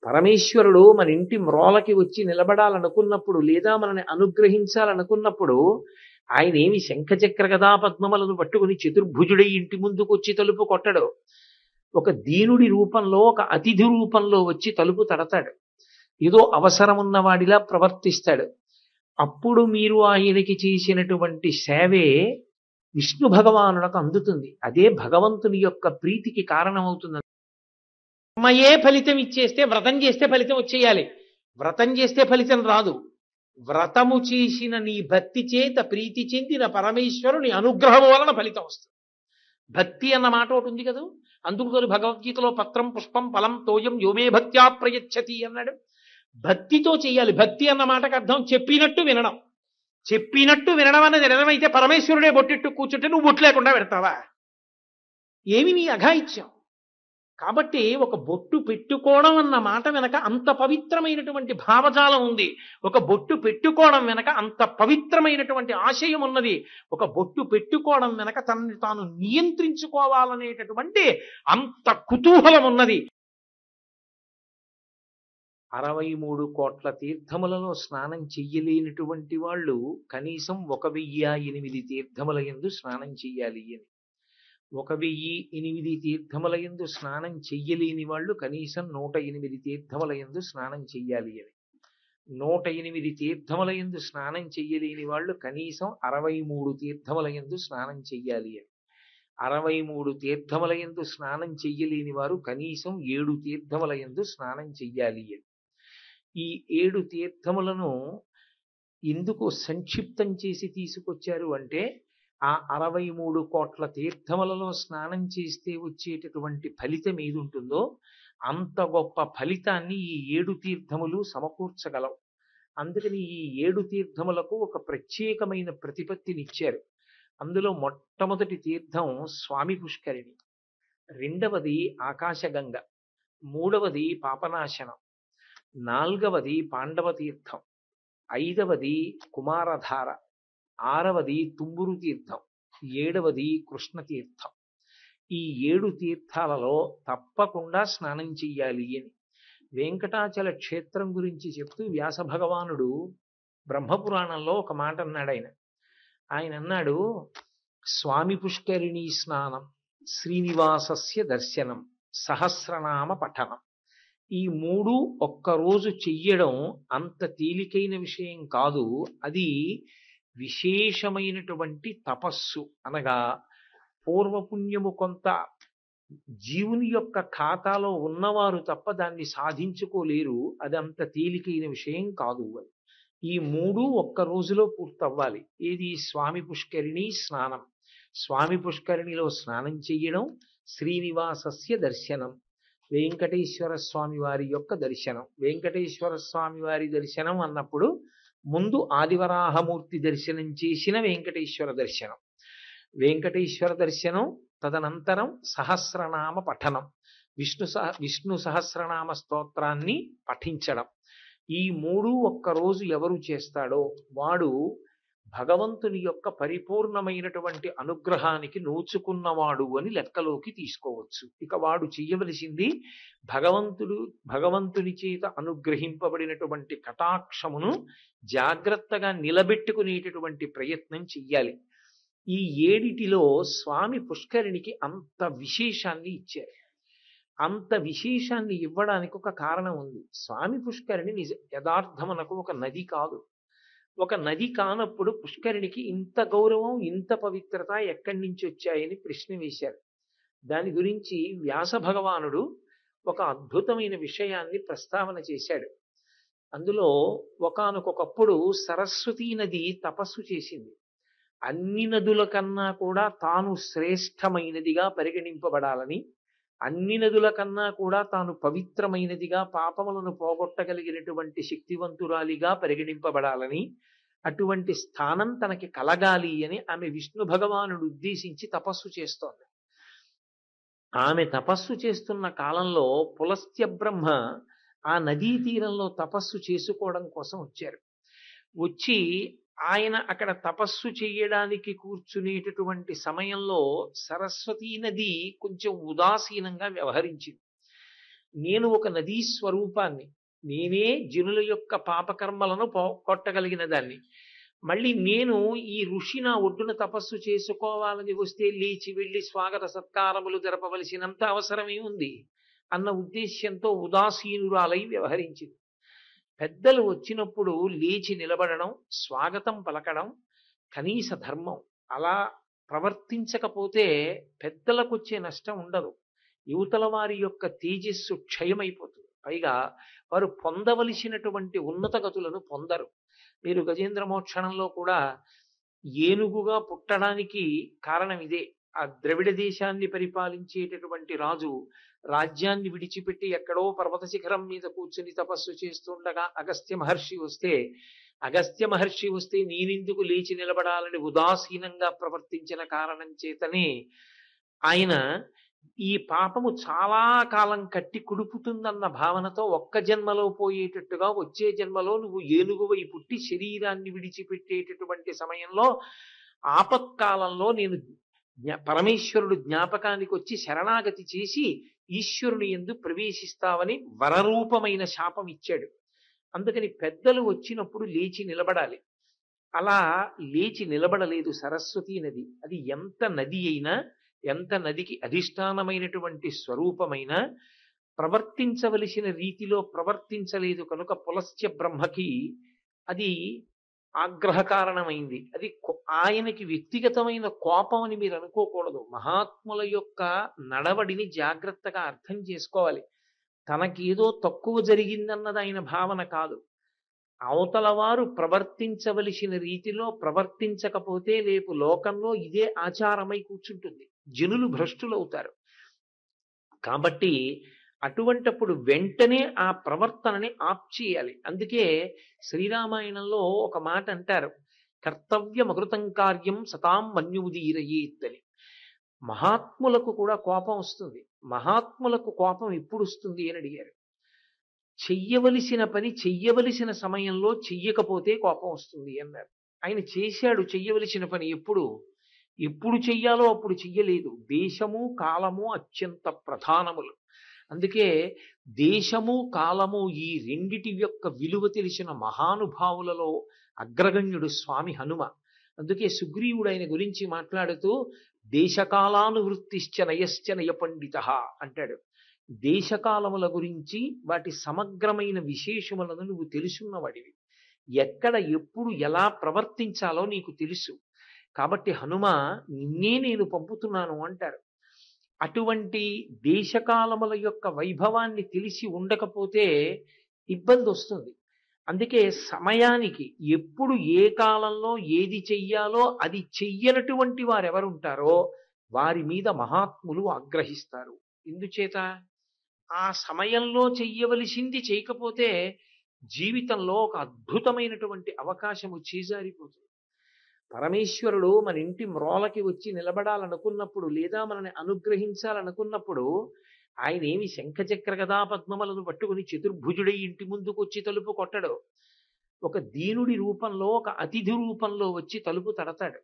పరమేశ్వరుడు మన ఇంటి మ్రోలకి వచ్చి నిలబడాలనుకున్నప్పుడు లేదా మనని అనుగ్రహించాలనుకున్నప్పుడు ఆయన ఏమి శంఖచక్ర గదా పద్మములను పట్టుకుని చతుర్భుజుడై ఇంటి ముందుకు వచ్చి తలుపు కొట్టడు. ఒక దీనుడి రూపంలో, ఒక అతిథి రూపంలో వచ్చి తలుపు తడతాడు. ఏదో అవసరమున్న వాడిలా ప్రవర్తిస్తాడు. అప్పుడు మీరు ఆయనకి చేసినటువంటి సేవే విష్ణు భగవానులకు అందుతుంది. అదే భగవంతుని యొక్క ప్రీతికి కారణమవుతుంది. కర్మయే ఫలితం ఇచ్చేస్తే వ్రతం చేస్తే ఫలితం వచ్చేయాలి. వ్రతం చేస్తే ఫలితం రాదు. వ్రతము చేసిన నీ భక్తి చేత ప్రీతి చెందిన పరమేశ్వరుని అనుగ్రహం వలన ఫలితం వస్తుంది. భక్తి అన్న మాట ఒకటి ఉంది కదా, అందుకు భగవద్గీతలో పత్రం పుష్పం ఫలం తోయం యోమే భక్త్యా ప్రయచ్చతి అన్నాడు. భక్తితో చెయ్యాలి. భక్తి అన్న మాటకు అర్థం చెప్పినట్టు వినడం. చెప్పినట్టు వినడం అన్నది నిజమైతే పరమేశ్వరుడే బొట్టెట్టు కూర్చుంటే నువ్వు బొట్టు లేకుండా పెడతావా? ఏమి నీ అఘాయిత్యం? కాబట్టి ఒక బొట్టు పెట్టుకోవడం అన్న మాట వెనక అంత పవిత్రమైనటువంటి భావజాలం ఉంది. ఒక బొట్టు పెట్టుకోవడం వెనక అంత పవిత్రమైనటువంటి ఆశయం ఉన్నది. ఒక బొట్టు పెట్టుకోవడం వెనక తనని తాను నియంత్రించుకోవాలనేటటువంటి అంత కుతూహలం ఉన్నది. 63 కోట్ల తీర్థములలో స్నానం చెయ్యలేనటువంటి వాళ్ళు కనీసం 1008 తీర్థముల యందు స్నానం చెయ్యాలి అని. 1008 తీర్థముల యందు స్నానం చెయ్యలేని వాళ్ళు కనీసం 108 తీర్థముల యందు స్నానం చెయ్యాలి అని. 108 తీర్థముల యందు స్నానం చెయ్యలేని వాళ్ళు కనీసం 63 తీర్థముల యందు స్నానం చెయ్యాలి అని. 63 తీర్థముల యందు స్నానం చెయ్యలేని వారు కనీసం 7 తీర్థముల యందు స్నానం చెయ్యాలి అని. ఈ 7 తీర్థములను ఎందుకు సంక్షిప్తం చేసి తీసుకొచ్చారు అంటే, ఆ 63 కోట్ల తీర్థములలో స్నానం చేస్తే వచ్చేటటువంటి ఫలితం ఏది ఉంటుందో అంత గొప్ప ఫలితాన్ని ఈ 7 తీర్థములు సమకూర్చగలవు. అందుకని ఈ 7 తీర్థములకు ఒక ప్రత్యేకమైన ప్రతిపత్తినిచ్చారు. అందులో మొట్టమొదటి తీర్థం స్వామి పుష్కరిణి, రెండవది ఆకాశగంగ, మూడవది పాపనాశనం, నాల్గవది పాండవ తీర్థం, ఐదవది కుమారధార, ఆరవది తుంబురు తీర్థం, ఏడవది కృష్ణ తీర్థం. ఈ 7 తీర్థాలలో తప్పకుండా స్నానం చెయ్యాలి అని వెంకటాచల క్షేత్రం గురించి చెప్తూ వ్యాస భగవానుడు బ్రహ్మపురాణంలో ఒక మాట అన్నాడు. ఆయన అన్నాడు, స్వామి పుష్కరిణీ స్నానం, శ్రీనివాసస్య దర్శనం, సహస్రనామ పఠనం. ఈ 3 ఒక్కరోజు చెయ్యడం అంత తేలికైన విషయం కాదు. అది విశేషమైనటువంటి తపస్సు. అనగా పూర్వపుణ్యము కొంత జీవుని యొక్క ఖాతాలో ఉన్నవారు తప్ప దాన్ని సాధించుకోలేరు. అది అంత తేలికైన విషయం కాదు అని. ఈ 3 ఒక్క రోజులో పూర్తవ్వాలి. ఏది? స్వామి పుష్కరిణి స్నానం, స్వామి పుష్కరిణిలో స్నానం చెయ్యడం, శ్రీనివాసస్య దర్శనం, వెంకటేశ్వర స్వామి వారి యొక్క దర్శనం. వెంకటేశ్వర స్వామి వారి దర్శనం అన్నప్పుడు ముందు ఆదివరాహమూర్తి దర్శనం చేసిన వెంకటేశ్వర దర్శనం, వెంకటేశ్వర దర్శనం, తదనంతరం సహస్రనామ పఠనం, విష్ణు సహస్రనామ స్తోత్రాన్ని పఠించడం. ఈ 3 ఒక్కరోజు ఎవరు చేస్తాడో వాడు భగవంతుని యొక్క పరిపూర్ణమైనటువంటి అనుగ్రహానికి నోచుకున్నవాడు అని లెక్కలోకి తీసుకోవచ్చు. ఇక వాడు చెయ్యవలసింది భగవంతుని చేత అనుగ్రహింపబడినటువంటి కటాక్షమును జాగ్రత్తగా నిలబెట్టుకునేటటువంటి ప్రయత్నం చెయ్యాలి. ఈ 7 స్వామి పుష్కరిణికి అంత విశేషాన్ని ఇచ్చారు. అంత విశేషాన్ని ఇవ్వడానికి ఒక కారణం ఉంది. స్వామి పుష్కరిణి యథార్థమునకు ఒక నది కాదు. ఒక నది కానప్పుడు పుష్కరిణికి ఇంత గౌరవం, ఇంత పవిత్రత ఎక్కడి నుంచి వచ్చాయని ప్రశ్న వేశారు. దాని గురించి వ్యాస భగవానుడు ఒక అద్భుతమైన విషయాన్ని ప్రస్తావన చేశాడు. అందులో ఒకానొకప్పుడు సరస్వతీ నది తపస్సు చేసింది. అన్ని నదుల కన్నా కూడా తాను శ్రేష్టమైనదిగా పరిగణింపబడాలని, అన్ని నదుల కన్నా కూడా తాను పవిత్రమైనదిగా, పాపములను పోగొట్టగలిగినటువంటి శక్తివంతురాలిగా పరిగణింపబడాలని, అటువంటి స్థానం తనకి కలగాలి అని ఆమె విష్ణు భగవానుడు ఉద్దేశించి తపస్సు చేస్తోంది. ఆమె తపస్సు చేస్తున్న కాలంలో పులస్త్య బ్రహ్మ ఆ నదీ తీరంలో తపస్సు చేసుకోవడం కోసం వచ్చారు. వచ్చి ఆయన అక్కడ తపస్సు చేయడానికి కూర్చునేటటువంటి సమయంలో సరస్వతీ నది కొంచెం ఉదాసీనంగా వ్యవహరించింది. నేను ఒక నదీ స్వరూపాన్ని, నేనే జనుల యొక్క పాపకర్మలను కొట్టగలిగిన దాన్ని. మళ్ళీ నేను ఈ ఋషి నా ఒడ్డున తపస్సు చేసుకోవాలని వస్తే లేచి వెళ్ళి స్వాగత సత్కారములు జరపవలసినంత అవసరమే ఉంది అన్న ఉద్దేశ్యంతో ఉదాసీనురాలై వ్యవహరించింది. పెద్దలు వచ్చినప్పుడు లేచి నిలబడడం, స్వాగతం పలకడం కనీస ధర్మం. అలా ప్రవర్తించకపోతే పెద్దలకు వచ్చే నష్టం ఉండదు, యువతల వారి యొక్క తేజస్సు క్షయమైపోతుంది. పైగా వారు పొందవలసినటువంటి ఉన్నత గతులను పొందరు. మీరు గజేంద్ర మోక్షణంలో కూడా ఏనుగుగా పుట్టడానికి కారణం ఇదే. ఆ ద్రవిడ దేశాన్ని పరిపాలించేటటువంటి రాజు రాజ్యాన్ని విడిచిపెట్టి ఎక్కడో పర్వత శిఖరం మీద కూర్చుని తపస్సు చేస్తుండగా అగస్త్య మహర్షి వస్తే నేనెందుకు లేచి నిలబడాలని ఉదాసీనంగా ప్రవర్తించిన కారణం చేతనే ఆయన ఈ పాపము చాలా కాలం కట్టి కుడుపుతుందన్న భావనతో ఒక్క జన్మలో పోయేటట్టుగా వచ్చే జన్మలో నువ్వు ఏనుగువై పుట్టి శరీరాన్ని విడిచిపెట్టేటటువంటి సమయంలో ఆపత్కాలంలో నేను పరమేశ్వరుడు జ్ఞాపకానికి వచ్చి శరణాగతి చేసి ఈశ్వరుని యందు ప్రవేశిస్తావని వరరూపమైన శాపం ఇచ్చాడు. అందుకని పెద్దలు వచ్చినప్పుడు లేచి నిలబడాలి. అలా లేచి నిలబడలేదు సరస్వతీ నది. అది ఎంత నది అయినా, ఎంత నదికి అధిష్టానమైనటువంటి స్వరూపమైన ప్రవర్తించవలసిన రీతిలో ప్రవర్తించలేదు కనుక పులస్త్య బ్రహ్మకి అది ఆగ్రహ కారణమైంది. అది ఆయనకి వ్యక్తిగతమైన కోపం అని మీరు అనుకోకూడదు. మహాత్ముల యొక్క నడవడిని జాగ్రత్తగా అర్థం చేసుకోవాలి. తనకేదో తక్కువ జరిగిందన్నది ఆయన భావన కాదు. అవతల వారు ప్రవర్తించవలసిన రీతిలో ప్రవర్తించకపోతే రేపు లోకంలో ఇదే ఆచారమై కూర్చుంటుంది, జనులు భ్రష్టులవుతారు. కాబట్టి అటువంటప్పుడు వెంటనే ఆ ప్రవర్తనని ఆప్ చేయాలి. అందుకే శ్రీరామాయణంలో ఒక మాట అంటారు, కర్తవ్యమకృతం కార్యం సతాం మన్యుదీరయేత్ అని. మహాత్ములకు కూడా కోపం వస్తుంది. మహాత్ములకు కోపం ఎప్పుడు వస్తుంది అని అడిగారు. చెయ్యవలసిన పని చెయ్యవలసిన సమయంలో చెయ్యకపోతే కోపం వస్తుంది అన్నారు. ఆయన చేశాడు చెయ్యవలసిన పని. ఎప్పుడు చెయ్యాలో అప్పుడు చెయ్యలేదు. దేశము కాలము అత్యంత ప్రధానములు. అందుకే దేశము కాలము ఈ రెండిటి యొక్క విలువ తెలిసిన మహానుభావులలో అగ్రగణ్యుడు స్వామి హనుమ. అందుకే సుగ్రీవుడు ఆయన గురించి మాట్లాడుతూ దేశకాలానువృత్తిశ్చ నయశ్చ నయ పండిత అంటాడు. దేశకాలముల గురించి వాటి సమగ్రమైన విశేషములను నువ్వు తెలుసున్నవాడివి. ఎక్కడ ఎప్పుడు ఎలా ప్రవర్తించాలో నీకు తెలుసు. కాబట్టి హనుమ నిన్నే నేను పంపుతున్నాను అంటారు. అటువంటి దేశకాలముల యొక్క వైభవాన్ని తెలిసి ఉండకపోతే ఇబ్బంది వస్తుంది. అందుకే సమయానికి ఎప్పుడు ఏ కాలంలో ఏది చెయ్యాలో అది చెయ్యనటువంటి వారెవరుంటారో వారి మీద మహాత్ములు ఆగ్రహిస్తారు. ఎందుచేత ఆ సమయంలో చెయ్యవలసింది చేయకపోతే జీవితంలో ఒక అద్భుతమైనటువంటి అవకాశము చేజారిపోతుంది. పరమేశ్వరుడు మన ఇంటి మ్రోలకి వచ్చి నిలబడాలనుకున్నప్పుడు లేదా మనని అనుగ్రహించాలనుకున్నప్పుడు ఆయన ఏమి శంఖచక్ర గదా పద్మములను పట్టుకుని చతుర్భుజుడై ఇంటి ముందుకు వచ్చి తలుపు కొట్టడు. ఒక దీనుడి రూపంలో, ఒక అతిథి రూపంలో వచ్చి తలుపు తడతాడు.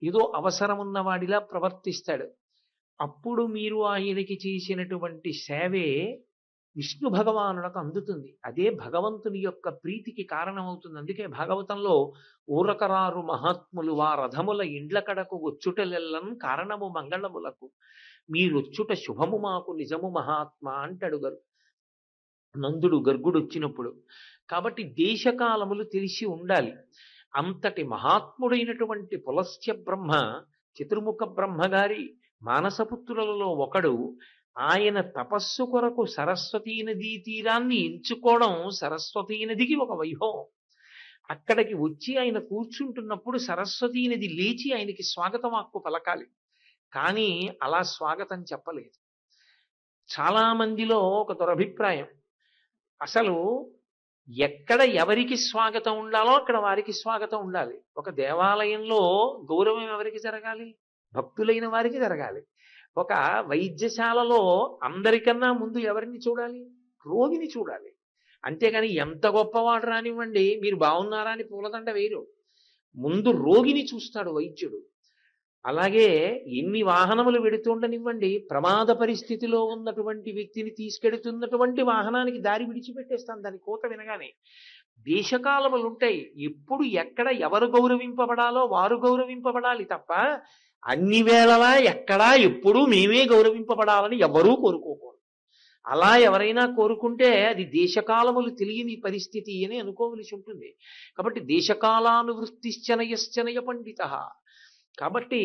ఏదో అవసరమున్న వాడిలా ప్రవర్తిస్తాడు. అప్పుడు మీరు ఆయనకి చేసినటువంటి సేవే విష్ణు భగవానులకు అందుతుంది. అదే భగవంతుని యొక్క ప్రీతికి కారణమవుతుంది. అందుకే భాగవతంలో ఊరకరారు మహాత్ములు వా రథముల ఇండ్ల కడకు వచ్చుటలెల్లం కారణము మంగళములకు మీరొచ్చుట శుభము మాకు నిజము మహాత్మ అంటాడు నందుడు గర్గుడు వచ్చినప్పుడు. కాబట్టి దేశకాలములు తెలిసి ఉండాలి. అంతటి మహాత్ముడైనటువంటి పులస్త్య బ్రహ్మ, చతుర్ముఖ బ్రహ్మగారి మానసపుత్రులలో ఒకడు. ఆయన తపస్సు కొరకు సరస్వతీ నదీ తీరాన్ని ఎంచుకోవడం సరస్వతీ నదికి ఒక వైభవం. అక్కడికి వచ్చి ఆయన కూర్చుంటున్నప్పుడు సరస్వతీ నది లేచి ఆయనకి స్వాగతవాక్కు పలకాలి. కానీ అలా స్వాగతం చెప్పలేదు. చాలా మందిలో ఒక దురభిప్రాయం, అసలు ఎక్కడ ఎవరికి స్వాగతం ఉండాలో అక్కడ వారికి స్వాగతం ఉండాలి. ఒక దేవాలయంలో గౌరవం ఎవరికి జరగాలి? భక్తులైన వారికి జరగాలి. ఒక వైద్యశాలలో అందరికన్నా ముందు ఎవరిని చూడాలి? రోగిని చూడాలి. అంతేగాని ఎంత గొప్పవాడు రానివ్వండి, మీరు బాగున్నారా అని పూలదండ వేయరు. ముందు రోగిని చూస్తాడు వైద్యుడు. అలాగే ఎన్ని వాహనములు వెడుతుండనివ్వండి, ప్రమాద పరిస్థితిలో ఉన్నటువంటి వ్యక్తిని తీసుకెడుతున్నటువంటి వాహనానికి దారి విడిచిపెట్టేస్తాం దాని కోత వినగానే. దేశకాలములు ఉంటాయి. ఎప్పుడు ఎక్కడ ఎవరు గౌరవింపబడాలో వారు గౌరవింపబడాలి తప్ప అన్ని వేళలా ఎక్కడా ఎప్పుడూ మేమే గౌరవింపబడాలని ఎవరూ కోరుకోకూడదు. అలా ఎవరైనా కోరుకుంటే అది దేశకాలములు తెలియని పరిస్థితి అని అనుకోవలసి ఉంటుంది. కాబట్టి దేశకాలానువృత్తిశ్చనయశ్చనయ పండిత. కాబట్టి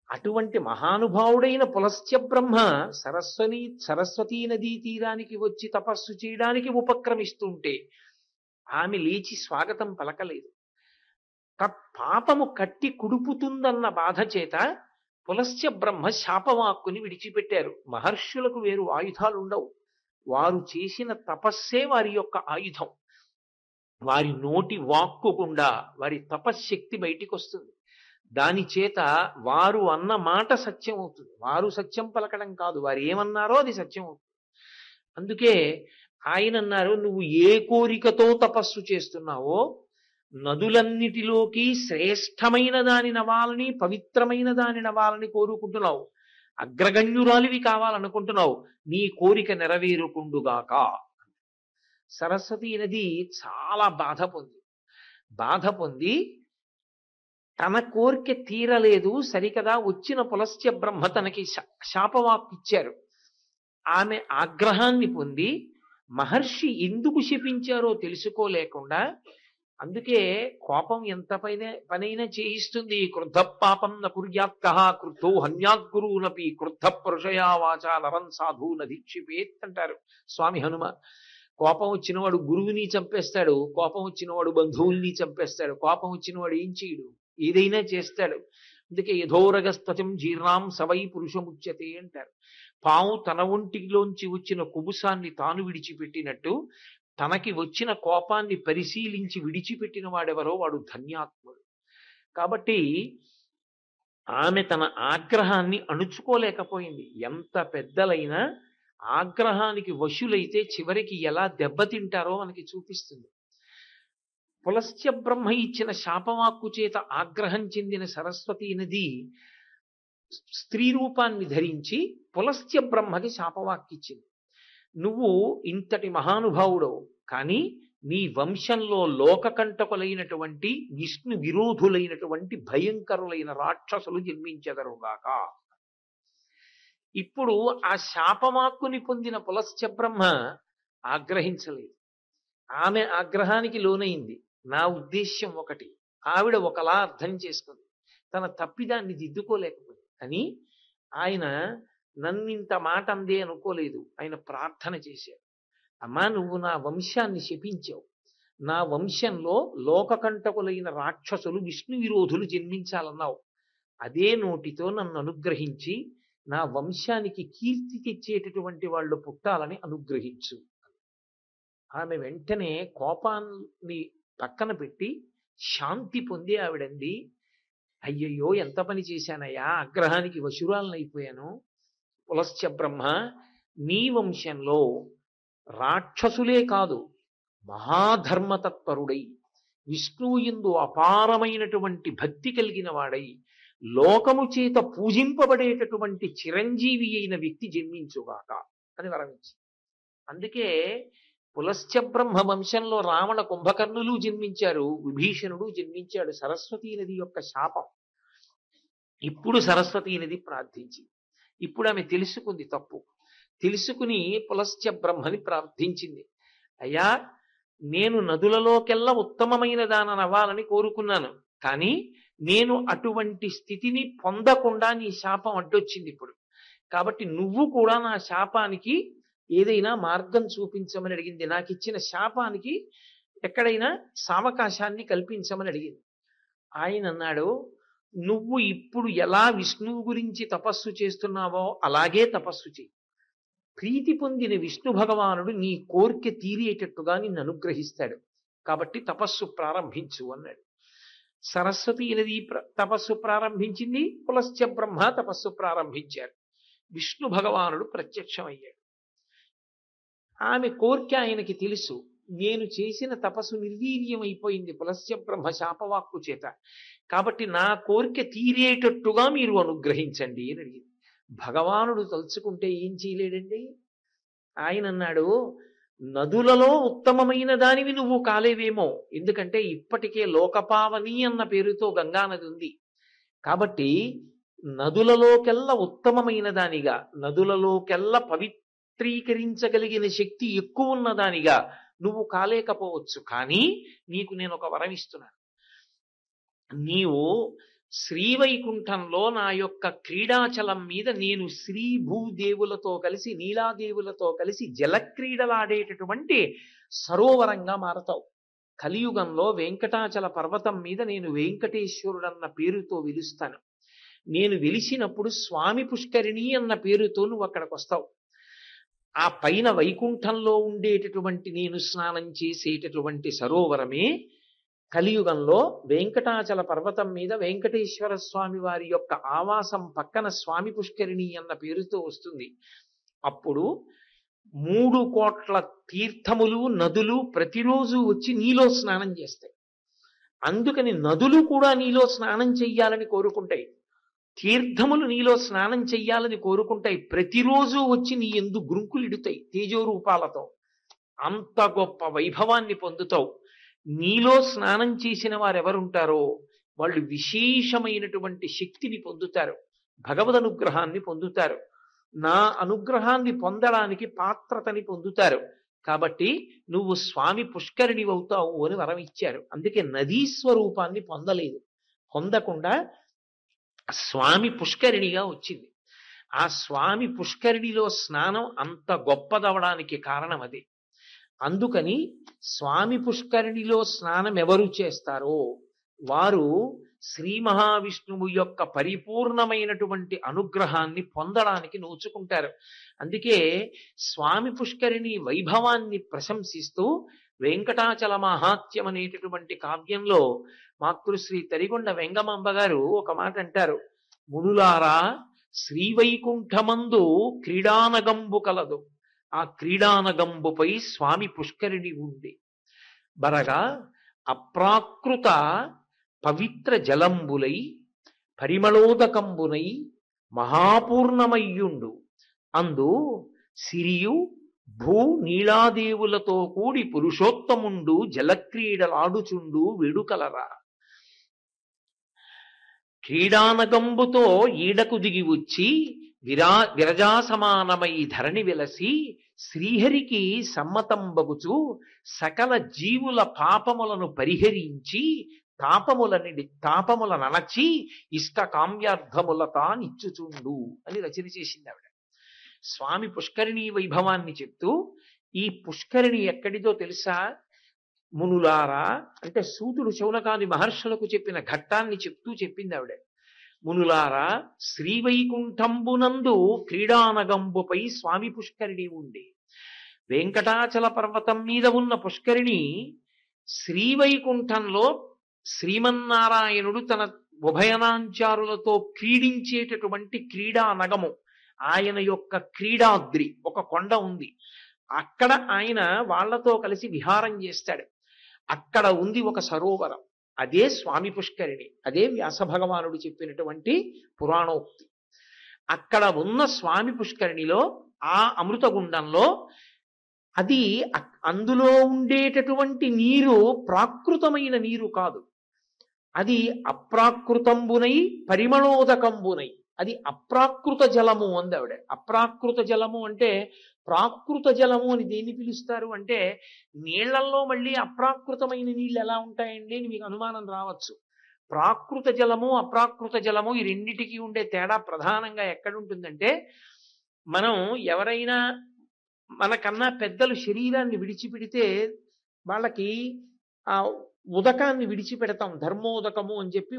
అటువంటి మహానుభావుడైన పులస్త్య బ్రహ్మ సరస్వతీ నదీ తీరానికి వచ్చి తపస్సు చేయడానికి ఉపక్రమిస్తుంటే ఆమె లేచి స్వాగతం పలకలేదు. పాపము కట్టి కుడుపుతుందన్న బాధ చేత పులస్త్య బ్రహ్మ శాపవాక్కుని విడిచిపెట్టారు. మహర్షులకు వేరు ఆయుధాలు ఉండవు. వారు చేసిన తపస్సే వారి యొక్క ఆయుధం. వారి నోటి వాక్కు గుండా వారి తపశ్శక్తి బయటికి వస్తుంది. దాని చేత వారు అన్న మాట సత్యం అవుతుంది. వారు సత్యం పలకడం కాదు, వారు ఏమన్నారో అది సత్యం అవుతుంది. అందుకే ఆయన అన్నారు, నువ్వు ఏ కోరికతో తపస్సు చేస్తున్నావో నదులన్నిటిలోకి శ్రేష్టమైన దాని నవాలని, పవిత్రమైన దాని నవాలని కోరుకుంటున్నావు, అగ్రగణ్యురాలివి కావాలనుకుంటున్నావు, నీ కోరిక నెరవేరుకుండుగాక. సరస్వతీ నది చాలా బాధ పొంది తన కోరిక తీరలేదు సరికదా, వచ్చిన పులస్త్య బ్రహ్మ తనకి శాపవాక్కు ఇచ్చారు. ఆమె ఆగ్రహాన్ని పొంది మహర్షి ఎందుకు శపించారో తెలుసుకోలేకుండా, అందుకే కోపం ఎంత పనైనా చేయిస్తుంది. క్రుద్ధ పాపం న కుర్యాత్కః క్రుద్ధో హన్యాద్గురూనపి క్రుద్ధ పురుషయా వాచా నరం సాధూన దీక్షిపేత్ అంటారు స్వామి హనుమ. కోపం వచ్చినవాడు గురువుని చంపేస్తాడు, కోపం వచ్చినవాడు బంధువుల్ని చంపేస్తాడు, కోపం వచ్చినవాడు ఏం చేయడు, ఏదైనా చేస్తాడు. అందుకే యథోరగస్త్వచం జీర్ణాం సవై పురుషముచ్యతే అంటారు. పాము తన ఒంటిలోంచి వచ్చిన కుబుసాన్ని తాను విడిచిపెట్టినట్టు తనకి వచ్చిన కోపాన్ని పరిశీలించి విడిచిపెట్టిన వాడెవరో వాడు ధన్యాత్ముడు. కాబట్టి ఆమె తన ఆగ్రహాన్ని అణుచుకోలేకపోయింది. ఎంత పెద్దలైనా ఆగ్రహానికి వశులైతే చివరికి ఎలా దెబ్బతింటారో మనకి చూపిస్తుంది. పులస్త్య బ్రహ్మ ఇచ్చిన శాపవాక్కు చేత ఆగ్రహం చెందిన సరస్వతీ నది స్త్రీ రూపాన్ని ధరించి పులస్త్య బ్రహ్మకి శాపవాక్కిచ్చింది. నువ్వు ఇంతటి మహానుభావుడవు, కానీ నీ వంశంలో లోకకంటకులైనటువంటి విష్ణు విరోధులైనటువంటి భయంకరులైన రాక్షసులు జన్మించెదరుగాక. ఇప్పుడు ఆ శాపవాక్కుని పొందిన పులస్త్య బ్రహ్మ ఆగ్రహించలేదు. ఆమె ఆగ్రహానికి లోనైంది. నా ఉద్దేశ్యం ఒకటి, ఆవిడ ఒకలా అర్థం చేసుకుంది, తన తప్పిదాన్ని దిద్దుకోలేకపోయింది. అని ఆయన నన్నింత మాట అందే అనుకోలేదు. ఆయన ప్రార్థన చేశాడు, అమ్మా నువ్వు నా వంశాన్ని శపించావు, నా వంశంలో లోకకంటకులైన రాక్షసులు విష్ణు విరోధులు జన్మించాలన్నావు, అదే నోటితో నన్ను అనుగ్రహించి నా వంశానికి కీర్తి తెచ్చేటటువంటి వాళ్ళు పుట్టాలని అనుగ్రహించు. ఆమె వెంటనే కోపాన్ని పక్కన పెట్టి శాంతి పొంది ఆవిడంది, అయ్యయ్యో ఎంత పని చేశానయ్యా, ఆగ్రహానికి వశురాలనైపోయాను. పులస్త్య బ్రహ్మ, నీ వంశంలో రాక్షసులే కాదు, మహాధర్మతత్పరుడై విష్ణువు యందు అపారమైనటువంటి భక్తి కలిగిన వాడై లోకము చేత పూజింపబడేటటువంటి చిరంజీవి అయిన వ్యక్తి జన్మించుగాక అని వరమించి. అందుకే పులస్త్య బ్రహ్మ వంశంలో రావణ కుంభకర్ణులు జన్మించారు, విభీషణుడు జన్మించాడు. సరస్వతీ నది యొక్క శాపం. ఇప్పుడు సరస్వతీ నది ప్రార్థించి, ఇప్పుడు ఆమె తెలుసుకుంది తప్పు, తెలుసుకుని పులస్త్య బ్రహ్మని ప్రార్థించింది. అయ్యా, నేను నదులలోకెల్లా ఉత్తమమైన దానవ్వాలని కోరుకున్నాను, కానీ నేను అటువంటి స్థితిని పొందకుండా నీ శాపం అడ్డొచ్చింది ఇప్పుడు. కాబట్టి నువ్వు కూడా నా శాపానికి ఏదైనా మార్గం చూపించమని అడిగింది. నాకు ఇచ్చిన శాపానికి ఎక్కడైనా సావకాశాన్ని కల్పించమని అడిగింది. ఆయన అన్నాడు, నువ్వు ఇప్పుడు ఎలా విష్ణువు గురించి తపస్సు చేస్తున్నావో అలాగే తపస్సు చెయ్యి. ప్రీతి పొందిన విష్ణు భగవానుడు నీ కోరిక తీరేటట్టుగా నిన్ను అనుగ్రహిస్తాడు. కాబట్టి తపస్సు ప్రారంభించు అన్నాడు. సరస్వతీ నది తపస్సు ప్రారంభించింది, పులస్త్య బ్రహ్మ తపస్సు ప్రారంభించారు. విష్ణు భగవానుడు ప్రత్యక్షమయ్యాడు. ఆమె కోరిక ఆయనకి తెలుసు. నేను చేసిన తపస్సు నిర్వీర్యం అయిపోయింది పులస్య బ్రహ్మ శాపవాక్కు చేత. కాబట్టి నా కోరిక తీరేటట్టుగా మీరు అనుగ్రహించండి అని అడిగింది. భగవానుడు తలుచుకుంటే ఏం చేయలేడండి. ఆయన అన్నాడు, నదులలో ఉత్తమమైన దానివి నువ్వు కాలేవేమో, ఎందుకంటే ఇప్పటికే లోకపావని అన్న పేరుతో గంగానది ఉంది. కాబట్టి నదులలోకెల్లా ఉత్తమమైన దానిగా, నదులలోకెల్లా పవిత్రీకరించగలిగిన శక్తి ఎక్కువ ఉన్న దానిగా నువ్వు కాలేకపోవచ్చు. కానీ నీకు నేను ఒక వరం ఇస్తున్నాను. నీవు శ్రీవైకుంఠంలో నా యొక్క క్రీడాచలం మీద నేను శ్రీ భూదేవులతో కలిసి నీలాదేవులతో కలిసి జలక్రీడలాడేటటువంటి సరోవరంగా మారతావు. కలియుగంలో వెంకటాచల పర్వతం మీద నేను వెంకటేశ్వరుడన్న పేరుతో వెలుస్తాను. నేను వెలిసినప్పుడు స్వామి పుష్కరిణి అన్న పేరుతో నువ్వు అక్కడికి వస్తావు. ఆ పైన వైకుంఠంలో ఉండేటటువంటి నేను స్నానం చేసేటటువంటి సరోవరమే కలియుగంలో వెంకటాచల పర్వతం మీద వెంకటేశ్వర స్వామి వారి యొక్క ఆవాసం పక్కన స్వామి పుష్కరిణి అన్న పేరుతో వస్తుంది. అప్పుడు 3 కోట్ల తీర్థములు నదులు ప్రతిరోజు వచ్చి నీలో స్నానం చేస్తాయి. అందుకని నదులు కూడా నీలో స్నానం చెయ్యాలని కోరుకుంటాయి, తీర్థములు నీలో స్నానం చెయ్యాలని కోరుకుంటాయి. ప్రతిరోజు వచ్చి నీ యందు గ్రుంకులిడుతాయి తేజోరూపాలతో. అంత గొప్ప వైభవాన్ని పొందుతావు. నీలో స్నానం చేసిన వారెవరుంటారో వాళ్ళు విశేషమైనటువంటి శక్తిని పొందుతారు, భగవద్ అనుగ్రహాన్ని పొందుతారు, నా అనుగ్రహాన్ని పొందడానికి పాత్రతని పొందుతారు. కాబట్టి నువ్వు స్వామి పుష్కరిణి అవుతావు అని వరం ఇచ్చారు. అందుకే నదీ స్వరూపాన్ని పొందలేదు, పొందకుండా స్వామి పుష్కరిణిగా వచ్చింది. ఆ స్వామి పుష్కరిణిలో స్నానం అంత గొప్పదవడానికి కారణం అదే. అందుకని స్వామి పుష్కరిణిలో స్నానం ఎవరు చేస్తారో వారు శ్రీ మహావిష్ణువు యొక్క పరిపూర్ణమైనటువంటి అనుగ్రహాన్ని పొందడానికి నోచుకుంటారు. అందుకే స్వామి పుష్కరిణి వైభవాన్ని ప్రశంసిస్తూ వెంకటాచల మహాత్యం అనేటటువంటి కావ్యంలో మాతృశ్రీ తరిగొండ వెంగమాంబ గారు ఒక మాట అంటారు. మునులారా, శ్రీవైకుంఠమందు క్రీడానగంబు కలదు, ఆ క్రీడానగంబుపై స్వామి పుష్కరిణి ఉంది. బరగా అప్రాకృత పవిత్ర జలంబులై పరిమళోదకంబునై మహాపూర్ణమయ్యుండు. అందు సిరియు భూ నీలాదేవులతో కూడి పురుషోత్తముండు జలక్రీడలాడుచుండు వేడుకలరా. క్రీడానగంబుతో ఈడకు దిగి వచ్చి విరజాసమానమై ధరణి వెలసి శ్రీహరికి సమ్మతంబగుచు సకల జీవుల పాపములను పరిహరించి తాపముల నణచి ఇష్ట కామ్యార్థముల తానిచ్చుచుండు అని రచన చేసింది ఆవిడ. స్వామి పుష్కరిణి వైభవాన్ని చెప్తూ, ఈ పుష్కరిణి ఎక్కడిదో తెలుసా మునులారా అంటే సూతుడు శౌనకాది మహర్షులకు చెప్పిన ఘట్టాన్ని చెప్తూ చెప్పింది ఆవిడ. మునులారా, శ్రీవైకుంఠంబునందు క్రీడానగంబుపై స్వామి పుష్కరిణి ఉంది. వెంకటాచల పర్వతం మీద ఉన్న పుష్కరిణి శ్రీవైకుంఠంలో శ్రీమన్నారాయణుడు తన ఉభయనాంచారులతో క్రీడించేటటువంటి క్రీడా నగము, ఆయన యొక్క క్రీడాద్రి ఒక కొండ ఉంది. అక్కడ ఆయన వాళ్లతో కలిసి విహారం చేస్తాడు. అక్కడ ఉంది ఒక సరోవరం, అదే స్వామి పుష్కరిణి. అదే వ్యాస భగవానుడు చెప్పినటువంటి పురాణోక్తి. అక్కడ ఉన్న స్వామి పుష్కరిణిలో ఆ అమృతగుండంలో అది అందులో ఉండేటటువంటి నీరు ప్రాకృతమైన నీరు కాదు, అది అప్రాకృతంబునై పరిమళోదకంబునై, అది అప్రాకృత జలము అంది ఆవిడ. అప్రాకృత జలము అంటే, ప్రాకృత జలము అని దేన్ని పిలుస్తారు అంటే, నీళ్లల్లో మళ్ళీ అప్రాకృతమైన నీళ్ళు ఎలా ఉంటాయండి అని మీకు అనుమానం రావచ్చు. ప్రాకృత జలము అప్రాకృత జలము ఈ రెండిటికి ఉండే తేడా ప్రధానంగా ఎక్కడుంటుందంటే, మనం ఎవరైనా మనకన్నా పెద్దలు శరీరాన్ని విడిచిపెడితే వాళ్ళకి ఆ ఉదకాన్ని విడిచిపెడతాం, ధర్మోదకము అని చెప్పి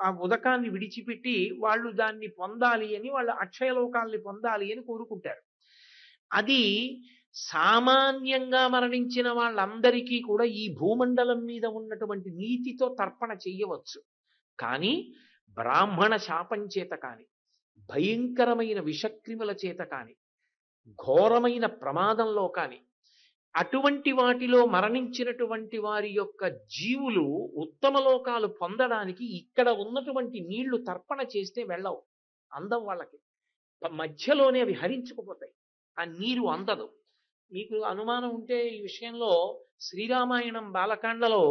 ఆ ఉదకాన్ని విడిచిపెట్టి వాళ్ళు దాన్ని పొందాలి అని, వాళ్ళు అక్షయలోకాల్ని పొందాలి అని కోరుకుంటారు. అది సామాన్యంగా మరణించిన వాళ్ళందరికీ కూడా ఈ భూమండలం మీద ఉన్నటువంటి నీతితో తర్పణ చెయ్యవచ్చు. కానీ బ్రాహ్మణ శాపం చేత కాని, భయంకరమైన విషక్రిముల చేత కాని, ఘోరమైన ప్రమాదంలో కాని అటువంటి వాటిలో మరణించినటువంటి వారి యొక్క జీవులు ఉత్తమ లోకాలు పొందడానికి ఇక్కడ ఉన్నటువంటి నీళ్లు తర్పణ చేస్తే వెళ్ళవు, అందం వాళ్ళకి. మధ్యలోనే అవి హరించుకుపోతాయి, ఆ నీరు అందదు. మీకు అనుమానం ఉంటే ఈ విషయంలో శ్రీరామాయణం బాలకాండలో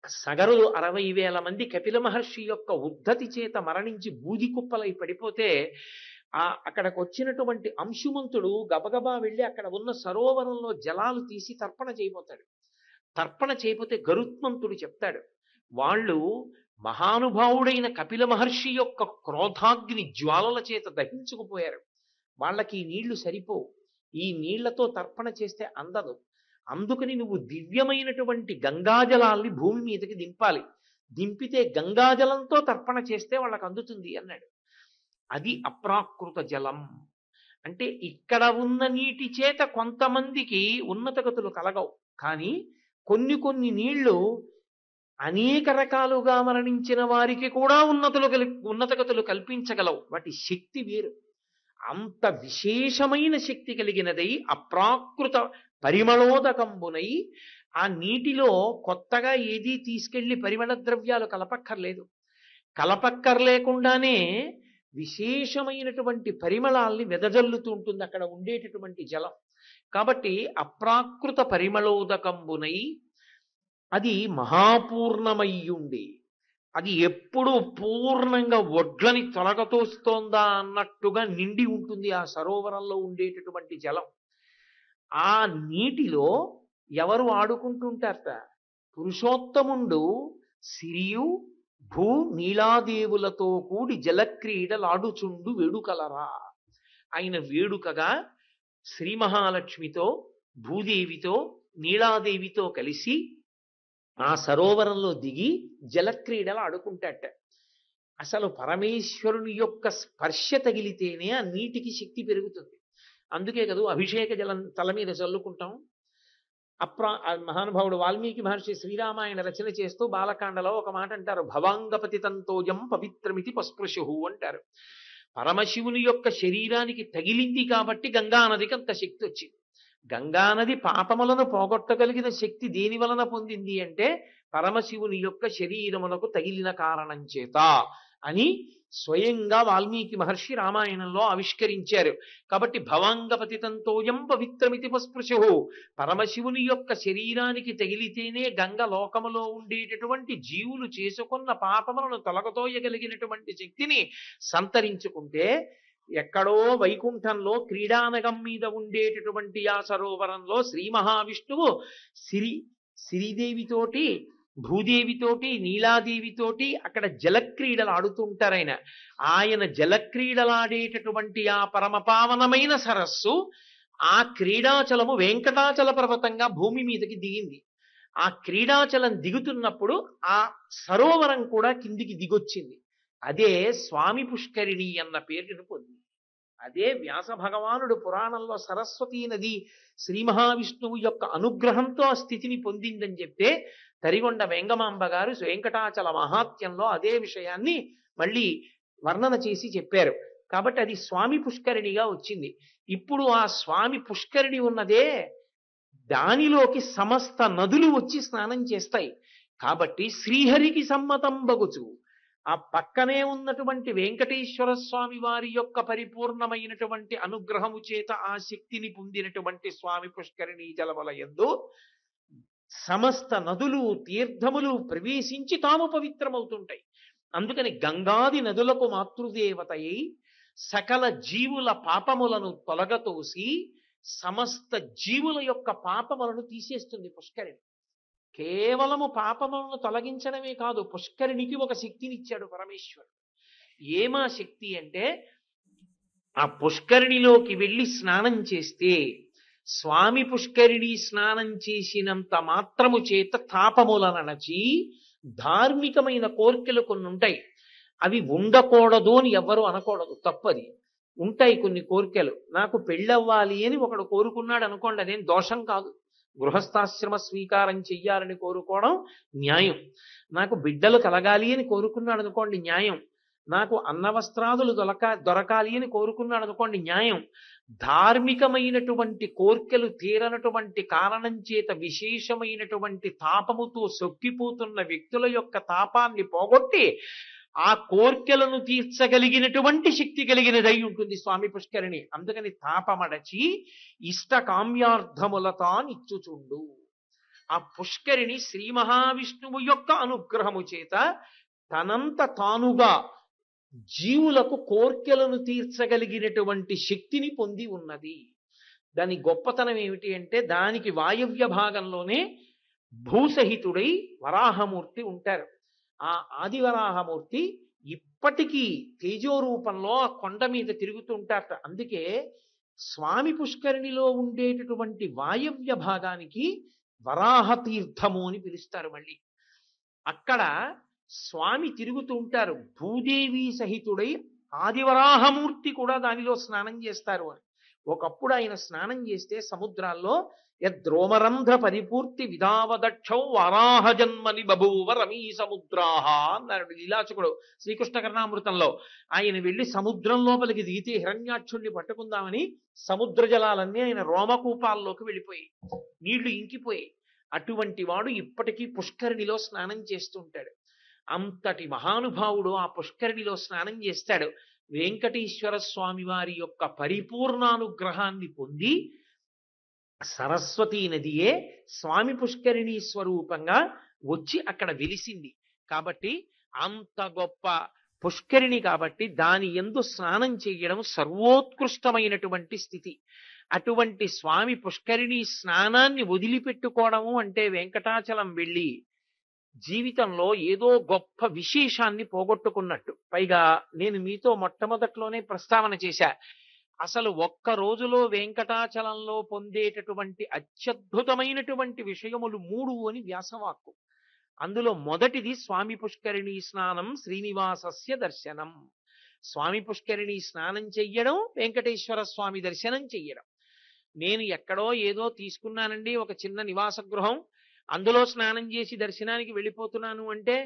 సగరులు 60,000 మంది కపిల మహర్షి యొక్క ఉద్ధతి చేత మరణించి బూది కుప్పలై పడిపోతే అక్కడికి వచ్చినటువంటి అంశుమంతుడు గబగబా వెళ్ళి అక్కడ ఉన్న సరోవరంలో జలాలు తీసి తర్పణ చేయబోతాడు. తర్పణ చేయబోతే గరుత్మంతుడు చెప్తాడు, వాళ్ళు మహానుభావుడైన కపిల మహర్షి యొక్క క్రోధాగ్ని జ్వాలల చేత దహించుకుపోయారు, వాళ్ళకి ఈ నీళ్లు సరిపోవు, ఈ నీళ్లతో తర్పణ చేస్తే అందదు, అందుకని నువ్వు దివ్యమైనటువంటి గంగాజలాల్ని భూమి మీదకి దింపాలి, దింపితే గంగాజలంతో తర్పణ చేస్తే వాళ్ళకి అందుతుంది అన్నాడు. అది అప్రాకృత జలం. అంటే ఇక్కడ ఉన్న నీటి చేత కొంతమందికి ఉన్నత గతులు కలగవు, కానీ కొన్ని నీళ్లు అనేక రకాలుగా మరణించిన వారికి కూడా ఉన్నత గతులు కల్పించగలవు. వాటి శక్తి వేరు, అంత విశేషమైన శక్తి కలిగినదై అప్రాకృత పరిమళోదకంబునై ఆ నీటిలో కొత్తగా ఏదీ తీసుకెళ్లి పరిమళ ద్రవ్యాలు కలపక్కర్లేకుండానే విశేషమైనటువంటి పరిమళాల్ని వెదజల్లుతూ ఉంటుంది అక్కడ ఉండేటటువంటి జలం. కాబట్టి అప్రాకృత పరిమళోదకంబునై అది మహాపూర్ణమయ్యుండి, అది ఎప్పుడు పూర్ణంగా వడ్లని తొలగతోస్తోందా అన్నట్టుగా నిండి ఉంటుంది ఆ సరోవరంలో ఉండేటటువంటి జలం. ఆ నీటిలో ఎవరు ఆడుకుంటుంటారట? పురుషోత్తముండు సిరియు భూ నీలాదేవులతో కూడి జలక్రీడలాడుచుండు వేడుకలరా. ఆయన వేడుకగా శ్రీ మహాలక్ష్మితో, భూదేవితో, నీలాదేవితో కలిసి ఆ సరోవరంలో దిగి జలక్రీడలు ఆడుకుంటాట. అసలు పరమేశ్వరుని యొక్క స్పర్శ తగిలితేనే ఆ నీటికి శక్తి పెరుగుతుంది. అందుకే కదా అభిషేక జలం తల మీద చల్లుకుంటాం. మహానుభావుడు వాల్మీకి మహర్షి శ్రీరామాయణ రచన చేస్తూ బాలకాండలో ఒక మాట అంటారు, భవాంగపతి తంతోయం పవిత్రమితి పస్పృశు అంటారు. పరమశివుని యొక్క శరీరానికి తగిలింది కాబట్టి గంగానదికి అంత శక్తి వచ్చింది. గంగానది పాపములను పోగొట్టగలిగిన శక్తి దేని వలన పొందింది అంటే పరమశివుని యొక్క శరీరమునకు తగిలిన కారణం చేత అని స్వయంగా వాల్మీకి మహర్షి రామాయణంలో ఆవిష్కరించారు. కాబట్టి భవాంగపతి తంతోయం పవిత్రమితి పస్పృశు, పరమశివుని యొక్క శరీరానికి తగిలితేనే గంగ లోకములో ఉండేటటువంటి జీవులు చేసుకున్న పాపములను తొలగతోయగలిగినటువంటి శక్తిని సంతరించుకుంటే, ఎక్కడో వైకుంఠంలో క్రీడానగం మీద ఉండేటటువంటి ఆ సరోవరంలో శ్రీ మహావిష్ణువు శ్రీదేవితోటి, భూదేవితోటి, నీలాదేవితోటి అక్కడ జలక్రీడలు ఆడుతుంటారు. ఆయన జలక్రీడలాడేటటువంటి ఆ పరమపావనమైన సరస్సు, ఆ క్రీడాచలము వెంకటాచల పర్వతంగా భూమి మీదకి దిగింది. ఆ క్రీడాచలం దిగుతున్నప్పుడు ఆ సరోవరం కూడా కిందికి దిగొచ్చింది. అదే స్వామి పుష్కరిణి అన్న పేరును పొంది. అదే వ్యాస భగవానుడు పురాణంలో సరస్వతీ నది శ్రీ మహావిష్ణువు యొక్క అనుగ్రహంతో ఆ స్థితిని పొందిందని చెప్తే, తరిగొండ వెంగమాంబ గారు వెంకటాచల మహాత్యంలో అదే విషయాన్ని మళ్ళీ వర్ణన చేసి చెప్పారు. కాబట్టి అది స్వామి పుష్కరిణిగా వచ్చింది. ఇప్పుడు ఆ స్వామి పుష్కరిణి ఉన్నదే, దానిలోకి సమస్త నదులు వచ్చి స్నానం చేస్తాయి. కాబట్టి శ్రీహరికి సమ్మతం బగుచు ఆ పక్కనే ఉన్నటువంటి వెంకటేశ్వర స్వామి వారి యొక్క పరిపూర్ణమైనటువంటి అనుగ్రహము చేత ఆ శక్తిని పొందినటువంటి స్వామి పుష్కరిణీ జలముల యందు సమస్త నదులు, తీర్థములు ప్రవేశించి తాము పవిత్రమవుతుంటాయి. అందుకని గంగాది నదులకు మాతృదేవతయై సకల జీవుల పాపములను తొలగతోసి సమస్త జీవుల యొక్క పాపములను తీసేస్తుంది పుష్కరిణి. కేవలము పాపములను తొలగించడమే కాదు, పుష్కరిణికి ఒక శక్తినిచ్చాడు పరమేశ్వరుడు. ఏమా శక్తి అంటే, ఆ పుష్కరిణిలోకి వెళ్ళి స్నానం చేస్తే స్వామి పుష్కరిణి స్నానం చేసినంత మాత్రము చేత తాపములను అణచి ధార్మికమైన కోరికలు కొన్ని ఉంటాయి. అవి ఉండకూడదు అని ఎవ్వరూ అనకూడదు, తప్పది. ఉంటాయి కొన్ని కోరికలు. నాకు పెళ్ళవ్వాలి అని ఒకడు కోరుకున్నాడు అనుకోండి, అదేం దోషం కాదు. గృహస్థాశ్రమ స్వీకారం చెయ్యాలని కోరుకోవడం న్యాయం. నాకు బిడ్డలు కలగాలి అని కోరుకున్నాడు అనుకోండి, న్యాయం. నాకు అన్నవస్త్రాదులు దొరకాలి అని కోరుకున్నాడు అనుకోండి, న్యాయం. ధార్మికమైనటువంటి కోర్కెలు తీరనటువంటి కారణం చేత విశేషమైనటువంటి తాపముతో సొక్కిపోతున్న వ్యక్తుల యొక్క తాపాన్ని పోగొట్టి ఆ కోర్కెలను తీర్చగలిగినటువంటి శక్తి కలిగినదై ఉంటుంది స్వామి పుష్కరిణి. అందుకని తాపమడచి ఇష్ట కామ్యార్థములతా నిచ్చుచుండు. ఆ పుష్కరిణి శ్రీ మహావిష్ణువు యొక్క అనుగ్రహము చేత తనంత తానుగా జీవులకు కోర్కెలను తీర్చగలిగినటువంటి శక్తిని పొంది ఉన్నది. దాని గొప్పతనం ఏమిటి అంటే, దానికి వాయవ్య భాగంలోనే భూసహితుడై వరాహమూర్తి ఉంటారు. ఆ ఆదివరాహమూర్తి ఇప్పటికీ తేజోరూపంలో ఆ కొండ మీద తిరుగుతూ ఉంటారట. అందుకే స్వామి పుష్కరిణిలో ఉండేటటువంటి వాయవ్య భాగానికి వరాహ తీర్థము అని పిలుస్తారు. మళ్ళీ అక్కడ స్వామి తిరుగుతూ ఉంటారు. భూదేవి సహితుడై ఆదివరాహమూర్తి కూడా దానిలో స్నానం చేస్తారు అని. ఒకప్పుడు ఆయన స్నానం చేస్తే సముద్రాల్లో యద్రోమరంధ్ర పరిపూర్తి విధావదక్షౌ వరాహ జన్మని బభూవ రమీ సముద్రాహ అన్నాడు లీలాచకుడు శ్రీకృష్ణ కర్ణామృతంలో. ఆయన వెళ్ళి సముద్రం లోపలికి దిగితే హిరణ్యాక్షుణ్ణి పట్టుకుందామని సముద్ర జలాలన్నీ ఆయన రోమకూపాల్లోకి వెళ్ళిపోయి నీళ్లు ఇంకిపోయి, అటువంటి వాడు ఇప్పటికీ పుష్కరిణిలో స్నానం చేస్తుంటాడు. అంతటి మహానుభావుడు ఆ పుష్కరిణిలో స్నానం చేస్తాడు. వెంకటేశ్వర స్వామి వారి యొక్క పరిపూర్ణానుగ్రహాన్ని పొంది సరస్వతీ నదియే స్వామి పుష్కరిణి స్వరూపంగా వచ్చి అక్కడ వెలిసింది. కాబట్టి అంత గొప్ప పుష్కరిణి కాబట్టి దాని యందు స్నానం చేయడం సర్వోత్కృష్టమైనటువంటి స్థితి. అటువంటి స్వామి పుష్కరిణి స్నానాన్ని వదిలిపెట్టుకోవడము అంటే వెంకటాచలం వెళ్ళి జీవితంలో ఏదో గొప్ప విశేషాన్ని పోగొట్టుకున్నట్టు. పైగా నేను మీతో మొట్టమొదట్లోనే ప్రస్తావన చేశా, అసలు ఒక్క రోజులో వెంకటాచలంలో పొందేటటువంటి అత్యద్భుతమైనటువంటి విషయములు 3 అని వ్యాసవాక్కు. అందులో మొదటిది స్వామి పుష్కరిణి స్నానం శ్రీనివాసస్య దర్శనం. స్వామి పుష్కరిణి స్నానం చెయ్యడం, వెంకటేశ్వర స్వామి దర్శనం చెయ్యడం. నేను ఎక్కడో ఏదో తీసుకున్నానండి ఒక చిన్న నివాస గృహం, అందులో స్నానం చేసి దర్శనానికి వెళ్ళిపోతున్నాను అంటే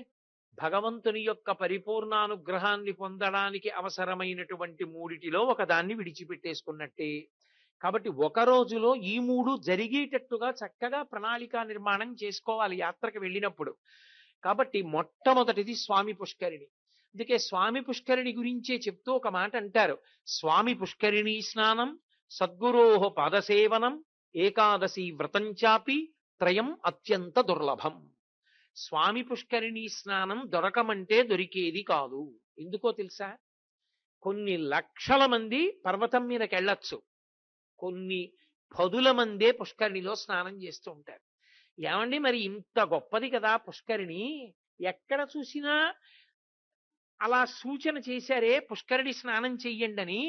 భగవంతుని యొక్క పరిపూర్ణానుగ్రహాన్ని పొందడానికి అవసరమైనటువంటి 3టిలో ఒకదాన్ని విడిచిపెట్టేసుకున్నట్టే. కాబట్టి ఒక రోజులో ఈ 3 జరిగేటట్టుగా చక్కగా ప్రణాళికా నిర్మాణం చేసుకోవాలి యాత్రకు వెళ్ళినప్పుడు. కాబట్టి మొట్టమొదటిది స్వామి పుష్కరిణి. అందుకే స్వామి పుష్కరిణి గురించే చెప్తూ ఒక మాట అంటారు, స్వామి పుష్కరిణి స్నానం సద్గురోః పాదసేవనం ఏకాదశి వ్రతం చాపి త్రయం అత్యంత దుర్లభం. స్వామి పుష్కరిణి స్నానం దొరకమంటే దొరికేది కాదు. ఎందుకో తెలుసా? కొన్ని లక్షల మంది పర్వతం మీదకి వెళ్ళొచ్చు, కొన్ని పదుల మందే పుష్కరిణిలో స్నానం చేస్తూ ఉంటారు. ఏమండి మరి ఇంత గొప్పది కదా పుష్కరిణి, ఎక్కడ చూసినా అలా సూచన చేశారే పుష్కరిణి స్నానం చెయ్యండి అని,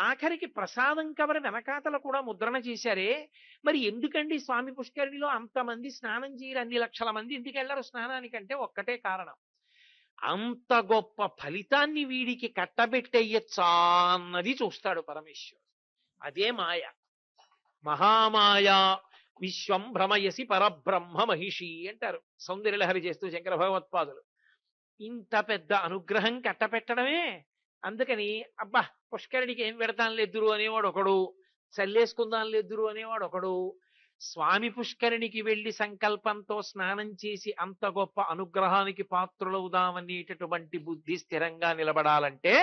ఆఖరికి ప్రసాదం కవర్ వెనకాతల కూడా ముద్రణ చేశారే, మరి ఎందుకండి స్వామి పుష్కరిణిలో అంతమంది స్నానం చేయరు, అన్ని లక్షల మంది ఎందుకు వెళ్ళరు స్నానానికంటే ఒక్కటే కారణం, అంత గొప్ప ఫలితాన్ని వీడికి కట్టబెట్టేయచ్చా అన్నది చూస్తాడు పరమేశ్వరుడు. అదే మాయ. మహామాయా విశ్వం భ్రమయసి పరబ్రహ్మ మహిషి అంటారు సౌందర్యలహరి చేస్తూ శంకర భగవత్పాదులు. ఇంత పెద్ద అనుగ్రహం కట్టపెట్టడమే. అందుకని అబ్బా పుష్కరిణికి ఏం పెడతాను లేదురు అనేవాడు ఒకడు, చల్లేసుకుందాం లేదురు అనేవాడు ఒకడు. స్వామి పుష్కరిణికి వెళ్లి సంకల్పంతో స్నానం చేసి అంత గొప్ప అనుగ్రహానికి పాత్రులవుదామనేటటువంటి బుద్ధి స్థిరంగా నిలబడాలంటే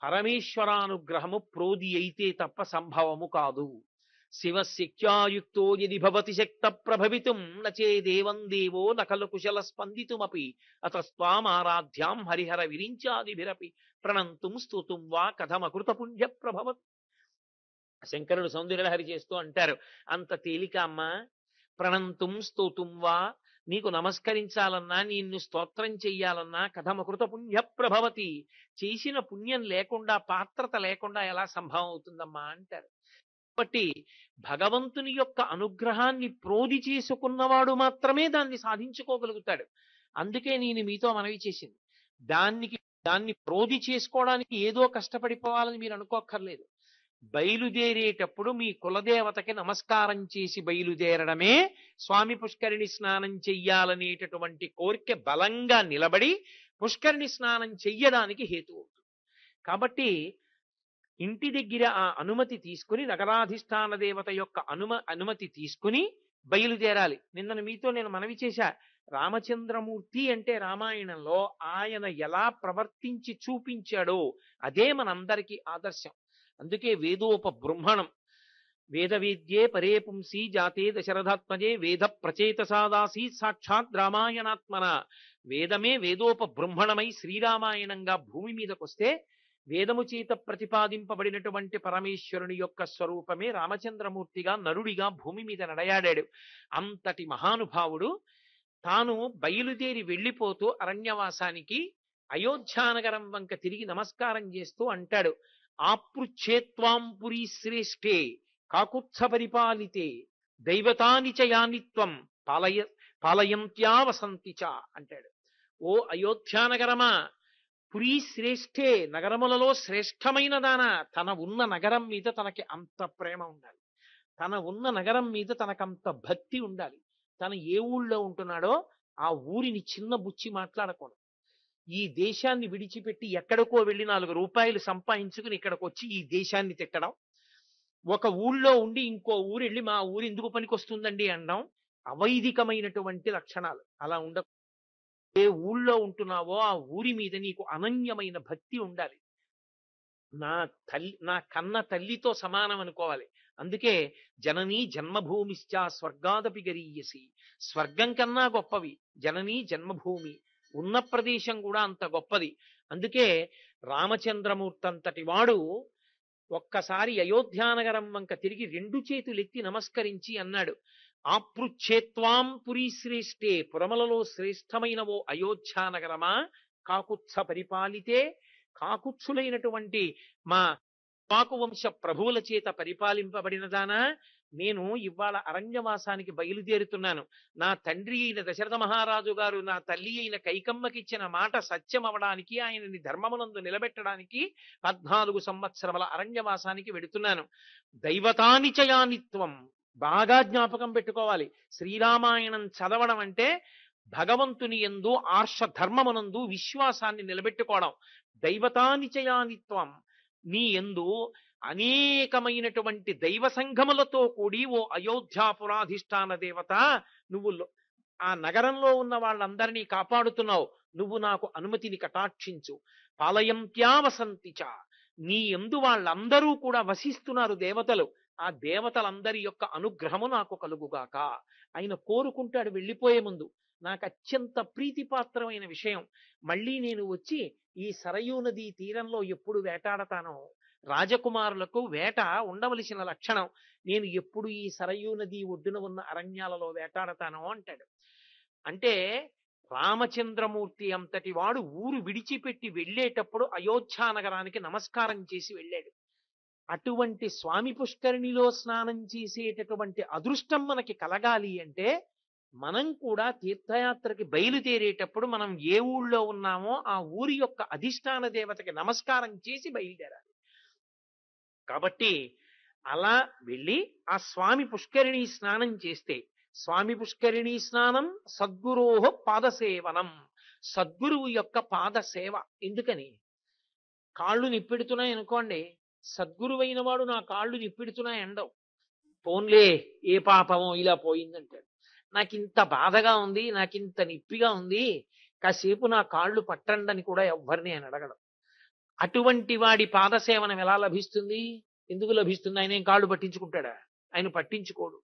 పరమేశ్వరానుగ్రహము ప్రోది అయితే తప్ప సంభవము కాదు. శివశక్త్యాయుక్తో యది భవతి శక్త ప్రభవితుం నచేదేవం దేవో నకలు కుశల స్పందితుమపి అతస్త్వామారాధ్యాం హరిహర విరించాదిభిరపి ప్రణంతుం స్తుతుం వా కథమకృత పుణ్య ప్రభవత్. శంకరుడు సౌందర్యలహరి చేస్తూ అంటారు, అంత తేలిక అమ్మా, ప్రణంతుం స్తుతుం వా, నీకు నమస్కరించాలన్నా నిన్ను స్తోత్రం చెయ్యాలన్నా కథమకృత పుణ్య ప్రభవతి, చేసిన పుణ్యం లేకుండా పాత్రత లేకుండా ఎలా సంభవం అవుతుందమ్మా అంటారు. కాబట్టి భగవంతుని యొక్క అనుగ్రహాన్ని ప్రోది చేసుకున్నవాడు మాత్రమే దాన్ని సాధించుకోగలుగుతాడు. అందుకే నేను మీతో మనవి చేసింది, దాన్ని ప్రోది చేసుకోవడానికి ఏదో కష్టపడిపోవాలని మీరు అనుకోక్కర్లేదు. బయలుదేరేటప్పుడు మీ కులదేవతకి నమస్కారం చేసి బయలుదేరడమే స్వామి పుష్కరిణి స్నానం చెయ్యాలనేటటువంటి కోరిక బలంగా నిలబడి పుష్కరిణి స్నానం చెయ్యడానికి హేతు అవుతుంది. కాబట్టి ఇంటి దగ్గర ఆ అనుమతి తీసుకుని, నగరాధిష్టాన దేవత యొక్క అనుమతి తీసుకుని బయలుదేరాలి. నిన్న మీతో నేను మనవి చేశా, రామచంద్రమూర్తి అంటే రామాయణంలో ఆయన ఎలా ప్రవర్తించి చూపించాడో అదే మనందరికీ ఆదర్శం. అందుకే వేదోపబృంహణం, వేద వేద్యే పరే పుంసి జాతే దశరథాత్మజే వేద ప్రచేతసాదాసి సాక్షాత్ రామాయణాత్మన. వేదమే వేదోపబృంహణమై శ్రీరామాయణంగా భూమి మీదకొస్తే వేదము చేత ప్రతిపాదింపబడినటువంటి పరమేశ్వరుని యొక్క స్వరూపమే రామచంద్రమూర్తిగా నరుడిగా భూమి మీద నడయాడాడు. అంతటి మహానుభావుడు తాను బయలుదేరి వెళ్ళిపోతూ అరణ్యవాసానికి అయోధ్యానగరం వంక తిరిగి నమస్కారం చేస్తూ అంటాడు, ఆపృచ్ఛేత్వాం పురీ శ్రేష్ఠే కాకుత్స పరిపాలితే దైవతాని చ యానిత్వం పాలయంత్యా వసంతి చ అంటాడు. ఓ అయోధ్యానగరమా, పురీ శ్రేష్ఠే, నగరములలో శ్రేష్టమైన దాన. తన ఉన్న నగరం మీద తనకి అంత ప్రేమ ఉండాలి, తన ఉన్న నగరం మీద తనకంత భక్తి ఉండాలి. తను ఏ ఊళ్ళో ఉంటున్నాడో ఆ ఊరిని చిన్న బుచ్చి మాట్లాడకూడదు. ఈ దేశాన్ని విడిచిపెట్టి ఎక్కడికో వెళ్ళి 4 రూపాయలు సంపాదించుకుని ఇక్కడికి వచ్చి ఈ దేశాన్ని తిట్టడం, ఒక ఊళ్ళో ఉండి ఇంకో ఊరు వెళ్ళి మా ఊరు ఎందుకు పనికొస్తుందండి అనడం అవైదికమైనటువంటి లక్షణాలు. అలా ఉండ, ఏ ఊళ్ళో ఉంటున్నావో ఆ ఊరి మీద నీకు అనన్యమైన భక్తి ఉండాలి. నా కన్న తల్లితో సమానం అనుకోవాలి. అందుకే జననీ జన్మభూమిశ్చ స్వర్గాదపి గరీయసి, స్వర్గం కన్నా గొప్పవి జననీ జన్మభూమి, ఉన్న ప్రదేశం కూడా అంత గొప్పది. అందుకే రామచంద్రమూర్తి అంతటి వాడు ఒక్కసారి అయోధ్యానగరం వంక తిరిగి 2 చేతులెత్తి నమస్కరించి అన్నాడు, ఆపృచ్ఛేత్వాం పురీ శ్రేష్ఠే, పురమలలో శ్రేష్టమైన ఓ అయోధ్యానగరమా, కాకుత్స పరిపాలితే, కాకుత్సులైనటువంటి మా వంశ ప్రభువుల చేత పరిపాలింపబడినదానా, నేను ఇవాళ అరణ్యవాసానికి బయలుదేరుతున్నాను. నా తండ్రి అయిన దశరథ మహారాజు గారు నా తల్లి అయిన కైకమ్మకిచ్చిన మాట సత్యం అవడానికి, ఆయనని ధర్మమునందు నిలబెట్టడానికి 14 సంవత్సరముల అరణ్యవాసానికి వెడుతున్నాను. దైవతాని చ యానిత్వం, బాగా జ్ఞాపకం పెట్టుకోవాలి. శ్రీరామాయణం చదవడం అంటే భగవంతుని యందు ఆర్ష ధర్మమునందు విశ్వాసాన్ని నిలబెట్టుకోవడం. దైవతాని చ యానిత్వం, నీ యందు అనేకమైనటువంటి దైవ సంఘములతో కూడి ఓ అయోధ్యాపురాధిష్టాన దేవత, నువ్వు ఆ నగరంలో ఉన్న వాళ్ళందరినీ కాపాడుతున్నావు, నువ్వు నాకు అనుమతిని కటాక్షించు. పాలయంత్యా వసంతిచ, నీ యందు వాళ్ళందరూ కూడా వసిస్తున్నారు దేవతలు, ఆ దేవతలందరి యొక్క అనుగ్రహము నాకు కలుగుగాక. ఆయన కోరుకుంటాడు వెళ్ళిపోయే ముందు, నాకు అత్యంత ప్రీతిపాత్రమైన విషయం, మళ్ళీ నేను వచ్చి ఈ సరయూ నదీ తీరంలో ఎప్పుడు వేటాడతానో, రాజకుమారులకు వేట ఉండవలసిన లక్షణం, నేను ఎప్పుడు ఈ సరయూ నది ఒడ్డున ఉన్న అరణ్యాలలో వేటాడతానో అంటాడు. అంటే రామచంద్రమూర్తి అంతటి వాడు ఊరు విడిచిపెట్టి వెళ్ళేటప్పుడు అయోధ్యానగరానికి నమస్కారం చేసి వెళ్ళాడు. అటువంటి స్వామి పుష్కరిణిలో స్నానం చేసేటటువంటి అదృష్టం మనకి కలగాలి అంటే మనం కూడా తీర్థయాత్రకి బయలుదేరేటప్పుడు మనం ఏ ఊళ్ళో ఉన్నామో ఆ ఊరి యొక్క అధిష్టాన దేవతకి నమస్కారం చేసి బయలుదేరాలి. కాబట్టి అలా వెళ్ళి ఆ స్వామి పుష్కరిణి స్నానం చేస్తే, స్వామి పుష్కరిణి స్నానం సద్గురోహ పాదసేవనం, సద్గురువు యొక్క పాదసేవ. ఎందుకని? కాళ్ళు నిప్పెడుతున్నాయి అనుకోండి, సద్గురువైన వాడు నా కాళ్ళు నిప్పెడుతున్నాయి అండవు, పోన్లే ఏ పాపమో ఇలా పోయిందంటాడు. నాకింత బాధగా ఉంది, నాకింత నిప్పిగా ఉంది, కాసేపు నా కాళ్ళు పట్టండి అని కూడా ఎవ్వరిని ఆయన అడగడం. అటువంటి వాడి పాదసేవనం ఎలా లభిస్తుంది? ఎందుకు లభిస్తుంది? ఆయన ఏం కాళ్ళు పట్టించుకుంటాడా? ఆయన పట్టించుకోడు.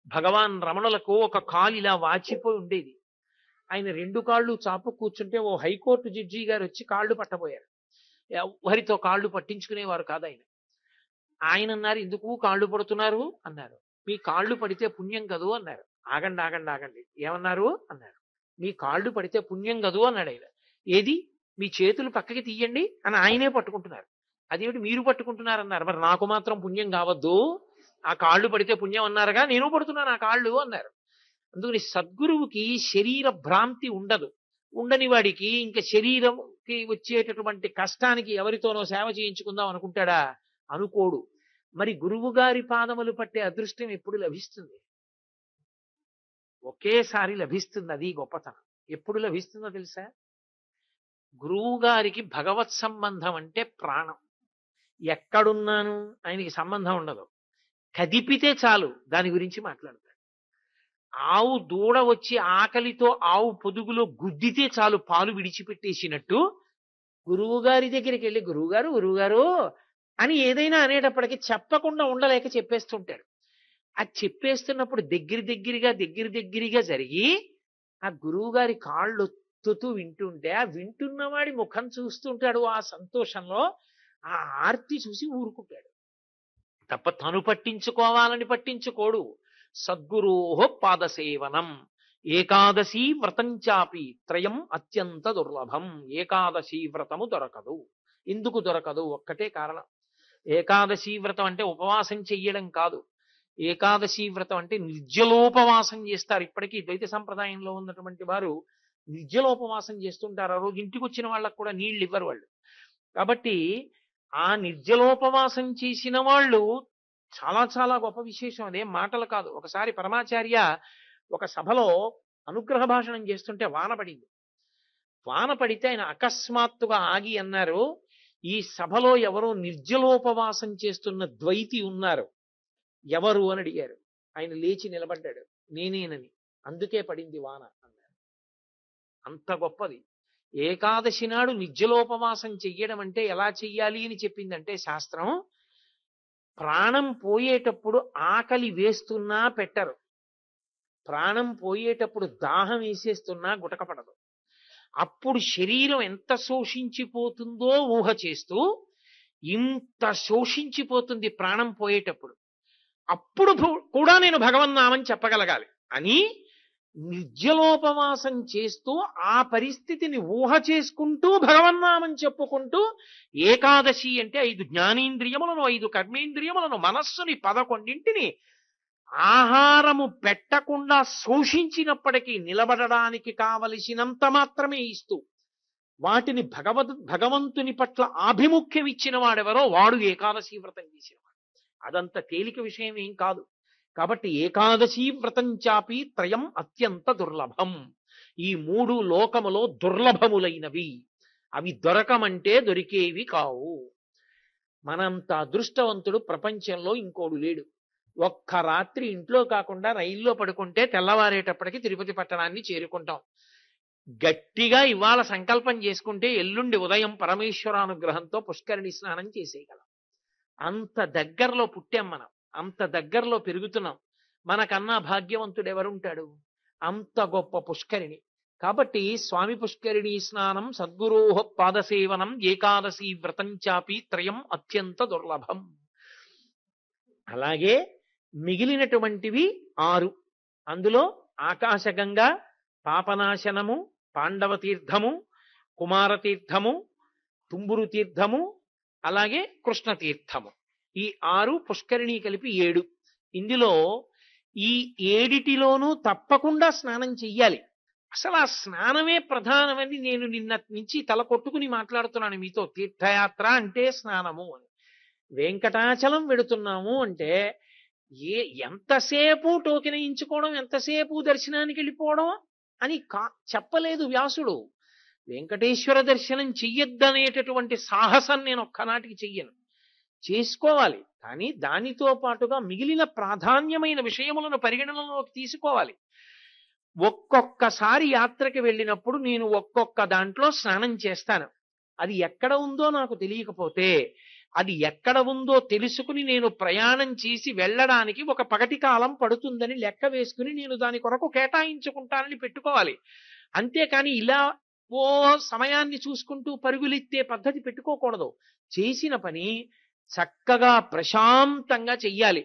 భగవాన్ రమణులకు ఒక కాలు ఇలా వాచిపోయి ఉండేది, ఆయన 2 కాళ్ళు చాపు కూర్చుంటే ఓ హైకోర్టు జడ్జి గారు వచ్చి కాళ్ళు పట్టబోయారు. ఎవరితో కాళ్ళు పట్టించుకునేవారు కాదు ఆయన. ఆయన అన్నారు, ఎందుకు కాళ్ళు పడుతున్నారు అన్నారు. మీ కాళ్ళు పడితే పుణ్యం కదూ అన్నారు. ఆగండి ఆగండి ఆగండి, ఏమన్నారు అన్నారు. మీ కాళ్ళు పడితే పుణ్యం కదూ అన్నాడు ఆయన. ఏది? మీ చేతులు పక్కకి తీయండి అని ఆయనే పట్టుకుంటున్నారు. అదేమిటి మీరు పట్టుకుంటున్నారన్నారు. మరి నాకు మాత్రం పుణ్యం కావద్దు, ఆ కాళ్ళు పడితే పుణ్యం అన్నారుగా, నేను పడుతున్నాను ఆ కాళ్ళు అన్నారు. అందుకని సద్గురువుకి శరీర భ్రాంతి ఉండదు. ఉండని వాడికి ఇంకా శరీరంకి వచ్చేటటువంటి కష్టానికి ఎవరితోనో సేవ చేయించుకుందాం అనుకుంటాడా? అనుకోడు. మరి గురువు గారి పాదములు పట్టే అదృష్టం ఎప్పుడు లభిస్తుంది? ఒకేసారి లభిస్తుంది. అది గొప్పతనం. ఎప్పుడు లభిస్తుందో తెలుసా? గురువు గారికి భగవత్ సంబంధం అంటే ప్రాణం. ఎక్కడున్నాను ఆయనకి సంబంధం ఉండదు. కదిపితే చాలు దాని గురించి మాట్లాడతాడు. ఆవు దూడ వచ్చి ఆకలితో ఆవు పొదుగులో గుద్దితే చాలు పాలు విడిచిపెట్టేసినట్టు గురువు గారి దగ్గరికి వెళ్ళి గురువుగారు గురువుగారు అని ఏదైనా అనేటప్పటికీ చెప్పకుండా ఉండలేక చెప్పేస్తుంటాడు. అది చెప్పేస్తున్నప్పుడు దగ్గరగా జరిగి ఆ గురువు గారి కాళ్ళు ఒత్తుతూ వింటుంటే ఆ వింటున్నవాడి ముఖం చూస్తుంటాడు. ఆ సంతోషంలో ఆ ఆర్తి చూసి ఊరుకుంటాడు తప్ప తను పట్టించుకోవాలని పట్టించుకోడు. సద్గురోహ పాదసేవనం ఏకాదశీ వ్రతం చాపి త్రయం అత్యంత దుర్లభం. ఏకాదశీ వ్రతము దొరకదు. ఎందుకు దొరకదు? ఒక్కటే కారణం. ఏకాదశీ వ్రతం అంటే ఉపవాసం చెయ్యడం కాదు. ఏకాదశీ వ్రతం అంటే నిర్జలోపవాసం చేస్తారు. ఇప్పటికీ ద్వైత సంప్రదాయంలో ఉన్నటువంటి వారు నిర్జలోపవాసం చేస్తుంటారు. ఆ రోజు ఇంటికి వచ్చిన వాళ్ళకు కూడా నీళ్ళు ఇవ్వరు వాళ్ళు. కాబట్టి ఆ నిర్జలోపవాసం చేసిన వాళ్ళు చాలా చాలా గొప్ప విశేషం. అదేం మాటలు కాదు. ఒకసారి పరమాచార్య ఒక సభలో అనుగ్రహ భాషణం చేస్తుంటే వాన పడింది. వాన పడితే ఆయన అకస్మాత్తుగా ఆగి అన్నారు, ఈ సభలో ఎవరో నిర్జలోపవాసం చేస్తున్న ద్వైతి ఉన్నారు, ఎవరు అని అడిగారు. ఆయన లేచి నిలబడ్డాడు, నేనేనని. అందుకే పడింది వాన అన్నారు. అంత గొప్పది. ఏకాదశి నాడు నిర్జలోపవాసం చెయ్యడం అంటే ఎలా చెయ్యాలి అని చెప్పిందంటే శాస్త్రం, ప్రాణం పోయేటప్పుడు ఆకలి వేస్తున్నా పెట్టరు, ప్రాణం పోయేటప్పుడు దాహం వేసేస్తున్నా గుటకపడదు. అప్పుడు శరీరం ఎంత శోషించిపోతుందో ఊహ చేస్తూ ఇంత శోషించిపోతుంది ప్రాణం పోయేటప్పుడు, అప్పుడు కూడా నేను భగవన్నామం చెప్పగలగాలి అని నిర్జలోపవాసం చేస్తూ ఆ పరిస్థితిని ఊహ చేసుకుంటూ భగవన్నామం చెప్పుకుంటూ, ఏకాదశి అంటే 5 జ్ఞానేంద్రియములను 5 కర్మేంద్రియములను మనస్సుని 11 ఆహారము పెట్టకుండా శోషించినప్పటికీ నిలబడడానికి కావలసినంత మాత్రమే ఇస్తూ వాటిని భగవంతుని పట్ల ఆభిముఖ్యం ఇచ్చిన వాడెవరో వాడు ఏకాదశి వ్రతం చేసినవాడు. అదంత తేలిక విషయం ఏం కాదు. కాబట్టి ఏకాదశి వ్రతం చాపి త్రయం అత్యంత దుర్లభం. ఈ 3 లోకములో దుర్లభములైనవి. అవి దొరకమంటే దొరికేవి కావు. మనంత అదృష్టవంతుడు ప్రపంచంలో ఇంకోడు లేడు. ఒక్క రాత్రి ఇంట్లో కాకుండా రైల్లో పడుకుంటే తెల్లవారేటప్పటికి తిరుపతి పట్టణాన్ని చేరుకుంటాం. గట్టిగా ఇవాళ సంకల్పం చేసుకుంటే ఎల్లుండి ఉదయం పరమేశ్వరానుగ్రహంతో పుష్కరిణి స్నానం చేసేయగలం. అంత దగ్గరలో పుట్టాం మనం, అంత దగ్గరలో పెరుగుతున్నాం. మనకన్నా భాగ్యవంతుడు ఎవరుంటాడు? అంత గొప్ప పుష్కరిణి. కాబట్టి స్వామి పుష్కరిణి స్నానం సద్గురోహ పాదసేవనం ఏకాదశి వ్రతం చాపి త్రయం అత్యంత దుర్లభం. అలాగే మిగిలినటువంటివి 6. అందులో ఆకాశగంగా, పాపనాశనము, పాండవ తీర్థము, కుమారతీర్థము, తుంబురు తీర్థము, అలాగే కృష్ణ తీర్థము. ఈ 6 పుష్కరిణి కలిపి 7. ఇందులో ఈ 7 తప్పకుండా స్నానం చెయ్యాలి. అసలు ఆ స్నానమే ప్రధానమని నేను నిన్న నుంచి తల కొట్టుకుని మాట్లాడుతున్నాను మీతో. తీర్థయాత్ర అంటే స్నానము అని. వెంకటాచలం వెడుతున్నాము అంటే ఎంతసేపు టోకెన్ వేయించుకోవడం, ఎంతసేపు దర్శనానికి వెళ్ళిపోవడం అని చెప్పలేదు వ్యాసుడు. వెంకటేశ్వర దర్శనం చెయ్యొద్దనేటటువంటి సాహసం నేను ఒక్కనాటికి చెయ్యను. చేసుకోవాలి, కానీ దానితో పాటుగా మిగిలిన ప్రాధాన్యమైన విషయములను పరిగణనలోకి తీసుకోవాలి. ఒక్కొక్కసారి యాత్రకి వెళ్ళినప్పుడు నేను ఒక్కొక్క దాంట్లో స్నానం చేస్తాను. అది ఎక్కడ ఉందో నాకు తెలియకపోతే అది ఎక్కడ ఉందో తెలుసుకుని నేను ప్రయాణం చేసి వెళ్ళడానికి ఒక పగటి కాలం పడుతుందని లెక్క వేసుకుని నేను దాని కొరకు కేటాయించుకుంటానని పెట్టుకోవాలి. అంతేకాని ఇలా సమయాన్ని చూసుకుంటూ పరుగులెత్తే పద్ధతి పెట్టుకోకూడదు. చేసిన పని చక్కగా ప్రశాంతంగా చెయ్యాలి.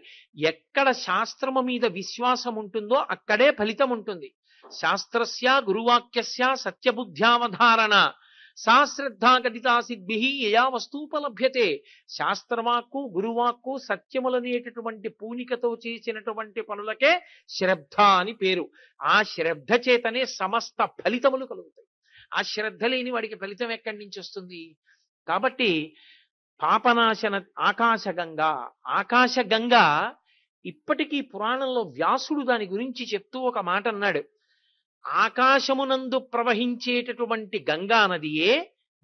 ఎక్కడ శాస్త్రము మీద విశ్వాసం ఉంటుందో అక్కడే ఫలితం ఉంటుంది. శాస్త్రస్య గురువాక్యస్య సత్యబుద్ధ్యావధారణ సా శ్రద్ధా గతితా సిద్భి యయా వస్తూపలభ్యతే. శాస్త్రవాక్కు గురువాక్కు సత్యములనేటటువంటి పూనికతో చేసినటువంటి పనులకే శ్రద్ధ అని పేరు. ఆ శ్రద్ధ చేతనే సమస్త ఫలితములు కలుగుతాయి. ఆ శ్రద్ధ లేని వాడికి ఫలితం ఎక్కడి నుంచి వస్తుంది? కాబట్టి పాపనాశన ఆకాశగంగా. ఆకాశగంగా ఇప్పటికీ పురాణంలో వ్యాసుడు దాని గురించి చెప్తూ ఒక మాట అన్నాడు. ఆకాశమునందు ప్రవహించేటటువంటి గంగా నదియే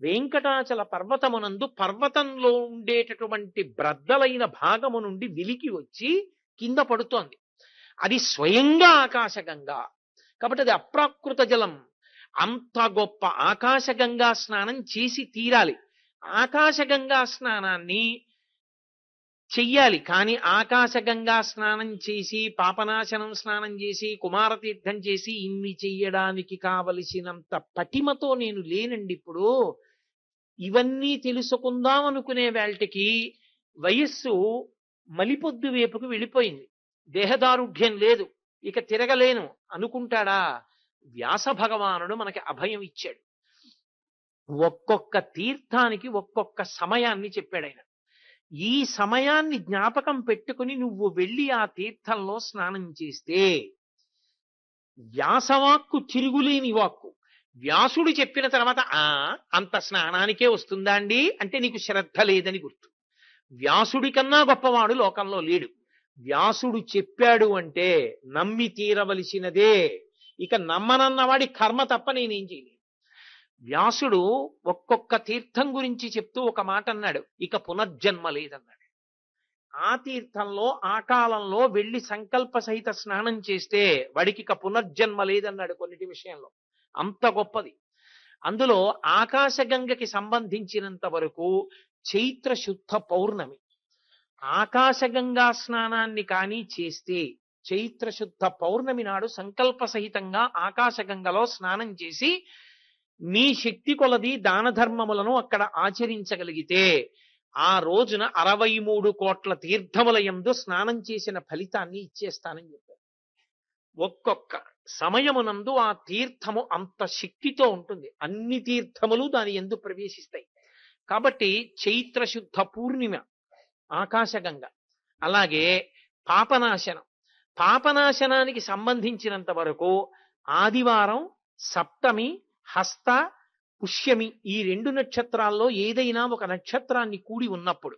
వెంకటాచల పర్వతమునందు పర్వతంలో ఉండేటటువంటి బ్రద్దలైన భాగము నుండి విలికి వచ్చి కింద పడుతోంది. అది స్వయంగా ఆకాశగంగా. కాబట్టి అది అప్రాకృత జలం. అంత గొప్ప ఆకాశగంగా స్నానం చేసి తీరాలి. ఆకాశగంగా స్నానాన్ని చెయ్యాలి. కానీ ఆకాశగంగా స్నానం చేసి, పాపనాశనం స్నానం చేసి, కుమారతీర్థం చేసి ఇన్ని చెయ్యడానికి కావలసినంత పటిమతో నేను లేనండి ఇప్పుడు. ఇవన్నీ తెలుసుకుందాం అనుకునే వేళటికి వయస్సు మలిపొద్దు వైపుకు వెళ్ళిపోయింది. దేహదారుఢ్యం లేదు, ఇక తిరగలేను అనుకుంటాడా? వ్యాస భగవానుడు మనకి అభయం ఇచ్చాడు. ఒక్కొక్క తీర్థానికి ఒక్కొక్క సమయాన్ని చెప్పాడు ఆయన. ఈ సమయాన్ని జ్ఞాపకం పెట్టుకుని నువ్వు వెళ్ళి ఆ తీర్థంలో స్నానం చేస్తే, వ్యాసవాక్కు తిరుగులేని వాక్కు. వ్యాసుడు చెప్పిన తర్వాత అంత స్నానానికే వస్తుందా అండి అంటే నీకు శ్రద్ధ లేదని గుర్తు. వ్యాసుడి కన్నా గొప్పవాడు లోకంలో లేడు. వ్యాసుడు చెప్పాడు అంటే నమ్మి తీరవలసినదే. ఇక నమ్మనన్నవాడి కర్మ తప్ప నేనేం చేయలేను. వ్యాసుడు ఒక్కొక్క తీర్థం గురించి చెప్తూ ఒక మాట అన్నాడు, ఇక పునర్జన్మ లేదన్నాడు. ఆ తీర్థంలో ఆ కాలంలో వెళ్ళి సంకల్ప సహిత స్నానం చేస్తే వాడికి ఇక పునర్జన్మ లేదన్నాడు కొన్నిటి విషయంలో. అంత గొప్పది. అందులో ఆకాశగంగకి సంబంధించినంత వరకు చైత్ర శుద్ధ పౌర్ణమి ఆకాశగంగా స్నానాన్ని కానీ చేస్తే, చైత్ర శుద్ధ పౌర్ణమి నాడు సంకల్ప సహితంగా ఆకాశగంగలో స్నానం చేసి మీ శక్తి కొలది దాన ధర్మములను అక్కడ ఆచరించగలిగితే ఆ రోజున 63 కోట్ల తీర్థముల యందు స్నానం చేసిన ఫలితాన్ని ఇచ్చేస్తానని చెప్పారు. ఒక్కొక్క సమయమునందు ఆ తీర్థము అంత శక్తితో ఉంటుంది. అన్ని తీర్థములు దాని యందు ప్రవేశిస్తాయి. కాబట్టి చైత్ర శుద్ధ పూర్ణిమ ఆకాశగంగ. అలాగే పాపనాశనం. పాపనాశనానికి సంబంధించినంత వరకు ఆదివారం, సప్తమి, హస్త, పుష్యమి ఈ 2 నక్షత్రాల్లో ఏదైనా ఒక నక్షత్రాన్ని కూడి ఉన్నప్పుడు,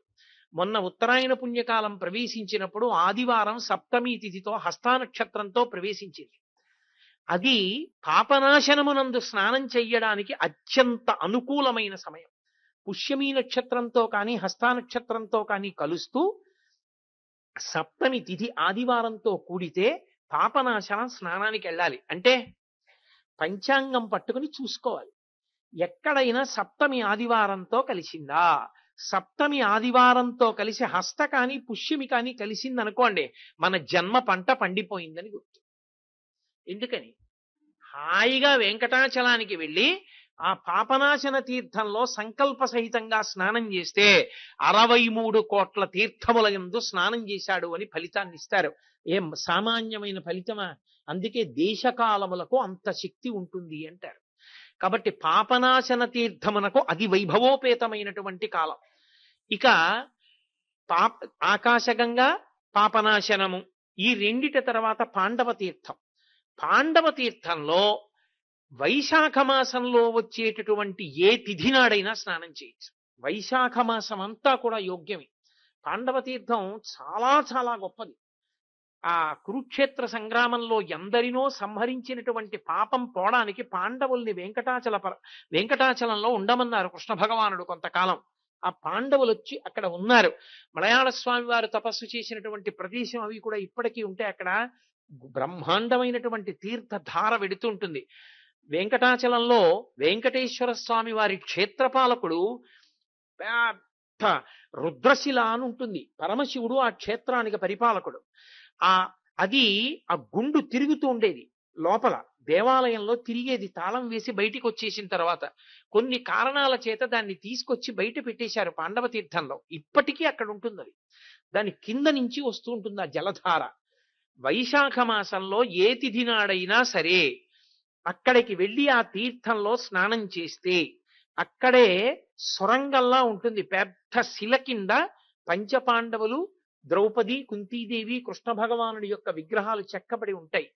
మొన్న ఉత్తరాయణ పుణ్యకాలం ప్రవేశించినప్పుడు ఆదివారం సప్తమి తిథితో హస్తా నక్షత్రంతో ప్రవేశించింది. అది పాపనాశనమునందు స్నానం చెయ్యడానికి అత్యంత అనుకూలమైన సమయం. పుష్యమి నక్షత్రంతో కానీ హస్తా నక్షత్రంతో కానీ కలుస్తూ సప్తమి తిథి ఆదివారంతో కూడితే పాపనాశనం స్నానానికి వెళ్ళాలి. అంటే పంచాంగం పట్టుకుని చూసుకోవాలి. ఎక్కడైనా సప్తమి ఆదివారంతో కలిసిందా? సప్తమి ఆదివారంతో కలిసి హస్త కానీ పుష్యమి కానీ కలిసిందనుకోండి, మన జన్మ పంట పండిపోయిందని గుర్తు. ఎందుకని? హాయిగా వెంకటాచలానికి వెళ్ళి ఆ పాపనాశన తీర్థంలో సంకల్ప సహితంగా స్నానం చేస్తే 63 కోట్ల తీర్థముల యందు స్నానం చేశాడు అని ఫలితాన్ని ఇస్తారు. ఏం సామాన్యమైన ఫలితమా? అందుకే దేశకాలములకు అంత శక్తి ఉంటుంది అంటారు. కాబట్టి పాపనాశన తీర్థమునకు అది వైభవోపేతమైనటువంటి కాలం. ఇక ఆకాశగంగా, పాపనాశనము ఈ రెండిటి తర్వాత పాండవ తీర్థం. పాండవ తీర్థంలో వైశాఖ మాసంలో వచ్చేటటువంటి ఏ తిథి నాడైనా స్నానం చేయొచ్చు. వైశాఖ మాసం అంతా కూడా యోగ్యమే. పాండవ తీర్థం చాలా చాలా గొప్పది. ఆ కురుక్షేత్ర సంగ్రామంలో ఎందరినో సంహరించినటువంటి పాపం పోవడానికి పాండవుల్ని వెంకటాచలంలో ఉండమన్నారు కృష్ణ భగవానుడు కొంతకాలం. ఆ పాండవులు వచ్చి అక్కడ ఉన్నారు. మలయాళ స్వామి వారు తపస్సు చేసినటువంటి ప్రదేశం అవి కూడా ఇప్పటికీ ఉంటే అక్కడ బ్రహ్మాండమైనటువంటి తీర్థధార వెడుతుంటుంది. వెంకటాచలంలో వెంకటేశ్వర స్వామి వారి క్షేత్రపాలకుడు పెద్ద రుద్రశిల అని ఉంటుంది. పరమశివుడు ఆ క్షేత్రానికి పరిపాలకుడు. అది ఆ గుండు తిరుగుతూ ఉండేది లోపల దేవాలయంలో తిరిగేది. తాళం వేసి బయటికి వచ్చేసిన తర్వాత కొన్ని కారణాల చేత దాన్ని తీసుకొచ్చి బయట పెట్టేశారు పాండవ తీర్థంలో. ఇప్పటికీ అక్కడ ఉంటుంది అది. దాని కింద నుంచి వస్తూ ఉంటుంది ఆ జలధార. వైశాఖ మాసంలో ఏ తిథి నాడైనా సరే అక్కడికి వెళ్ళి ఆ తీర్థంలో స్నానం చేస్తే అక్కడే సొరంగంలా ఉంటుంది. పెద్ద శిల కింద పంచపాండవులు, ద్రౌపది, కుంతీదేవి, కృష్ణ భగవానుడి యొక్క విగ్రహాలు చెక్కబడి ఉంటాయి.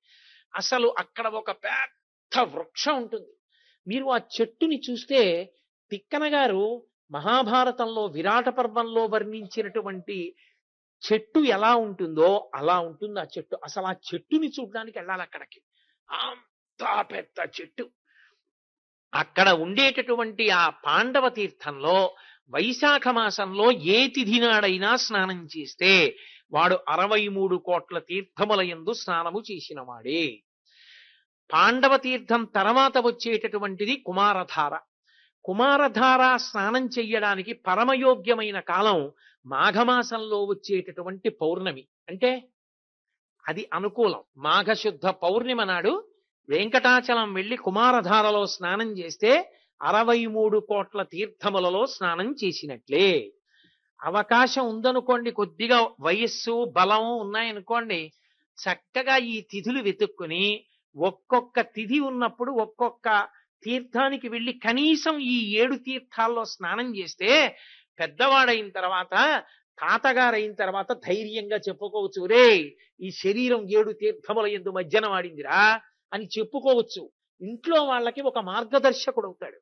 అసలు అక్కడ ఒక పెద్ద వృక్షం ఉంటుంది. మీరు ఆ చెట్టుని చూస్తే తిక్కన గారు మహాభారతంలో విరాట పర్వంలో వర్ణించినటువంటి చెట్టు ఎలా ఉంటుందో అలా ఉంటుంది ఆ చెట్టు. అసలు ఆ చెట్టుని చూడడానికి వెళ్ళాలి అక్కడికి. అంత పెద్ద చెట్టు. అక్కడ ఉండేటటువంటి ఆ పాండవ తీర్థంలో వైశాఖ మాసంలో ఏ తిథి నాడైనా స్నానం చేస్తే వాడు 63 కోట్ల తీర్థముల యందు స్నానము చేసిన వాడే. పాండవ తీర్థం తర్వాత వచ్చేటటువంటిది కుమారధార. కుమారధార స్నానం చెయ్యడానికి పరమయోగ్యమైన కాలం మాఘమాసంలో వచ్చేటటువంటి పౌర్ణమి. అంటే అది అనుకూలం. మాఘశుద్ధ పౌర్ణిమ నాడు వెంకటాచలం వెళ్లి కుమారధారలో స్నానం చేస్తే 63 కోట్ల తీర్థములలో స్నానం చేసినట్లే. అవకాశం ఉందనుకోండి, కొద్దిగా వయస్సు బలం ఉన్నాయనుకోండి, చక్కగా ఈ తిథులు వెతుక్కుని ఒక్కొక్క తిథి ఉన్నప్పుడు ఒక్కొక్క తీర్థానికి వెళ్ళి కనీసం ఈ 7 తీర్థాల్లో స్నానం చేస్తే పెద్దవాడైన తర్వాత, తాతగారైన తర్వాత ధైర్యంగా చెప్పుకోవచ్చు, రే ఈ శరీరం 7 తీర్థముల యందు మధ్యన వాడిందిరా అని చెప్పుకోవచ్చు. ఇంట్లో వాళ్ళకి ఒక మార్గదర్శకుడు అవుతాడు.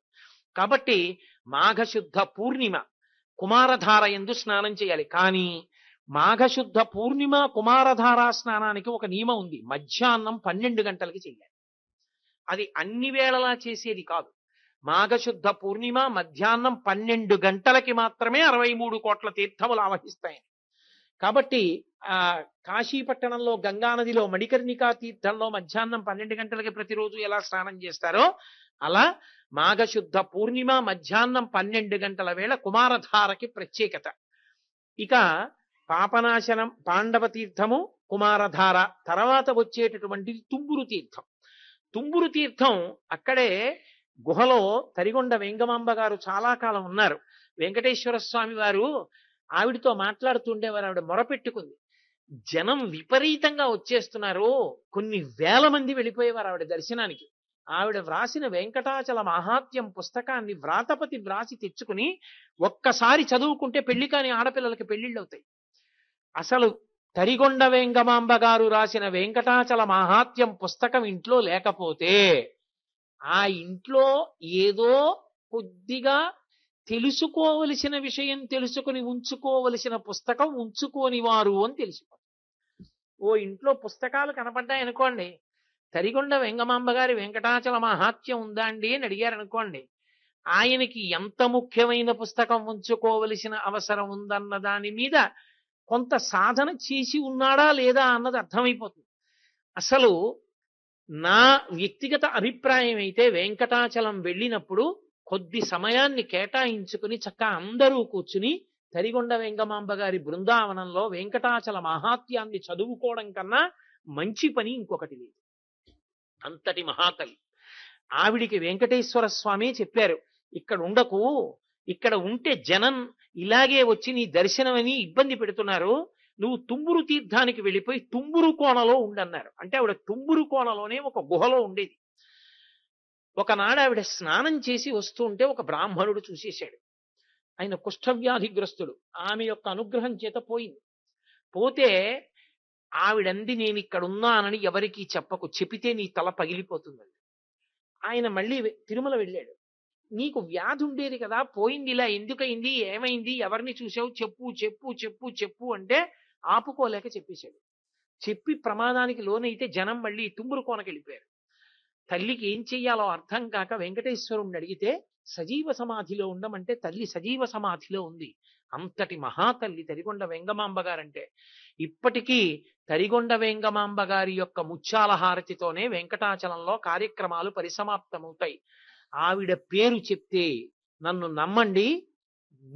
కాబట్టి మాఘశుద్ధ పూర్ణిమ కుమారధార యందు స్నానం చేయాలి. కానీ మాఘశుద్ధ పూర్ణిమ కుమారధారా స్నానానికి ఒక నియమం ఉంది. మధ్యాహ్నం 12 గంటలకి చేయాలి. అది అన్ని వేళలా చేసేది కాదు. మాఘశుద్ధ పూర్ణిమ మధ్యాహ్నం 12 గంటలకి మాత్రమే 63 కోట్ల తీర్థములు ఆవహిస్తాయి. కాబట్టి కాశీపట్టణంలో గంగానదిలో మణికర్ణికా తీర్థంలో మధ్యాహ్నం 12 గంటలకి ప్రతిరోజు ఎలా స్నానం చేస్తారో అలా మాఘశుద్ధ పూర్ణిమ మధ్యాహ్నం 12 గంటల వేళ కుమారధారకి ప్రత్యేకత. ఇక పాపనాశనం పాండవ తీర్థము, కుమారధార తర్వాత వచ్చేటటువంటిది తుంబురు తీర్థం. తుంబురు తీర్థం అక్కడే గుహలో తరిగొండ వెంగమాంబ గారు చాలా కాలం ఉన్నారు. వెంకటేశ్వర స్వామి వారు ఆవిడతో మాట్లాడుతుండేవారు. ఆవిడ మొరపెట్టుకుంది, జనం విపరీతంగా వచ్చేస్తున్నారు, కొన్ని వేల మంది వెళ్ళిపోయేవారు ఆవిడ దర్శనానికి. ఆవిడ వ్రాసిన వెంకటాచల మహాత్యం పుస్తకాన్ని వ్రాతపతి వ్రాసి తెచ్చుకుని ఒక్కసారి చదువుకుంటే పెళ్లి కాని ఆడపిల్లలకి పెళ్లిళ్ళు అవుతాయి. అసలు తరిగొండ వెంగమాంబ గారు రాసిన వెంకటాచల మహాత్యం పుస్తకం ఇంట్లో లేకపోతే ఆ ఇంట్లో ఏదో కొద్దిగా తెలుసుకోవలసిన విషయం తెలుసుకుని ఉంచుకోవలసిన పుస్తకం ఉంచుకోని వారు అని తెలిసిపోతుంది. ఓ ఇంట్లో పుస్తకాలు కనపడ్డాయనుకోండి, తరిగొండ వెంగమాంబ గారి వెంకటాచల మహాత్యం ఉందా అండి అని అడిగారు అనుకోండి, ఆయనకి ఎంత ముఖ్యమైన పుస్తకం ఉంచుకోవలసిన అవసరం ఉందన్న దాని మీద కొంత సాధన చేసి ఉన్నాడా లేదా అన్నది అర్థమైపోతుంది. అసలు నా వ్యక్తిగత అభిప్రాయం అయితే వెంకటాచలం వెళ్ళినప్పుడు కొద్ది సమయాన్ని కేటాయించుకుని చక్కగా అందరూ కూర్చుని తరిగొండ వెంగమాంబ గారి బృందావనంలో వెంకటాచల మహాత్యాన్ని చదువుకోవడం కన్నా మంచి పని ఇంకొకటి లేదు. అంతటి మహాతలి. ఆవిడికి వెంకటేశ్వర స్వామి చెప్పారు, ఇక్కడ ఉండకు, ఇక్కడ ఉంటే జనం ఇలాగే వచ్చి నీ దర్శనమని ఇబ్బంది పెడుతున్నారు, నువ్వు తుంబురు తీర్థానికి వెళ్ళిపోయి తుంబురు కోణలో ఉండన్నారు. అంటే ఆవిడ తుంబురు కోణలోనే ఒక గుహలో ఉండేది. ఒకనాడు ఆవిడ స్నానం చేసి వస్తూ ఉంటే ఒక బ్రాహ్మణుడు చూసేశాడు. ఆయన కుష్ఠవ్యాధిగ్రస్తుడు. ఆమె యొక్క అనుగ్రహం చేత పోయింది. పోతే ఆవిడంది, నేను ఇక్కడ ఉన్నానని ఎవరికీ చెప్పకు, చెపితే నీ తల పగిలిపోతుందండి. ఆయన మళ్ళీ తిరుమల వెళ్ళాడు. నీకు వ్యాధి ఉండేది కదా, పోయింది, ఇలా ఎందుకయింది, ఏమైంది, ఎవరిని చూసావు, చెప్పు చెప్పు చెప్పు చెప్పు అంటే ఆపుకోలేక చెప్పేశాడు. చెప్పి ప్రమాదానికి లోనైతే జనం మళ్ళీ తుంబురు కోనకి వెళ్ళిపోయారు. తల్లికి ఏం చెయ్యాలో అర్థం కాక వెంకటేశ్వరుణ్ణి అడిగితే సజీవ సమాధిలో ఉండమంటే తల్లి సజీవ సమాధిలో ఉంది. అంతటి మహాతల్లి తరిగొండ వెంగమాంబ గారంటే. ఇప్పటికీ తరిగొండ వెంగమాంబ గారి యొక్క ముత్యాల హారతితోనే వెంకటాచలంలో కార్యక్రమాలు పరిసమాప్తమవుతాయి. ఆవిడ పేరు చెప్తే నన్ను నమ్మండి,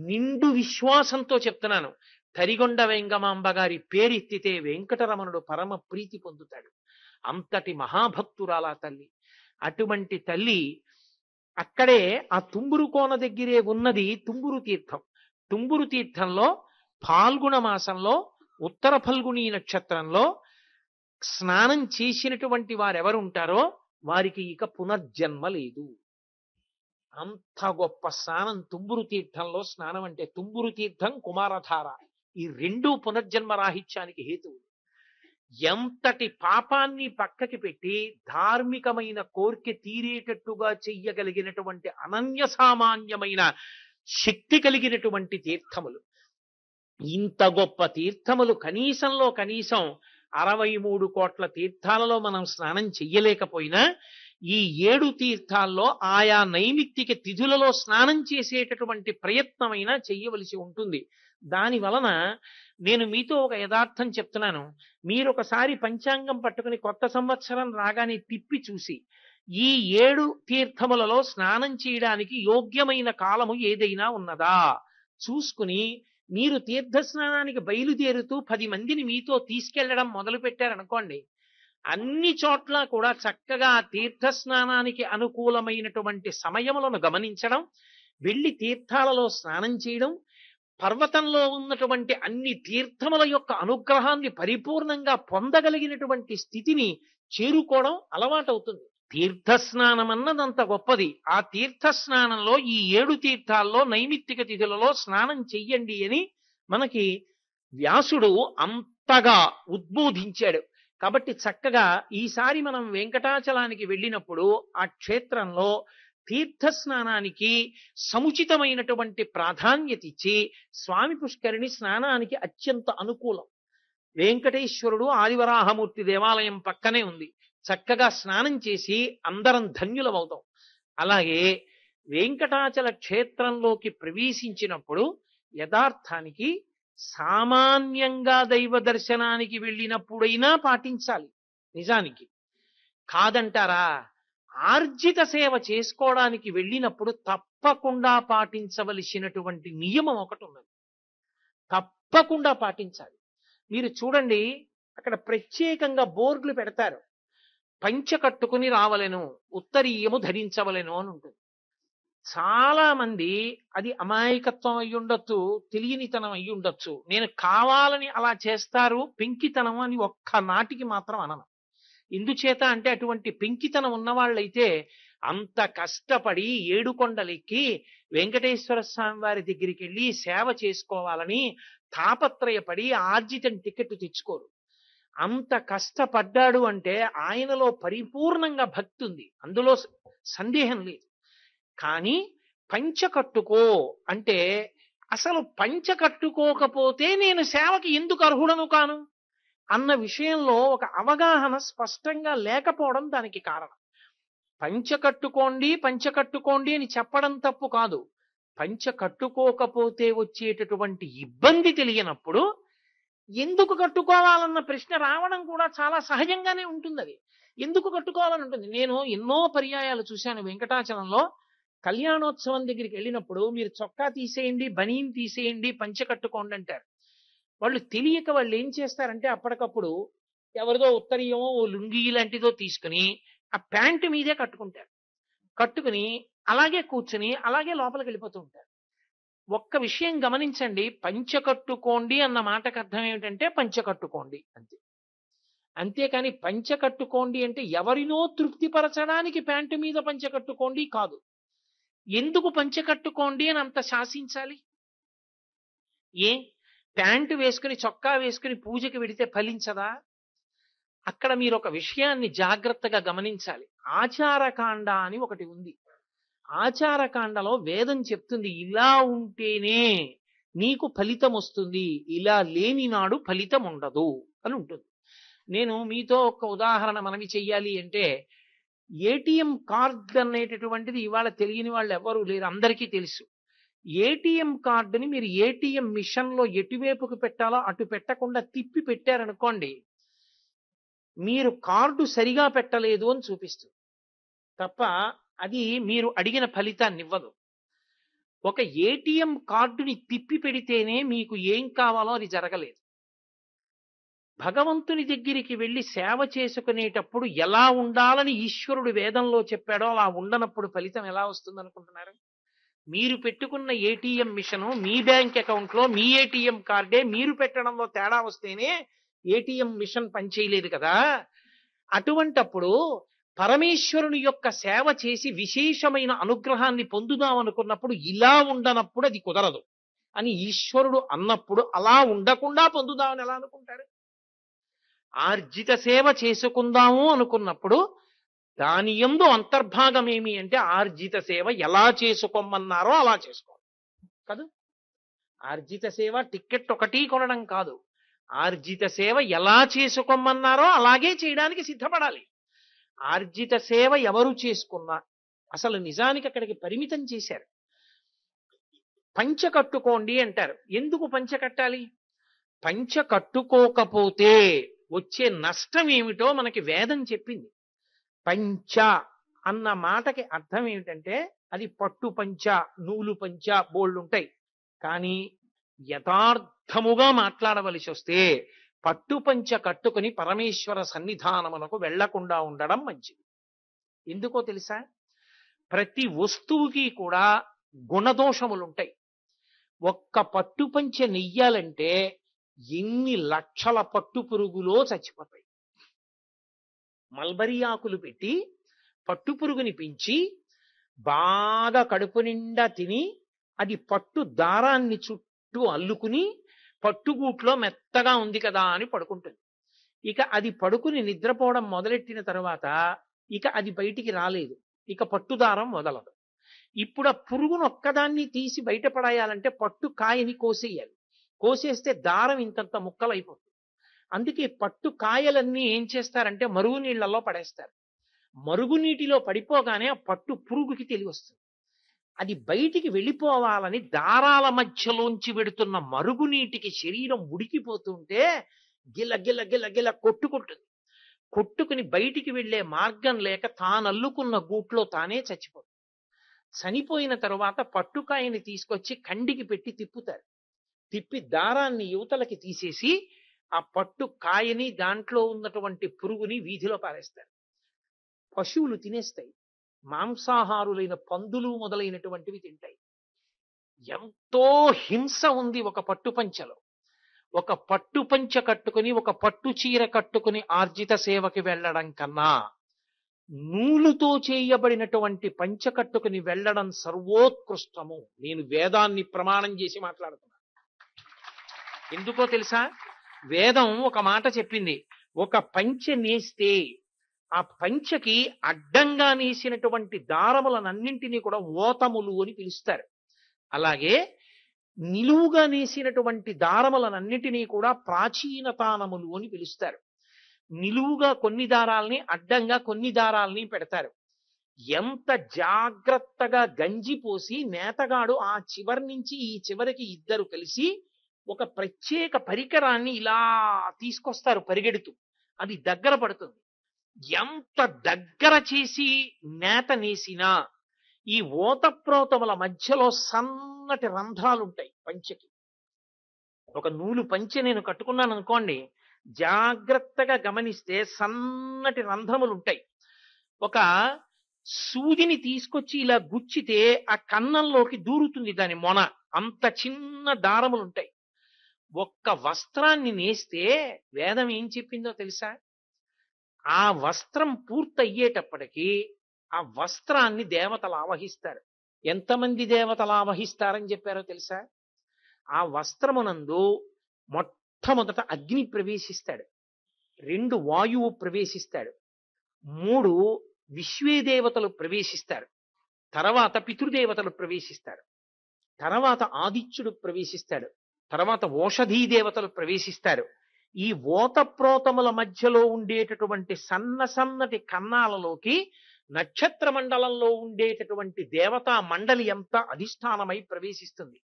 నిండు విశ్వాసంతో చెప్తున్నాను, తరిగొండ వెంగమాంబ గారి పేరెత్తితే వెంకటరమణుడు పరమ ప్రీతి పొందుతాడు. అంతటి మహాభక్తురాల తల్లి. అటువంటి తల్లి అక్కడే ఆ తుంబురు కోన దగ్గరే ఉన్నది తుంబురు తీర్థం. తుంబురు తీర్థంలో ఫాల్గుణ మాసంలో ఉత్తర ఫల్గుణీ నక్షత్రంలో స్నానం చేసినటువంటి వారెవరు ఉంటారో వారికి ఇక పునర్జన్మ లేదు. అంత గొప్ప స్నానం తుంబురు తీర్థంలో స్నానం అంటే. తుంబురు తీర్థం, కుమారధార ఈ రెండూ పునర్జన్మ రాహిత్యానికి హేతువు. ఎంతటి పాపాన్ని పక్కకి పెట్టి ధార్మికమైన కోరిక తీరేటట్టుగా చెయ్యగలిగినటువంటి అనన్య సామాన్యమైన శక్తి కలిగినటువంటి తీర్థములు. ఇంత గొప్ప తీర్థములు కనీసంలో కనీసం 63 కోట్ల తీర్థాలలో మనం స్నానం చెయ్యలేకపోయినా ఈ 7 తీర్థాల్లో ఆయా నైమిత్తిక తిథులలో స్నానం చేసేటటువంటి ప్రయత్నమైనా చెయ్యవలసి ఉంటుంది. దాని వలన నేను మీతో ఒక యథార్థం చెప్తున్నాను. మీరు ఒకసారి పంచాంగం పట్టుకుని కొత్త సంవత్సరం రాగానే తిప్పి చూసి ఈ 7 తీర్థములలో స్నానం చేయడానికి యోగ్యమైన కాలము ఏదైనా ఉన్నదా చూసుకుని మీరు తీర్థస్నానానికి బయలుదేరుతూ 10 మందిని మీతో తీసుకెళ్లడం మొదలు పెట్టారనుకోండి, అన్ని చోట్ల కూడా చక్కగా తీర్థస్నానానికి అనుకూలమైనటువంటి సమయములను గమనించడం, వెళ్లి తీర్థాలలో స్నానం చేయడం, పర్వతంలో ఉన్నటువంటి అన్ని తీర్థముల యొక్క అనుగ్రహాన్ని పరిపూర్ణంగా పొందగలిగినటువంటి స్థితిని చేరుకోవడం అలవాటవుతుంది. తీర్థస్నానం అన్నదంత గొప్పది. ఆ తీర్థస్నానంలో ఈ 7 తీర్థాల్లో నైమిత్తిక తిథులలో స్నానం చెయ్యండి అని మనకి వ్యాసుడు అంతగా ఉద్బోధించాడు. కాబట్టి చక్కగా ఈసారి మనం వెంకటాచలానికి వెళ్ళినప్పుడు ఆ క్షేత్రంలో తీర్థస్నానానికి సముచితమైనటువంటి ప్రాధాన్యత ఇచ్చి స్వామి పుష్కరిణి స్నానానికి అత్యంత అనుకూలం. వెంకటేశ్వరుడు ఆదివరాహమూర్తి దేవాలయం పక్కనే ఉంది. చక్కగా స్నానం చేసి అందరం ధన్యులమవుతాం. అలాగే వెంకటాచల క్షేత్రంలోకి ప్రవేశించినప్పుడు యథార్థానికి సామాన్యంగా దైవ దర్శనానికి వెళ్ళినప్పుడైనా పాటించాలి. నిజానికి కాదంటారా? ఆర్జిత సేవ చేసుకోవడానికి వెళ్ళినప్పుడు తప్పకుండా పాటించవలసినటువంటి నియమం ఒకటి ఉన్నది. తప్పకుండా పాటించాలి. మీరు చూడండి, అక్కడ ప్రత్యేకంగా బోర్డులు పెడతారు. పంచె కట్టుకుని రావలెను, ఉత్తరీయము ధరించవలెను అని ఉంటుంది. చాలా మంది అది అమాయకత్వం అయి ఉండొచ్చు, తెలియనితనం అయి ఉండొచ్చు. నేను కావాలని అలా చేస్తారు పెంకితనం అని ఒక్క నాటికి మాత్రం అనను. ఎందుచేత అంటే అటువంటి పెంకితనం ఉన్నవాళ్ళైతే అంత కష్టపడి 7 కొండలెక్కి వెంకటేశ్వర స్వామి వారి దగ్గరికి వెళ్ళి సేవ చేసుకోవాలని తాపత్రయపడి ఆర్జితం టికెట్ తెచ్చుకోరు. అంత కష్టపడ్డాడు అంటే ఆయనలో పరిపూర్ణంగా భక్తి ఉంది, అందులో సందేహం లేదు. కానీ పంచ కట్టుకో అంటే అసలు పంచ కట్టుకోకపోతే నేను సేవకి ఎందుకు అర్హుడను కాను అన్న విషయంలో ఒక అవగాహన స్పష్టంగా లేకపోవడం దానికి కారణం. పంచ కట్టుకోండి అని చెప్పడం తప్పు కాదు. పంచ కట్టుకోకపోతే వచ్చేటటువంటి ఇబ్బంది తెలియనప్పుడు ఎందుకు కట్టుకోవాలన్న ప్రశ్న రావడం కూడా చాలా సహజంగానే ఉంటుంది. అది ఎందుకు కట్టుకోవాలని ఉంటుంది. నేను ఎన్నో పర్యాయాలు చూశాను. వెంకటాచలంలో కళ్యాణోత్సవం దగ్గరికి వెళ్ళినప్పుడు మీరు చొక్కా తీసేయండి, బనీన్ తీసేయండి, పంచె కట్టుకోండి అంటారు. వాళ్ళు తెలియక వాళ్ళు ఏం చేస్తారంటే అప్పటికప్పుడు ఎవరిదో ఉత్తరీయమో లుంగీ లాంటిదో తీసుకుని ఆ ప్యాంటు మీదే కట్టుకుంటారు. కట్టుకుని అలాగే కూర్చుని అలాగే లోపలికి వెళ్ళిపోతూ ఉంటారు. ఒక్క విషయం గమనించండి, పంచ కట్టుకోండి అన్న మాటకు అర్థం ఏమిటంటే పంచ కట్టుకోండి అంతే. అంతేకాని పంచ కట్టుకోండి అంటే ఎవరినో తృప్తిపరచడానికి ప్యాంటు మీద పంచ కట్టుకోండి కాదు. ఎందుకు పంచ కట్టుకోండి అని అంత శాసించాలి? ప్యాంటు వేసుకుని చొక్కా వేసుకుని పూజకి వెడితే ఫలించదా? అక్కడ మీరు ఒక విషయాన్ని జాగ్రత్తగా గమనించాలి. ఆచారకాండ అని ఒకటి ఉంది. ఆచారకాండలో వేదం చెప్తుంది, ఇలా ఉంటేనే నీకు ఫలితం వస్తుంది, ఇలా లేని నాడు ఫలితం ఉండదు అని ఉంటుంది. నేను మీతో ఒక ఉదాహరణ మనవి చెయ్యాలి అంటే, ఏటీఎం కార్డ్ అనేటటువంటిది ఇవాళ తెలియని వాళ్ళు ఎవరు లేరు, అందరికీ తెలుసు. ఏటీఎం కార్డుని మీరు ఏటీఎం మిషన్లో ఎటువైపుకు పెట్టాలో అటు పెట్టకుండా తిప్పి పెట్టారనుకోండి, మీరు కార్డు సరిగా పెట్టలేదు అని చూపిస్తుంది తప్ప అది మీరు అడిగిన ఫలితాన్ని ఇవ్వదు. ఒక ఏటీఎం కార్డుని తిప్పి పెడితేనే మీకు ఏం కావాలో అది జరగలేదు. భగవంతుని దగ్గరికి వెళ్ళి సేవ చేసుకునేటప్పుడు ఎలా ఉండాలని ఈశ్వరుడు వేదంలో చెప్పాడో అలా ఉండనప్పుడు ఫలితం ఎలా వస్తుంది అనుకుంటున్నారు? మీరు పెట్టుకున్న ఏటీఎం మిషను మీ బ్యాంక్ అకౌంట్లో మీ ఏటీఎం కార్డే మీరు పెట్టడంలో తేడా వస్తేనే ఏటీఎం మిషన్ పనిచేయలేదు కదా. అటువంటప్పుడు పరమేశ్వరుని యొక్క సేవ చేసి విశేషమైన అనుగ్రహాన్ని పొందుదాం అనుకున్నప్పుడు ఇలా ఉండనప్పుడు అది కుదరదు అని ఈశ్వరుడు అన్నప్పుడు అలా ఉండకుండా పొందుదామని ఎలా అనుకుంటారు? ఆర్జిత సేవ చేసుకుందాము అనుకున్నప్పుడు దాని యందు అంతర్భాగం ఏమి అంటే ఆర్జిత సేవ ఎలా చేసుకోమన్నారో అలా చేసుకోవాలి. కాదు. ఆర్జిత సేవ టిక్కెట్ ఒకటి కొనడం కాదు. ఆర్జిత సేవ ఎలా చేసుకోమన్నారో అలాగే చేయడానికి సిద్ధపడాలి. ఆర్జిత సేవ ఎవరు చేసుకున్నా అసలు నిజానికి అక్కడికి పరిమితం చేశారు. పంచ కట్టుకోండి అంటారు. ఎందుకు పంచ కట్టాలి? పంచ కట్టుకోకపోతే వచ్చే నష్టం ఏమిటో మనకి వేదం చెప్పింది. పంచ అన్న మాటకి అర్థం ఏమిటంటే అది పట్టు పంచ, నూలు పంచ, బోళ్ళు ఉంటాయి. కానీ యథార్థముగా మాట్లాడవలసి వస్తే పట్టు పంచ కట్టుకుని పరమేశ్వర సన్నిధానమునకు వెళ్లకుండా ఉండడం మంచిది. ఎందుకో తెలుసా? ప్రతి వస్తువుకి కూడా గుణదోషములుంటాయి. ఒక్క పట్టు పంచ నెయ్యాలంటే ఎన్ని లక్షల పట్టు పురుగులో చచ్చిపోతాయి. మల్బరీ ఆకులు పెట్టి పట్టు పురుగుని పెంచి బాగా కడుపు నిండా తిని అది పట్టు దారాన్ని చుట్టూ అల్లుకుని పట్టుగూట్లో మెత్తగా ఉంది కదా అని పడుకుంటుంది. ఇక అది పడుకుని నిద్రపోవడం మొదలెట్టిన తర్వాత ఇక అది బయటికి రాలేదు. ఇక పట్టుదారం వదలదు. ఇప్పుడు ఆ పురుగును ఒక్కదాన్ని తీసి బయటపడేయాలంటే పట్టు కాయని కోసేయాలి. కోసేస్తే దారం ఇంతంత ముక్కలైపోతుంది. అందుకే పట్టు కాయలన్నీ ఏం చేస్తారంటే మరుగునీళ్లలో పడేస్తారు. మరుగునీటిలో పడిపోగానే ఆ పట్టు పురుగుకి తెలివస్తుంది. అది బయటికి వెళ్ళిపోవాలని దారాల మధ్యలోంచి వెడుతున్న మరుగునీటికి శరీరం ఉడికిపోతుంటే గిల గిల గిల గిల కొట్టుకుంటుంది. కొట్టుకుని బయటికి వెళ్లే మార్గం లేక తానల్లుకున్న గూట్లో తానే చచ్చిపోతుంది. చనిపోయిన తరువాత పట్టుకాయని తీసుకొచ్చి కండికి పెట్టి తిప్పుతారు. తిప్పి దారాన్ని యువతలకి తీసేసి ఆ పట్టు కాయని దాంట్లో ఉన్నటువంటి పురుగుని వీధిలో పారేస్తారు. పశువులు తినేస్తాయి. మాంసాహారులైన పందులు మొదలైనటువంటివి తింటాయి. ఎంతో హింస ఉంది ఒక పట్టుపంచలో. ఒక పట్టుపంచ కట్టుకుని ఒక పట్టు చీర కట్టుకుని ఆర్జిత సేవకి వెళ్ళడం కన్నా నూలుతో చేయబడినటువంటి పంచ కట్టుకుని వెళ్ళడం సర్వోత్కృష్టము. నేను వేదాన్ని ప్రమాణం చేసి మాట్లాడుతున్నాను. ఎందుకో తెలుసా? వేదం ఒక మాట చెప్పింది. ఒక పంచె నేస్తే ఆ పంచకి అడ్డంగా నేసినటువంటి దారములనన్నింటినీ కూడా ఓతములు అని పిలుస్తారు. అలాగే నిలువుగా నేసినటువంటి దారములనన్నిటినీ కూడా ప్రాచీనతానములు అని పిలుస్తారు. నిలువుగా కొన్ని దారాల్ని, అడ్డంగా కొన్ని దారాల్ని పెడతారు. ఎంత జాగ్రత్తగా గంజి పోసి నేతగాడు ఆ చివరి నుంచి ఈ చివరికి ఇద్దరు కలిసి ఒక ప్రత్యేక పరికరాన్ని ఇలా తీసుకొస్తారు పరిగెడుతూ. అది దగ్గర పడుతుంది. ఎంత దగ్గర చేసి నేత నేసినా ఈ ఓతప్రోతముల మధ్యలో సన్నటి రంధ్రాలుంటాయి పంచెకి. ఒక నూలు పంచె నేను కట్టుకున్నాను అనుకోండి, జాగ్రత్తగా గమనిస్తే సన్నటి రంధ్రములు ఉంటాయి. ఒక సూదిని తీసుకొచ్చి ఇలా గుచ్చితే ఆ కన్నంలోకి దూరుతుంది దాని మొన. అంత చిన్న దారములు ఉంటాయి. ఒక్క వస్త్రాన్ని నేస్తే వేదం ఏం చెప్పిందో తెలుసా? ఆ వస్త్రం పూర్తయ్యేటప్పటికీ ఆ వస్త్రాన్ని దేవతలు ఆవహిస్తారు. ఎంతమంది దేవతలు ఆవహిస్తారని చెప్పారో తెలుసా? ఆ వస్త్రమునందు మొట్టమొదట అగ్ని ప్రవేశిస్తాడు, 2 వాయువు ప్రవేశిస్తాడు, 3 విశ్వేదేవతలు ప్రవేశిస్తారు, తర్వాత పితృదేవతలు ప్రవేశిస్తారు, తర్వాత ఆదిత్యుడు ప్రవేశిస్తాడు, తర్వాత ఓషధీ దేవతలు ప్రవేశిస్తారు. ఈ ఓతప్రోతముల మధ్యలో ఉండేటటువంటి సన్నటి కన్నాలలోకి నక్షత్ర మండలంలో ఉండేటటువంటి దేవతా మండలి అంతా అధిష్టానమై ప్రవేశిస్తుంది.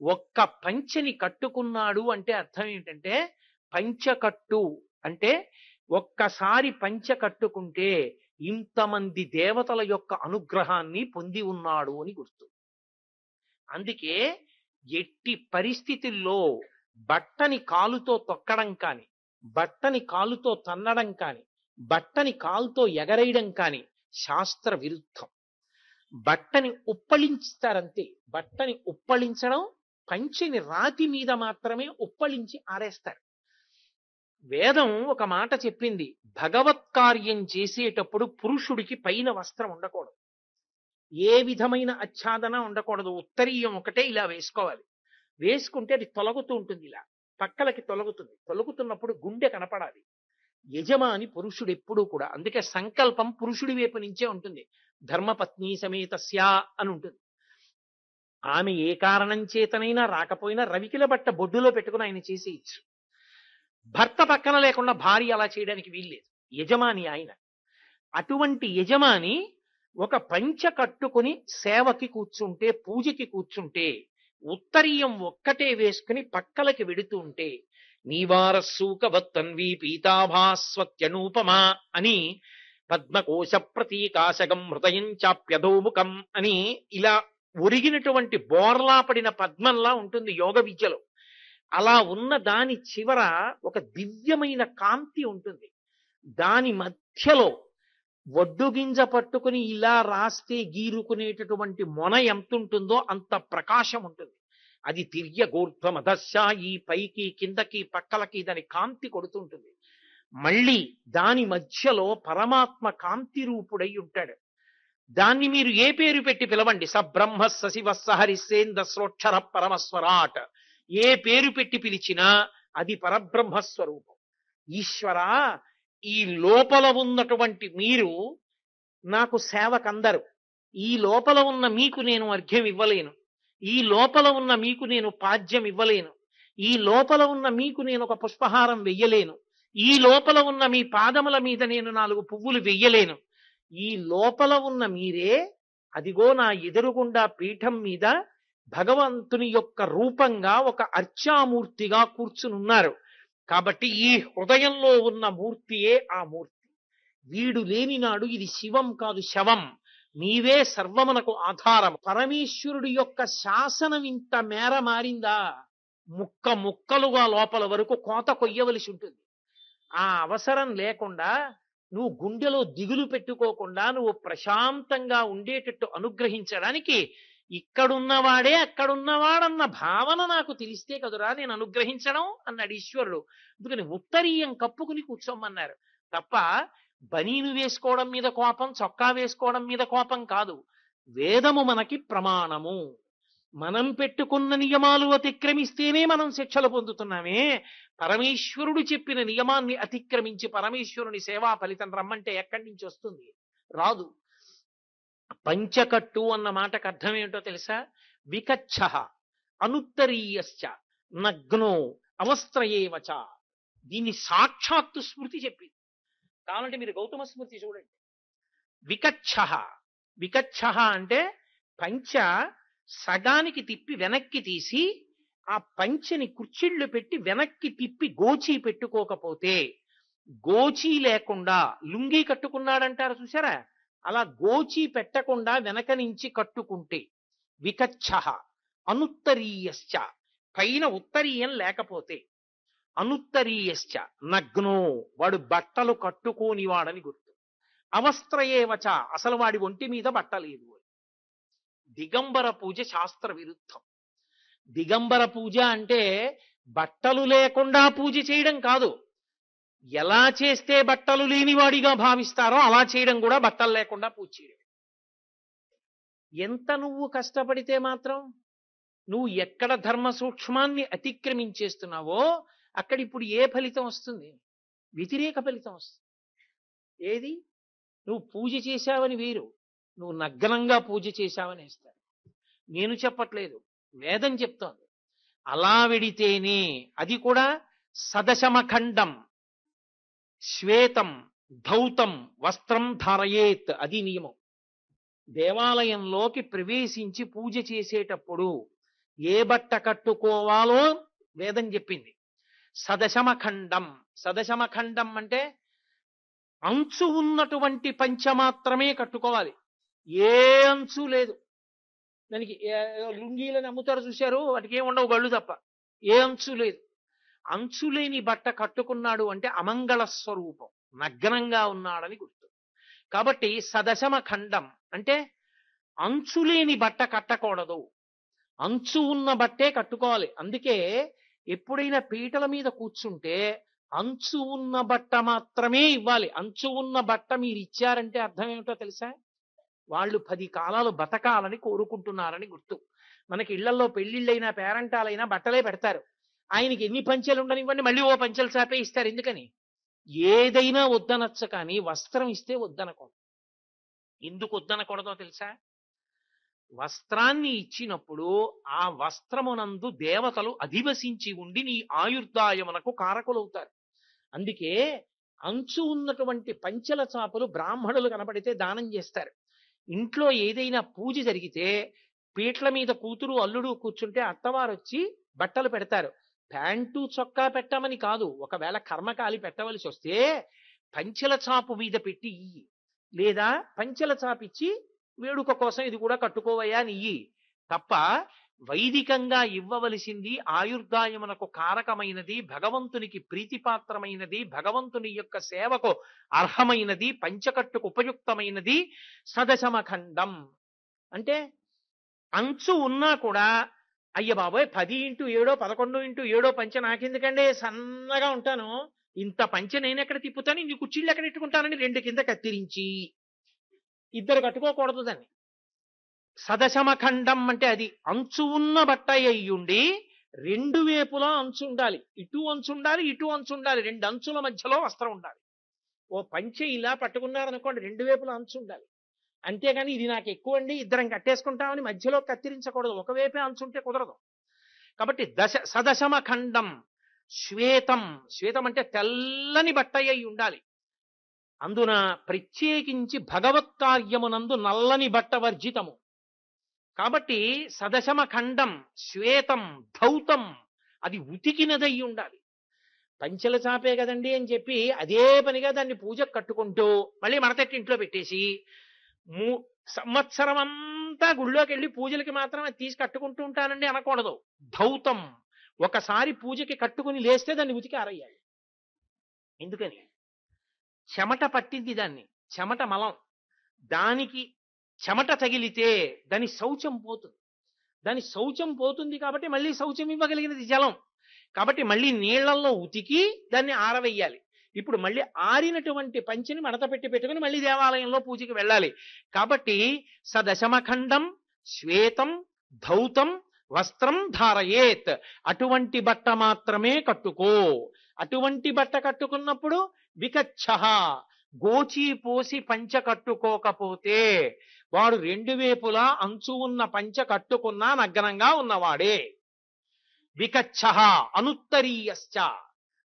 ఒక్క పంచెని కట్టుకున్నాడు అంటే అర్థం ఏంటంటే, పంచకట్టు అంటే ఒక్కసారి పంచ కట్టుకుంటే ఇంతమంది దేవతల యొక్క అనుగ్రహాన్ని పొంది ఉన్నాడు అని గుర్తు. అందుకే ఎట్టి పరిస్థితుల్లో బట్టని కాలుతో తొక్కడం కాని, బట్టని కాలుతో తన్నడం కాని, బట్టని కాలుతో ఎగరేయడం కాని శాస్త్ర విరుద్ధం. బట్టని ఉప్పళించుతారంతే. బట్టని ఉప్పళించడం, పంచెని రాతి మీద మాత్రమే ఉప్పళించి ఆరేస్తారు. వేదం ఒక మాట చెప్పింది, భగవత్ కార్యం చేసేటప్పుడు పురుషుడికి పైన వస్త్రం ఉండకూడదు, ఏ విధమైన ఆచ్ఛాదన ఉండకూడదు. ఉత్తరీయం ఒకటే ఇలా వేసుకోవాలి. వేసుకుంటే అది తొలగుతూ ఉంటుంది, ఇలా పక్కలకి తొలగుతుంది. తొలగుతున్నప్పుడు గుండె కనపడాలి. యజమాని పురుషుడు ఎప్పుడూ కూడా. అందుకే సంకల్పం పురుషుడి వైపు నుంచే ఉంటుంది. ధర్మపత్ని సమేతస్య అని ఉంటుంది. ఆమె ఏ కారణం చేతనైనా రాకపోయినా రవికిల బట్ట బొడ్డులో పెట్టుకుని ఆయన చేసేయచ్చు. భర్త పక్కన లేకుండా భార్య అలా చేయడానికి వీల్లేదు. యజమాని ఆయన. అటువంటి యజమాని ఒక పంచ కట్టుకుని సేవకి కూర్చుంటే, పూజకి కూర్చుంటే, ఉత్తరీయం ఒక్కటే వేసుకుని పక్కలకి వెడుతుంటే, నీవారస్సూకవత్తన్వి పీతాభాస్వత్యనూపమా అని పద్మకోశ ప్రతీకాశకం హృదయం చాప్యధోముఖం అని ఇలా ఒరిగినటువంటి బోర్లా పడిన పద్మంలా ఉంటుంది యోగ విద్యలో. అలా ఉన్న దాని చివర ఒక దివ్యమైన కాంతి ఉంటుంది. దాని మధ్యలో వడ్డు గింజ పట్టుకుని ఇలా రాస్తే గీరుకునేటటువంటి మొన ఎంత ఉంటుందో అంత ప్రకాశం ఉంటుంది. అది తిర్యగోర్ధ్వమధశ్చ, ఈ పైకి కిందకి పక్కలకి దాని కాంతి కొడుతుంటుంది. మళ్ళీ దాని మధ్యలో పరమాత్మ కాంతి రూపుడై ఉంటాడు. దాన్ని మీరు ఏ పేరు పెట్టి పిలవండి, సబ్రహ్మ సశివ సహరిసేంద్ర శ్రోక్షర పరమస్వరాట్, ఏ పేరు పెట్టి పిలిచినా అది పరబ్రహ్మస్వరూపం. ఈశ్వర, ఈ లోపల ఉన్నటువంటి మీరు నాకు సేవకందరు. ఈ లోపల ఉన్న మీకు నేను అర్ఘ్యం ఇవ్వలేను. ఈ లోపల ఉన్న మీకు నేను పాద్యం ఇవ్వలేను. ఈ లోపల ఉన్న మీకు నేను ఒక పుష్పహారం వెయ్యలేను. ఈ లోపల ఉన్న మీ పాదముల మీద నేను 4 పువ్వులు వెయ్యలేను. ఈ లోపల ఉన్న మీరే అదిగో నా ఎదురుగుండా పీఠం మీద భగవంతుని యొక్క రూపంగా ఒక అర్చామూర్తిగా కూర్చునున్నారు. కాబట్టి ఈ హృదయంలో ఉన్న మూర్తియే ఆ మూర్తి. వీడు లేని నాడు ఇది శివం కాదు, శవం. నీవే సర్వమునకు ఆధారం. పరమేశ్వరుడి యొక్క శాసనం ఇంత మేర మారిందా, ముక్క ముక్కలుగా లోపల వరకు కోత కొయ్యవలసి ఉంటుంది. ఆ అవసరం లేకుండా నువ్వు గుండెలో దిగులు పెట్టుకోకుండా నువ్వు ప్రశాంతంగా ఉండేటట్టు అనుగ్రహించడానికి ఇక్కడున్నవాడే అక్కడున్నవాడన్న భావన నాకు తెలిస్తే కదురా నేను అనుగ్రహించడం అన్నాడు ఈశ్వరుడు. అందుకని ఉత్తరీయం కప్పుకుని కూర్చోమన్నారు తప్ప బనీను వేసుకోవడం మీద కోపం, చొక్కా వేసుకోవడం మీద కోపం కాదు. వేదము మనకి ప్రమాణము. మనం పెట్టుకున్న నియమాలు అతిక్రమిస్తేనే మనం శిక్షలు పొందుతున్నామే. పరమేశ్వరుడు చెప్పిన నియమాన్ని అతిక్రమించి పరమేశ్వరుని సేవా ఫలితం రమ్మంటే ఎక్కడి నుంచి వస్తుంది? రాదు. పంచకట్టు అన్న మాటకు అర్థం ఏమిటో తెలుసా? వికచ్చ అనుత్తరీయశ్చ నగ్నో అవస్త్రయేవచ. దీన్ని సాక్షాత్తు స్మృతి చెప్పింది. కావాలంటే మీరు గౌతమ స్మృతి చూడండి. వికచ్చ, వికచ్చ అంటే పంచ సగానికి తిప్పి వెనక్కి తీసి ఆ పంచని కుర్చీళ్లు పెట్టి వెనక్కి తిప్పి గోచీ పెట్టుకోకపోతే, గోచీ లేకుండా లుంగీ కట్టుకున్నాడంటారు చూసారా, అలా గోచీ పెట్టకుండా వెనక నుంచి కట్టుకుంటే వికచ్చ. అనుత్తరీయశ్చ, పైన ఉత్తరీయం లేకపోతే, అనుత్తరీయశ్చ నగ్నో, వాడు బట్టలు కట్టుకోని వాడని గుర్తు. అవస్త్రయేవచ, అసలు వాడి ఒంటి మీద బట్టలేదు. దిగంబర పూజ శాస్త్ర విరుద్ధం. దిగంబర పూజ అంటే బట్టలు లేకుండా పూజ చేయడం కాదు. ఎలా చేస్తే బట్టలు లేనివాడిగా భావిస్తారో అలా చేయడం కూడా బట్టలు లేకుండా పూజ చేయడం. ఎంత నువ్వు కష్టపడితే మాత్రం నువ్వు ఎక్కడ ధర్మ సూక్ష్మాన్ని అతిక్రమించేస్తున్నావో అక్కడ ఇప్పుడు ఏ ఫలితం వస్తుంది? వ్యతిరేక ఫలితం వస్తుంది. ఏది? నువ్వు పూజ చేశావని వేరు, నువ్వు నగ్నంగా పూజ చేశావని వేస్తాడు. నేను చెప్పట్లేదు, వేదం చెప్తోంది. అలా వెడితేనే, అది కూడా సదశమఖండం శ్వేతం ధౌతం వస్త్రం ధారయేత్, అది నియమం. దేవాలయంలోకి ప్రవేశించి పూజ చేసేటప్పుడు ఏ బట్ట కట్టుకోవాలో వేదం చెప్పింది. సదశమఖండం, సదశమఖండం అంటే అంచు ఉన్నటువంటి పంచ మాత్రమే కట్టుకోవాలి. ఏ అంచు లేదు దానికి. లుంగీలని అమ్ముతారు చూశారు, వాటికి ఏమి ఉండవు, గళ్ళు తప్ప. ఏ అంచు లేదు. అంచు లేని బట్ట కట్టుకున్నాడు అంటే అమంగళ స్వరూపం, నగ్నంగా ఉన్నాడని గుర్తు. కాబట్టి సదశమ ఖండం అంటే అంచులేని బట్ట కట్టకూడదు, అంచు ఉన్న బట్టే కట్టుకోవాలి. అందుకే ఎప్పుడైనా పీటల మీద కూర్చుంటే అంచు ఉన్న బట్ట మాత్రమే ఇవ్వాలి. అంచు ఉన్న బట్ట మీరు ఇచ్చారంటే అర్థం ఏమిటో తెలుసా? వాళ్ళు 10 కాలాలు బతకాలని కోరుకుంటున్నారని గుర్తు. మనకి ఇళ్లలో పెళ్లిళ్ళైనా పేరంటాలైనా బట్టలే పెడతారు. ఆయనకి ఎన్ని పంచెలు ఉండనివ్వండి, మళ్ళీ ఓ పంచెలు చాపే ఇస్తారు. ఎందుకని? ఏదైనా వద్దనొచ్చు, కానీ వస్త్రం ఇస్తే వద్దనకూడదు. ఎందుకు వద్దనకూడదో తెలుసా? వస్త్రాన్ని ఇచ్చినప్పుడు ఆ వస్త్రమునందు దేవతలు అధివసించి ఉండి నీ ఆయుర్దాయమునకు కారకులవుతారు. అందుకే అంచు ఉన్నటువంటి పంచెల చాపలు బ్రాహ్మణులు కనపడితే దానం చేస్తారు. ఇంట్లో ఏదైనా పూజ జరిగితే పీట్ల మీద కూతురు అల్లుడు కూర్చుంటే అత్తవారు వచ్చి బట్టలు పెడతారు. ప్యాంటు చొక్కా పెట్టమని కాదు, ఒకవేళ కర్మకాలి పెట్టవలసి వస్తే పంచెల చాపు మీద పెట్టి ఇయ్యి, లేదా పంచెల చాపిచ్చి వేడుక కోసం ఇది కూడా కట్టుకోవయ్యా అని ఇయ్యి తప్ప, వైదికంగా ఇవ్వవలసింది ఆయుర్దాయమునకు కారకమైనది, భగవంతునికి ప్రీతిపాత్రమైనది, భగవంతుని యొక్క సేవకు అర్హమైనది, పంచకట్టుకు ఉపయుక్తమైనది సదశమఖండం. అంటే అంచు ఉన్నా కూడా అయ్య బాబోయ్ 10x7 11x7 పంచె నాకెందుకండి, సన్నగా ఉంటాను, ఇంత పంచె నేను ఎక్కడ తిప్పుతాను, ఇన్ని కుర్చీళ్ళు ఎక్కడ పెట్టుకుంటానని 2 కింద కత్తిరించి ఇద్దరు కట్టుకోకూడదు దాన్ని. సదశమఖండం అంటే అది అంచు ఉన్న బట్ట అయ్యుండి 2 వేపులా అంచు ఉండాలి, ఇటు అంచు ఉండాలి, ఇటు అంచు ఉండాలి, 2 అంచుల మధ్యలో వస్త్రం ఉండాలి. ఓ పంచె ఇలా పట్టుకున్నారనుకోండి 2 వేపులా అంచు ఉండాలి. అంతేగాని ఇది నాకు ఎక్కువ అండి ఇద్దరం కట్టేసుకుంటామని మధ్యలో కత్తిరించకూడదు, ఒకవైపే అంచుంటే కుదరదు. కాబట్టి సదశమఖండం శ్వేతం, శ్వేతం అంటే తెల్లని బట్ట అయి ఉండాలి. అందున ప్రత్యేకించి భగవత్ కార్యమునందు నల్లని బట్ట వర్జితము. కాబట్టి సదశమఖండం శ్వేతం ధౌతం, అది ఉతికినదై ఉండాలి. పంచెల చాపే కదండి అని చెప్పి అదే పనిగా దాన్ని పూజకు కట్టుకుంటూ మళ్ళీ మడతెట్టి ఇంట్లో పెట్టేసి సంవత్సరం అంతా గుళ్ళోకి వెళ్ళి పూజలకి మాత్రం అది తీసి కట్టుకుంటూ ఉంటానండి అనకూడదు. ధౌతం, ఒకసారి పూజకి కట్టుకుని లేస్తే దాన్ని ఉతికి ఆరయ్యాలి. ఎందుకని? చెమట పట్టింది, దాన్ని చెమట మలం, దానికి చెమట తగిలితే దాని శౌచం పోతుంది. దాని శౌచం పోతుంది కాబట్టి మళ్ళీ శౌచం ఇవ్వగలిగినది జలం. కాబట్టి మళ్ళీ నీళ్లలో ఉతికి దాన్ని ఆరవెయ్యాలి. ఇప్పుడు మళ్ళీ ఆరినటువంటి పంచిని మడత పెట్టుకుని మళ్ళీ దేవాలయంలో పూజకి వెళ్ళాలి. కాబట్టి సదశమఖండం శ్వేతం ధౌతం వస్త్రం ధారయేత్, అటువంటి బట్ట మాత్రమే కట్టుకో. అటువంటి బట్ట కట్టుకున్నప్పుడు వికచ్చః, గోచి పోసి పంచ కట్టుకోకపోతే వాడు 2 వేపులా అంచు ఉన్న పంచ కట్టుకున్నా నగ్నంగా ఉన్నవాడే. వికచ్చః అనుత్తరీయశ్చ,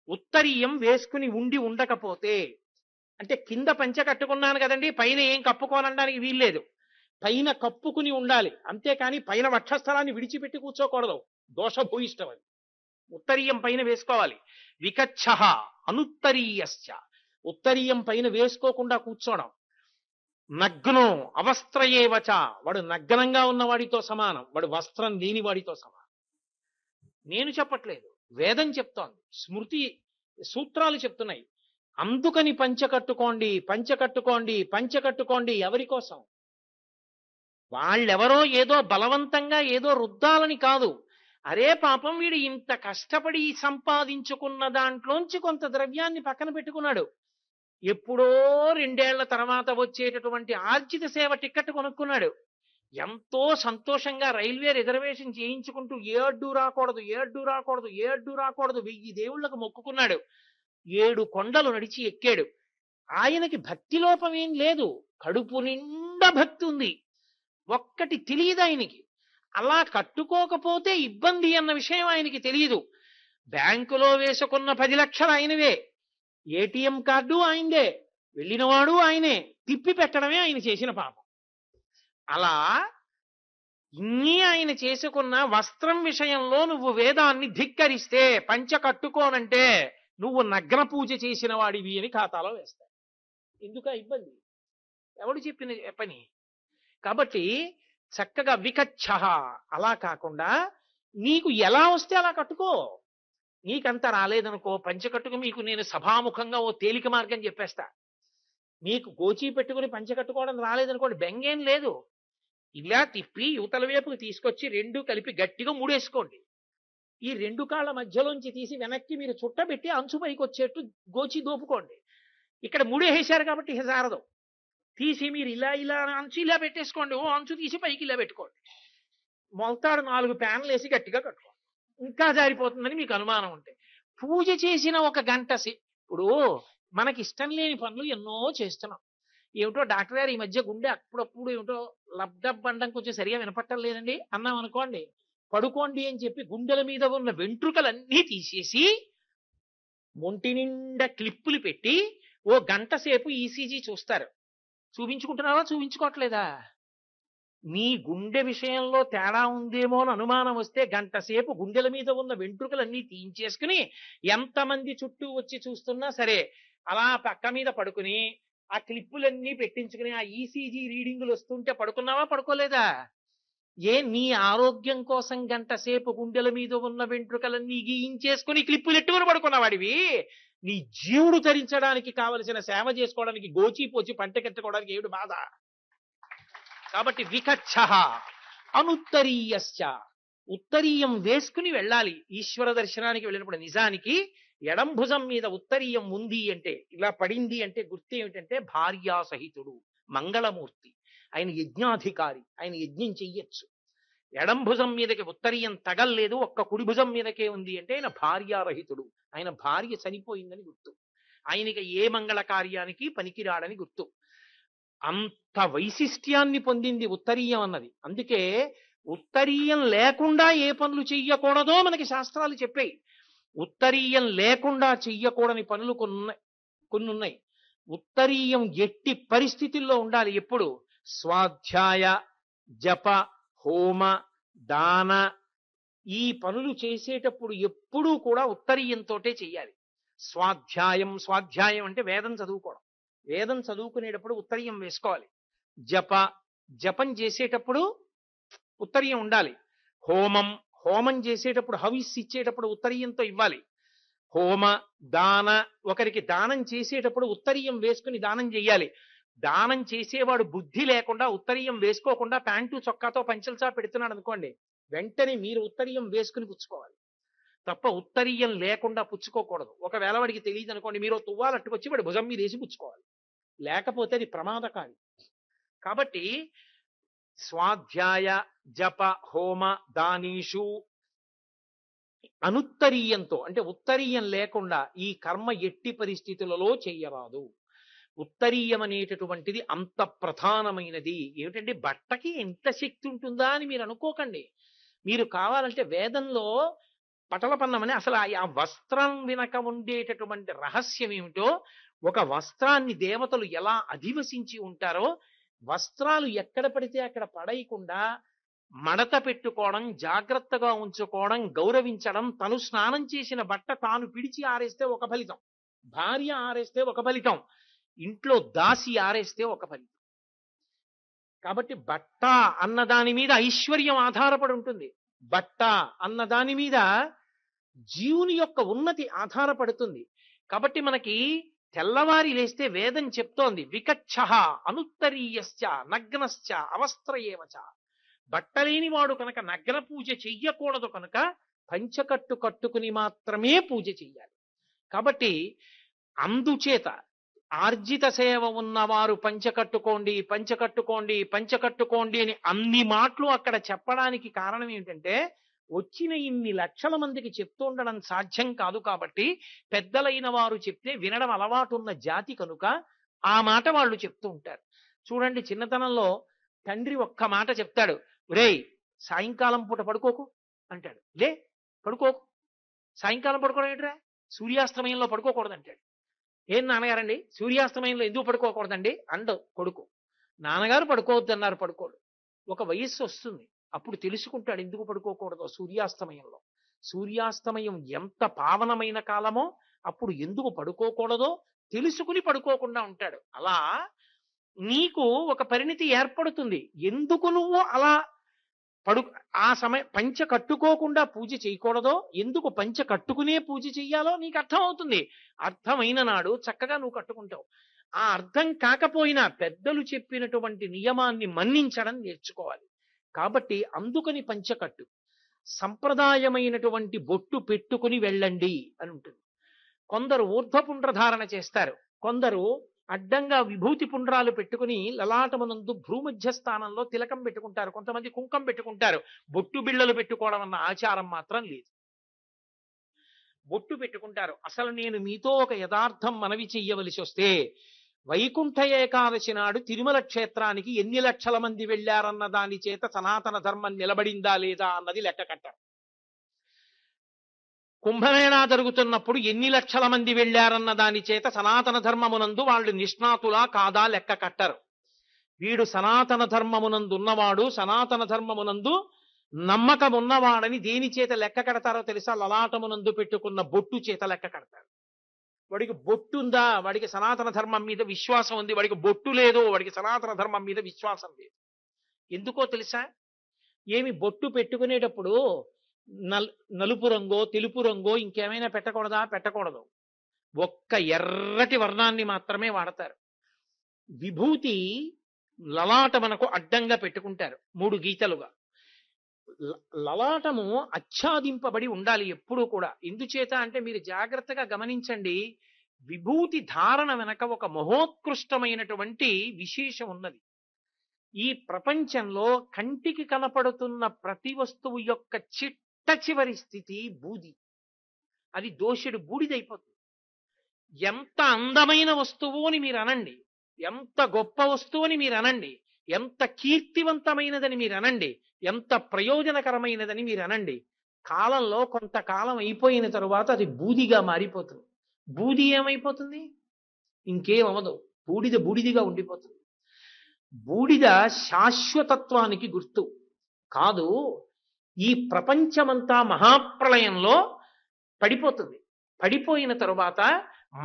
ఉత్తరీయం వేసుకుని ఉండకపోతే, అంటే కింద పంచ కట్టుకున్నాను కదండి పైన ఏం కప్పుకోనడానికి వీల్లేదు, పైన కప్పుకుని ఉండాలి. అంతేకాని పైన వక్షస్థలాన్ని విడిచిపెట్టి కూర్చోకూడదు, దోషభూయిష్టం అది. ఉత్తరీయం పైన వేసుకోవాలి. వికచ్చః అనుత్తరీయశ్చ, ఉత్తరీయం పైన వేసుకోకుండా కూర్చోవడం. నగ్నో అవస్త్రయేవచ, వాడు నగ్నంగా ఉన్నవాడితో సమానం, వాడు వస్త్రం లేని వాడితో సమానం. నేను చెప్పట్లేదు, వేదం చెప్తోంది, స్మృతి సూత్రాలు చెప్తున్నాయి. అందుకని పంచకట్టుకోండి పంచకట్టుకోండి పంచకట్టుకోండి. ఎవరి కోసం? వాళ్ళెవరో ఏదో బలవంతంగా ఏదో రుద్దాలని కాదు. అరే పాపం వీడు ఇంత కష్టపడి సంపాదించుకున్న దాంట్లోంచి కొంత ద్రవ్యాన్ని పక్కన పెట్టుకున్నాడు, ఎప్పుడో 2 ఏళ్ల తర్వాత వచ్చేటటువంటి ఆర్జిత సేవ టికెట్ కొనుక్కున్నాడు, ఎంతో సంతోషంగా రైల్వే రిజర్వేషన్ చేయించుకుంటూ ఏ అడ్డు రాకూడదు 1000 దేవుళ్లకు మొక్కుకున్నాడు, 7 కొండలు నడిచి ఎక్కాడు. ఆయనకి భక్తి లోపం ఏం లేదు, కడుపు నిండా భక్తి ఉంది. ఒక్కటి తెలియదు ఆయనకి, అలా కట్టుకోకపోతే ఇబ్బంది అన్న విషయం ఆయనకి తెలియదు. బ్యాంకులో వేసుకున్న 10 లక్షలు ఆయనవే, ఏటీఎం కార్డు ఆయనదే, వెళ్ళినవాడు ఆయనే, తిప్పి పెట్టడమే ఆయన చేసిన పాపం. అలా ఇన్ని ఆయన చేసుకున్న వస్త్రం విషయంలో నువ్వు వేదాన్ని ధిక్కరిస్తే, పంచ కట్టుకోనంటే నువ్వు నగ్న పూజ చేసిన వాడివి అని ఖాతాలో వేస్తావు. ఎందుక ఇబ్బంది? ఎవడు చెప్పిన పని? కాబట్టి చక్కగా వికచ్చః, అలా కాకుండా నీకు ఎలా వస్తే అలా కట్టుకో. నీకంత రాలేదనుకో, పంచకట్టుకు మీకు నేను సభాముఖంగా ఓ తేలిక మార్గం చెప్పేస్తా. మీకు గోచి పెట్టుకుని పంచకట్టుకోవడం రాలేదనుకోండి, బెంగేం లేదు, ఇలా తిప్పి యువతల వైపుకి తీసుకొచ్చి 2 కలిపి గట్టిగా ముడేసుకోండి. ఈ 2 కాళ్ళ మధ్యలోంచి తీసి వెనక్కి మీరు చుట్టబెట్టి అంచు పైకి వచ్చేట్టు గోచి దోపుకోండి. ఇక్కడ ముడేసేశారు కాబట్టి సారదు, తీసి మీరు ఇలా ఇలా అంచు ఇలా పెట్టేసుకోండి, ఓ అంచు తీసి పైకి ఇలా పెట్టుకోండి, మొలతాడు 4 ప్యాన్లు వేసి గట్టిగా కట్టుకోండి. ఇంకా జారిపోతుందని మీకు అనుమానం ఉంటే పూజ చేసిన 1 గంట ఇప్పుడు మనకి ఇష్టం లేని పనులు ఎన్నో చేస్తున్నాం. ఏమిటో డాక్టర్ గారు ఈ మధ్య గుండె అప్పుడప్పుడు ఏమిటో లబ్డబ్ అనడం కొంచెం సరిగా వినపట్టం లేదండి అన్నాం అనుకోండి, పడుకోండి అని చెప్పి గుండెల మీద ఉన్న వెంట్రుకలన్నీ తీసేసి ఒంటి నిండా క్లిప్పులు పెట్టి ఓ గంట సేపు ఈసీజీ చూస్తారు. చూపించుకుంటున్నావా చూపించుకోవట్లేదా? నీ గుండె విషయంలో తేడా ఉందేమో అని అనుమానం వస్తే గంట సేపు గుండెల మీద ఉన్న వెంట్రుకలన్నీ తీయించేసుకుని ఎంతమంది చుట్టూ వచ్చి చూస్తున్నా సరే అలా పక్క మీద పడుకుని ఆ క్లిప్పులన్నీ పెట్టించుకుని ఆ ఈసీజీ రీడింగులు వస్తుంటే పడుకున్నావా పడుకోలేదా? నీ ఆరోగ్యం కోసం గంట సేపు గుండెల మీద ఉన్న వెంట్రుకలన్నీ గీయించేసుకుని క్లిప్పులు ఎట్టుకుని పడుకున్నవాడివి నీ జీవుడు ధరించడానికి కావలసిన సేవ చేసుకోవడానికి గోచి పోచి పంట కట్టుకోవడానికి ఏడు బాధ. కాబట్టి వికచ్చ అనుత్తరీయశ్చ, ఉత్తరీయం వేసుకుని వెళ్ళాలి ఈశ్వర దర్శనానికి వెళ్ళినప్పుడు. నిజానికి ఎడం భుజం మీద ఉత్తరీయం ఉంది అంటే, ఇలా పడింది అంటే గుర్తు ఏమిటంటే భార్యా సహితుడు, మంగళమూర్తి, ఆయన యజ్ఞాధికారి, ఆయన యజ్ఞం చెయ్యొచ్చు. ఎడం భుజం మీదకి ఉత్తరీయం తగల్లేదు, ఒక్క కుడి భుజం మీదకే ఉంది అంటే ఆయన భార్యారహితుడు, ఆయన భార్య చనిపోయిందని గుర్తు, ఆయనకి ఏ మంగళ కార్యానికి పనికిరాడని గుర్తు. అంత వైశిష్ట్యాన్ని పొందింది ఉత్తరీయం అన్నది. అందుకే ఉత్తరీయం లేకుండా ఏ పనులు చెయ్యకూడదో మనకి శాస్త్రాలు చెప్పాయి. ఉత్తరీయం లేకుండా చెయ్యకూడని పనులు కొన్ని ఉన్నాయి. ఉత్తరీయం ఎట్టి పరిస్థితుల్లో ఉండాలి. ఎప్పుడు? స్వాధ్యాయ, జప, హోమ, దాన, ఈ పనులు చేసేటప్పుడు ఎప్పుడూ కూడా ఉత్తరీయంతోటే చెయ్యాలి. స్వాధ్యాయం అంటే వేదం చదువుకోవడం. వేదం చదువుకునేటప్పుడు ఉత్తరీయం వేసుకోవాలి. జపం చేసేటప్పుడు ఉత్తరీయం ఉండాలి. హోమం చేసేటప్పుడు హవిస్సు ఇచ్చేటప్పుడు ఉత్తరీయంతో ఇవ్వాలి. హోమ, దాన, ఒకరికి దానం చేసేటప్పుడు ఉత్తరీయం వేసుకుని దానం చెయ్యాలి. దానం చేసేవాడు బుద్ధి లేకుండా ఉత్తరీయం వేసుకోకుండా ప్యాంటు చొక్కాతో పంచల్సా పెడుతున్నాడు అనుకోండి, వెంటనే మీరు ఉత్తరీయం వేసుకుని పుచ్చుకోవాలి తప్ప ఉత్తరీయం లేకుండా పుచ్చుకోకూడదు. ఒకవేళ వాడికి తెలియదు అనుకోండి, మీరు తువ్వాలట్టుకొచ్చి వాడి భుజం మీద వేసి పుచ్చుకోవాలి, లేకపోతే అది ప్రమాదకారి. కాబట్టి స్వాధ్యాయ, జప, హోమ, దానీషు అనుత్తరీయంతో, అంటే ఉత్తరీయం లేకుండా ఈ కర్మ ఎట్టి పరిస్థితులలో చెయ్యరాదు. ఉత్తరీయం అనేటటువంటిది అంత ప్రధానమైనది. ఏమిటంటే బట్టకి ఎంత శక్తి ఉంటుందా అని మీరు అనుకోకండి. మీరు కావాలంటే వేదంలో పటలపన్నమని అసలు ఆ వస్త్రం వెనక ఉండేటటువంటి రహస్యం ఏమిటో, ఒక వస్త్రాన్ని దేవతలు ఎలా అధివసించి ఉంటారో, వస్త్రాలు ఎక్కడ పడితే అక్కడ పడేయకుండా మడత పెట్టుకోవడం, జాగ్రత్తగా ఉంచుకోవడం, గౌరవించడం. తను స్నానం చేసిన బట్ట తాను పిడిచి ఆరేస్తే ఒక ఫలితం, భార్య ఆరేస్తే ఒక ఫలితం, ఇంట్లో దాసి ఆరేస్తే ఒక ఫలితం. కాబట్టి బట్ట అన్నదాని మీద ఐశ్వర్యం ఆధారపడి ఉంటుంది. బట్ట అన్నదాని మీద జీవుని యొక్క ఉన్నతి ఆధారపడుతుంది. కాబట్టి మనకి తెల్లవారి లేస్తే వేదం చెప్తోంది వికచ్చ అనుత్తరీయశ్చ నగ్నశ్చ అవస్త్రయేవచ. బట్టలేని వాడు కనుక నగ్న పూజ చెయ్యకూడదు, కనుక పంచకట్టు కట్టుకుని మాత్రమే పూజ చెయ్యాలి. కాబట్టి అందుచేత ఆర్జిత సేవ ఉన్నవారు పంచకట్టుకోండి అని అన్ని మాటలు అక్కడ చెప్పడానికి కారణం ఏమిటంటే, వచ్చిన ఇన్ని లక్షల మందికి చెప్తూ ఉండడం సాధ్యం కాదు. కాబట్టి పెద్దలైన వారు చెప్తే వినడం అలవాటు ఉన్న జాతి కనుక ఆ మాట వాళ్ళు చెప్తూ ఉంటారు. చూడండి, చిన్నతనంలో తండ్రి ఒక్క మాట చెప్తాడు, రేయ్ సాయంకాలం పూట పడుకోకు అంటాడు. లే పడుకోకు, సాయంకాలం పడుకోవడం ఏంట్రా, సూర్యాస్తమయంలో పడుకోకూడదు అంటాడు. ఏం నాన్నగారండి సూర్యాస్తమయంలో ఎందుకు పడుకోకూడదండి అండవు కొడుకు. నాన్నగారు పడుకోవద్దన్నారు, పడుకోడు. ఒక వయస్సు వస్తుంది, అప్పుడు తెలుసుకుంటాడు ఎందుకు పడుకోకూడదో. సూర్యాస్తమయంలో, సూర్యాస్తమయం ఎంత పావనమైన కాలమో అప్పుడు ఎందుకు పడుకోకూడదో తెలుసుకుని పడుకోకుండా ఉంటాడు. అలా నీకు ఒక పరిణితి ఏర్పడుతుంది. ఎందుకు నువ్వు అలా ఆ సమయం పంచ కట్టుకోకుండా పూజ చేయకూడదో, ఎందుకు పంచ కట్టుకునే పూజ చెయ్యాలో నీకు అర్థం అవుతుంది. అర్థమైన నాడు చక్కగా నువ్వు కట్టుకుంటావు. ఆ అర్థం కాకపోయినా పెద్దలు చెప్పినటువంటి నియమాన్ని మన్నించడం నేర్చుకోవాలి. కాబట్టి అందుకని పంచకట్టు, సంప్రదాయమైనటువంటి బొట్టు పెట్టుకుని వెళ్ళండి అని ఉంటుంది. కొందరు ఊర్ధ్వపుండ్రధారణ చేస్తారు, కొందరు అడ్డంగా విభూతి పుండ్రాలు పెట్టుకుని లలాటమునందు భ్రూమధ్య స్థానంలో తిలకం పెట్టుకుంటారు, కొంతమంది కుంకం పెట్టుకుంటారు. బొట్టు బిళ్ళలు పెట్టుకోవడం అన్న ఆచారం మాత్రం లేదు. బొట్టు పెట్టుకుంటారు. అసలు నేను మీతో ఒక యథార్థం మనవి చెయ్యవలసి వస్తే, వైకుంఠ ఏకాదశి నాడు తిరుమల క్షేత్రానికి ఎన్ని లక్షల మంది వెళ్ళారన్న దాని చేత సనాతన ధర్మం నిలబడిందా లేదా అన్నది లెక్క కట్టారు. కుంభమేళా జరుగుతున్నప్పుడు ఎన్ని లక్షల మంది వెళ్ళారన్న దాని చేత సనాతన ధర్మమునందు వాళ్ళు నిష్ణాతులా కాదా లెక్క కట్టరు. వీడు సనాతన ధర్మమునందు ఉన్నవాడు, సనాతన ధర్మమునందు నమ్మకం ఉన్నవాడని దేని చేత లెక్క కడతారో తెలుసా? లలాటమునందు పెట్టుకున్న బొట్టు చేత లెక్క కడతారు. వాడికి బొట్టు ఉందా, వాడికి సనాతన ధర్మం మీద విశ్వాసం ఉంది. వాడికి బొట్టు లేదు, వాడికి సనాతన ధర్మం మీద విశ్వాసం లేదు. ఎందుకో తెలుసా? ఏమి బొట్టు పెట్టుకునేటప్పుడు నలుపు రంగో తెలుపు రంగో ఇంకేమైనా పెట్టకూడదా? పెట్టకూడదు. ఒక్క ఎర్రటి వర్ణాన్ని మాత్రమే వాడతారు. విభూతి లలాటమునకు అడ్డంగా పెట్టుకుంటారు 3 గీతలుగా. లలాటము ఆచ్ఛాదింపబడి ఉండాలి ఎప్పుడూ కూడా. ఎందుచేత అంటే మీరు జాగ్రత్తగా గమనించండి, విభూతి ధారణ వెనక ఒక మహోత్కృష్టమైనటువంటి విశేషం ఉన్నది. ఈ ప్రపంచంలో కంటికి కనపడుతున్న ప్రతి వస్తువు యొక్క చిట్ట చివరి స్థితి బూది. అది దోషుడు బూడిదైపోతుంది. ఎంత అందమైన వస్తువు అని మీరు అనండి, ఎంత గొప్ప వస్తువు అని మీరు అనండి, ఎంత కీర్తివంతమైనదని మీరు అనండి, ఎంత ప్రయోజనకరమైనదని మీరు అనండి, కాలంలో కొంతకాలం అయిపోయిన తరువాత అది బూదిగా మారిపోతుంది. బూది ఏమైపోతుంది? ఇంకేమవదు. బూడిద బూడిదిగా ఉండిపోతుంది. బూడిద శాశ్వతత్వానికి గుర్తు కాదు. ఈ ప్రపంచమంతా మహాప్రళయంలో పడిపోతుంది. పడిపోయిన తరువాత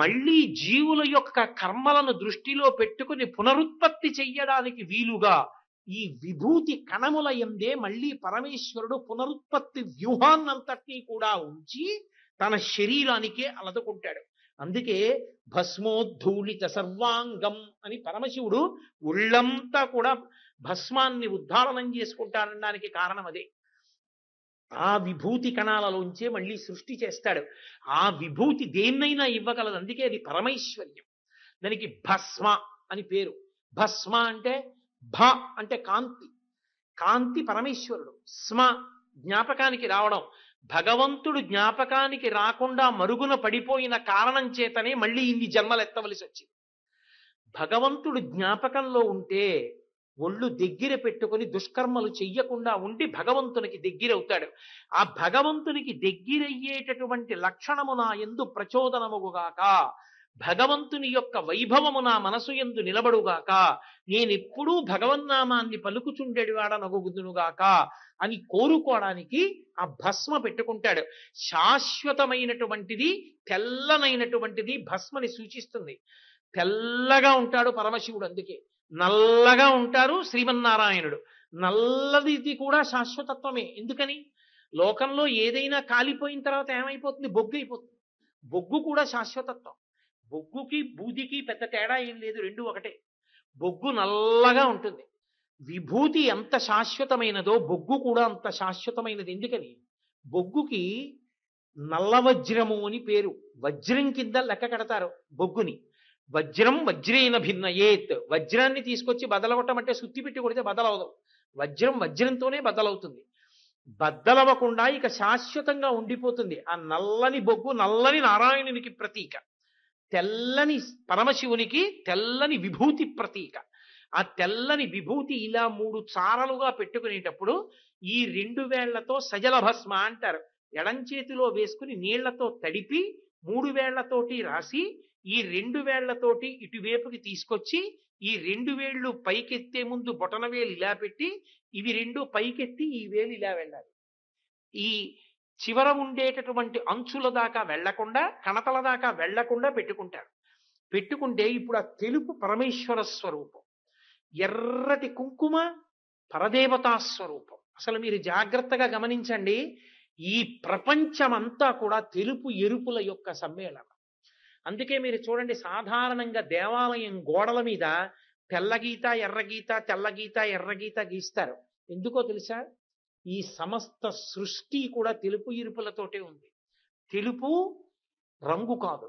మళ్ళీ జీవుల యొక్క కర్మలను దృష్టిలో పెట్టుకుని పునరుత్పత్తి చెయ్యడానికి వీలుగా ఈ విభూతి కణముల యందే మళ్ళీ పరమేశ్వరుడు పునరుత్పత్తి వ్యూహాన్నంతటినీ కూడా ఉంచి తన శరీరానికే అలదుకుంటాడు. అందుకే భస్మోద్ధూళిత సర్వాంగం అని పరమశివుడు ఒళ్ళంతా కూడా భస్మాన్ని ఉద్ధారణం చేసుకుంటాడనడానికి కారణం అదే. ఆ విభూతి కణాలలోంచే మళ్ళీ సృష్టి చేస్తాడు. ఆ విభూతి దేన్నైనా ఇవ్వగలదు. అందుకే అది పరమైశ్వర్యం. దానికి భస్మ అని పేరు. భస్మ అంటే భ అంటే కాంతి, కాంతి పరమేశ్వరుడు. స్మ జ్ఞాపకానికి రావడం. భగవంతుడు జ్ఞాపకానికి రాకుండా మరుగున పడిపోయిన కారణం చేతనే మళ్ళీ ఇన్ని జన్మలు ఎత్తవలసి వచ్చింది. భగవంతుడు జ్ఞాపకంలో ఉంటే ఒళ్ళు దగ్గర పెట్టుకుని దుష్కర్మలు చెయ్యకుండా ఉండి భగవంతునికి దగ్గరవుతాడు. ఆ భగవంతునికి దగ్గరయ్యేటటువంటి లక్షణము నా యందు ప్రచోదనముగాక, భగవంతుని యొక్క వైభవము నా మనసు యందు నిలబడుగాక, నేనెప్పుడూ భగవన్నామాన్ని పలుకుచుండెడివాడనగుదునుగాక అని కోరుకోవడానికి ఆ భస్మ పెట్టుకుంటాడు. శాశ్వతమైనటువంటిది, తెల్లనైనటువంటిది భస్మని సూచిస్తుంది. తెల్లగా ఉంటాడు పరమశివుడు. అందుకే నల్లగా ఉంటారు శ్రీమన్నారాయణుడు. నల్లది కూడా శాశ్వతత్వమే. ఎందుకని? లోకంలో ఏదైనా కాలిపోయిన తర్వాత ఏమైపోతుంది? బొగ్గు అయిపోతుంది. బొగ్గు కూడా శాశ్వతత్వం. బొగ్గుకి బూదికి పెద్ద తేడా ఏం లేదు, రెండు ఒకటే. బొగ్గు నల్లగా ఉంటుంది. విభూతి ఎంత శాశ్వతమైనదో బొగ్గు కూడా అంత శాశ్వతమైనది. ఎందుకని? బొగ్గుకి నల్ల వజ్రము అని పేరు. వజ్రం కింద లెక్క కడతారు బొగ్గుని. వజ్రం వజ్రేన భిన్నయేత్. వజ్రాన్ని తీసుకొచ్చి బదలవటం అంటే సుత్తి పెట్టి కొడితే బదలవదు. వజ్రం వజ్రంతోనే బద్దలవుతుంది. బద్దలవ్వకుండా ఇక శాశ్వతంగా ఉండిపోతుంది. ఆ నల్లని బొగ్గు నల్లని నారాయణునికి ప్రతీక, తెల్లని పరమశివునికి తెల్లని విభూతి ప్రతీక. ఆ తెల్లని విభూతి ఇలా 3 చారలుగా పెట్టుకునేటప్పుడు ఈ 2 వేళ్లతో సజల భస్మ అంటారు. ఎడంచేతిలో వేసుకుని నీళ్లతో తడిపి 3 వేళ్లతోటి రాసి ఈ 2 వేళ్లతోటి ఇటువైపుకి తీసుకొచ్చి ఈ 2 వేళ్లు పైకెత్తే ముందు బొటన వేలు ఇలా పెట్టి ఇవి 2 పైకెత్తి ఈ వేలు ఇలా వెళ్ళాలి. ఈ చివర ఉండేటటువంటి అంచుల దాకా వెళ్లకుండా, కణతల దాకా వెళ్లకుండా పెట్టుకుంటారు. పెట్టుకుంటే ఇప్పుడు ఆ తెలుపు పరమేశ్వర స్వరూపం, ఎర్రటి కుంకుమ పరదేవతా స్వరూపం. అసలు మీరు జాగ్రత్తగా గమనించండి, ఈ ప్రపంచమంతా కూడా తెలుపు ఎరుపుల యొక్క సమ్మేళనం. అందుకే మీరు చూడండి, సాధారణంగా దేవాలయం గోడల మీద తెల్లగీత ఎర్రగీత, తెల్లగీత ఎర్రగీత గీస్తారు. ఎందుకో తెలుసా? ఈ సమస్త సృష్టి కూడా తెలుపు ఎరుపులతోటే ఉంది. తెలుపు రంగు కాదు,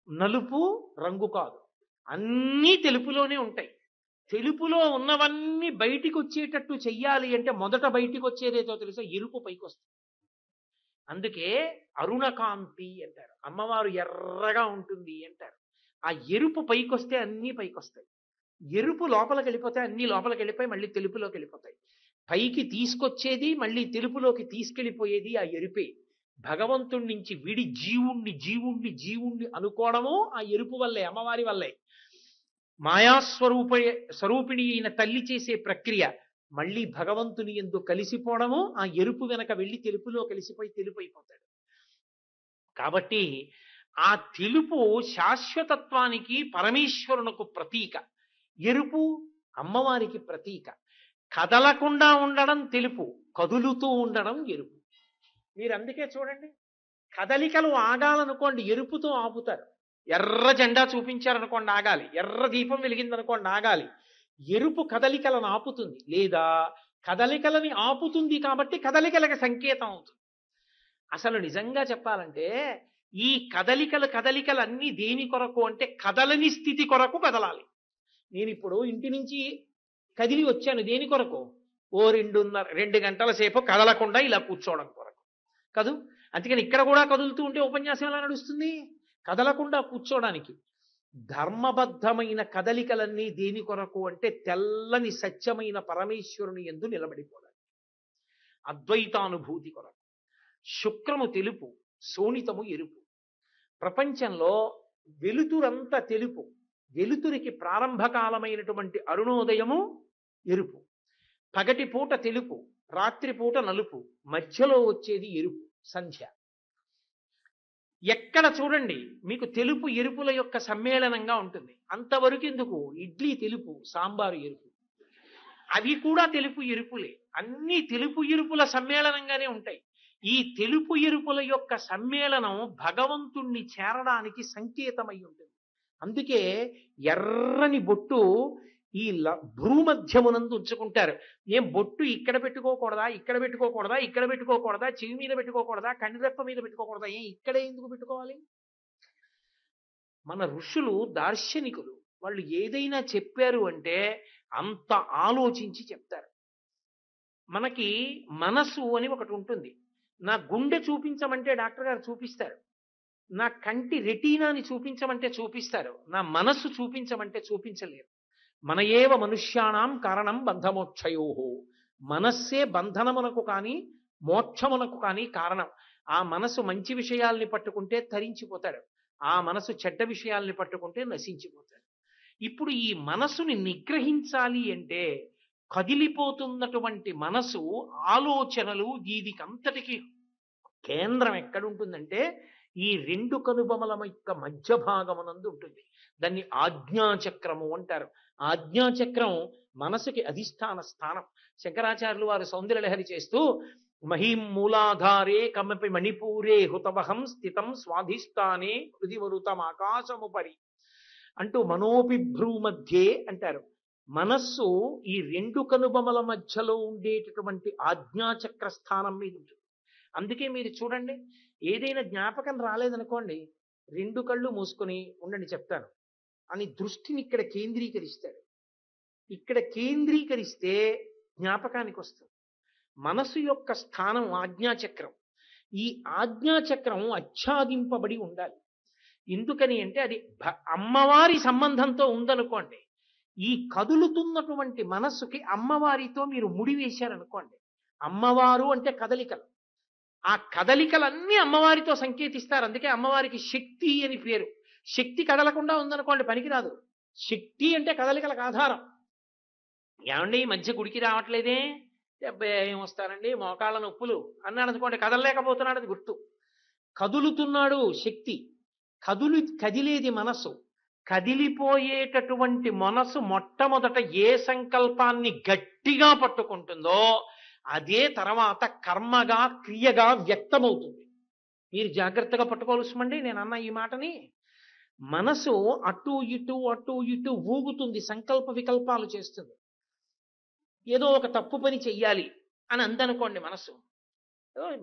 నలుపు రంగు కాదు, అన్నీ తెలుపులోనే ఉంటాయి. తెలుపులో ఉన్నవన్నీ బయటికి వచ్చేటట్టు చెయ్యాలి అంటే మొదట బయటికి వచ్చేదేదో తెలుసా? ఎరుపు పైకి వస్తుంది. అందుకే అరుణకాంతి అంటారు. అమ్మవారు ఎర్రగా ఉంటుంది అంటారు. ఆ ఎరుపు పైకొస్తే అన్నీ పైకొస్తాయి, ఎరుపు లోపలికి వెళ్ళిపోతే అన్నీ లోపలికి వెళ్ళిపోయి మళ్ళీ తెలుపులోకి వెళ్ళిపోతాయి. పైకి తీసుకొచ్చేది మళ్ళీ తెలుపులోకి తీసుకెళ్ళిపోయేది ఆ ఎరుపే. భగవంతుడి నుంచి విడి జీవుణ్ణి అనుకోవడము ఆ ఎరుపు వల్లే, అమ్మవారి వల్లే. స్వరూపిణి అయిన తల్లి చేసే ప్రక్రియ మళ్ళీ భగవంతుని యందు కలిసిపోవడము ఆ ఎరుపు వెనక వెళ్ళి తెలుపులో కలిసిపోయి తెలుపు అయిపోతాడు. కాబట్టి ఆ తెలుపు శాశ్వతత్వానికి పరమేశ్వరునకు ప్రతీక, ఎరుపు అమ్మవారికి ప్రతీక. కదలకుండా ఉండడం తెలుపు, కదులుతూ ఉండడం ఎరుపు. మీరు అందుకే చూడండి, కదలికలు ఆగాలనుకోండి ఎరుపుతో ఆపుతారు. ఎర్ర జెండా చూపించారనుకోండి ఆగాలి, ఎర్ర దీపం వెలిగిందనుకోండి ఆగాలి. ఎరుపు కదలికలను ఆపుతుంది, లేదా కదలికలని ఆపుతుంది కాబట్టి కదలికలకు సంకేతం అవుతుంది. అసలు నిజంగా చెప్పాలంటే ఈ కదలికలు అన్నీ దేని కొరకు అంటే కదలని స్థితి కొరకు కదలాలి. నేను ఇప్పుడు ఇంటి నుంచి కదిలి వచ్చాను దేని కొరకు? ఓ 2 గంటల సేపు కదలకుండా ఇలా కూర్చోవడం కొరకు కదూ. అందుకని ఇక్కడ కూడా కదులుతూ ఉంటే ఉపన్యాసం ఎలా నడుస్తుంది? కదలకుండా కూర్చోవడానికి. ధర్మబద్ధమైన కదలికలన్నీ దేని కొరకు అంటే తెల్లని సత్యమైన పరమేశ్వరుని యందు నిలబడిపోవడానికి, అద్వైతానుభూతి కొరకు. శుక్రము తెలుపు, శోణితము ఎరుపు. ప్రపంచంలో వెలుతురంతా తెలుపు, వెలుతురికి ప్రారంభకాలమైనటువంటి అరుణోదయము ఎరుపు. పగటిపూట తెలుపు, రాత్రిపూట నలుపు, మధ్యలో వచ్చేది ఎరుపు సంధ్య. ఎక్కడ చూడండి మీకు తెలుపు ఎరుపుల యొక్క సమ్మేళనంగా ఉంటుంది. అంతవరకు ఎందుకు? ఇడ్లీ తెలుపు, సాంబారు ఎరుపు, అవి కూడా తెలుపు ఎరుపులే. అన్ని తెలుపు ఎరుపుల సమ్మేళనంగానే ఉంటాయి. ఈ తెలుపు ఎరుపుల యొక్క సమ్మేళనం భగవంతుణ్ణి చేరడానికి సంకేతమై ఉంటుంది. అందుకే ఎర్రని బొట్టు ఈ భ్రూమధ్యమునందు ఉంచుకుంటారు. ఏం బొట్టు ఇక్కడ పెట్టుకోకూడదా, ఇక్కడ పెట్టుకోకూడదా, ఇక్కడ పెట్టుకోకూడదా, చెవి మీద పెట్టుకోకూడదా, కన్నురెప్ప మీద పెట్టుకోకూడదా, ఇక్కడే ఎందుకు పెట్టుకోవాలి? మన ఋషులు దార్శనికులు, వాళ్ళు ఏదైనా చెప్పారు అంటే అంత ఆలోచించి చెప్తారు. మనకి మనసు అని ఒకటి ఉంటుంది. నా గుండె చూపించమంటే డాక్టర్ గారు చూపిస్తారు, నా కంటి రెటీనాని చూపించమంటే చూపిస్తారు, నా మనస్సు చూపించమంటే చూపించలేరు. మన ఏవ మనుష్యాణం కారణం బంధమోక్షయోహో. మనస్సే బంధనమునకు కానీ మోక్షమునకు కానీ కారణం. ఆ మనసు మంచి విషయాల్ని పట్టుకుంటే తరించిపోతాడు, ఆ మనసు చెడ్డ విషయాల్ని పట్టుకుంటే నశించిపోతాడు. ఇప్పుడు ఈ మనసుని నిగ్రహించాలి అంటే కదిలిపోతున్నటువంటి మనసు ఆలోచనలు వీటికంతటికి కేంద్రం ఎక్కడుంటుందంటే ఈ 2 కనుబొమల యొక్క మధ్య భాగమునందు ఉంటుంది. దాన్ని ఆజ్ఞాచక్రము అంటారు. ఆజ్ఞాచక్రం మనసుకి అధిష్టాన స్థానం. శంకరాచార్యులు వారు సౌందర్యలహరి చేస్తూ మహీం మూలాధారే కమపి మణిపూరే హుతవహం స్థితం స్వాధిష్టానే హృదివరుతం ఆకాశముపరి అంటూ మనోపిభ్రూ మధ్యే అంటారు. మనస్సు ఈ 2 కనుబొమల మధ్యలో ఉండేటటువంటి ఆజ్ఞాచక్ర స్థానం మీద ఉంటుంది. అందుకే మీరు చూడండి, ఏదైనా జ్ఞాపకం రాలేదనుకోండి 2 కళ్ళు మూసుకొని ఉండండి చెప్తాను అని దృష్టిని ఇక్కడ కేంద్రీకరిస్తాడు. ఇక్కడ కేంద్రీకరిస్తే జ్ఞాపకానికి వస్తుంది. మనసు యొక్క స్థానం ఆజ్ఞాచక్రం. ఈ ఆజ్ఞాచక్రం ఆచ్ఛాదింపబడి ఉండాలి. ఎందుకని అంటే అది అమ్మవారి సంబంధంతో ఉందనుకోండి, ఈ కదులుతున్నటువంటి మనస్సుకి అమ్మవారితో మీరు ముడివేశారనుకోండి, అమ్మవారు అంటే కదలికలు, ఆ కదలికలన్నీ అమ్మవారితో సంకేతిస్తారు. అందుకే అమ్మవారికి శక్తి అని పేరు. శక్తి కదలకుండా ఉందనుకోండి పనికిరాదు. శక్తి అంటే కదలికలకు ఆధారం. ఏమండి ఈ మధ్య గుడికి రావట్లేదే, ఏమొస్తారండి మోకాళ్ళ నొప్పులు అన్నాడు అనుకోండి, కదలలేకపోతున్నాడు, అది గుర్తు. కదులుతున్నాడు శక్తి, కదిలేది మనసు. కదిలిపోయేటటువంటి మనసు మొట్టమొదట ఏ సంకల్పాన్ని గట్టిగా పట్టుకుంటుందో అదే తర్వాత కర్మగా క్రియగా వ్యక్తమవుతుంది. మీరు జాగ్రత్తగా పట్టుకోవాల్సిందండి నేను అన్న ఈ మాటని. మనసు అటు ఇటు ఊగుతుంది, సంకల్ప వికల్పాలు చేస్తుంది. ఏదో ఒక తప్పు పని చెయ్యాలి అని అందనుకోండి మనసు,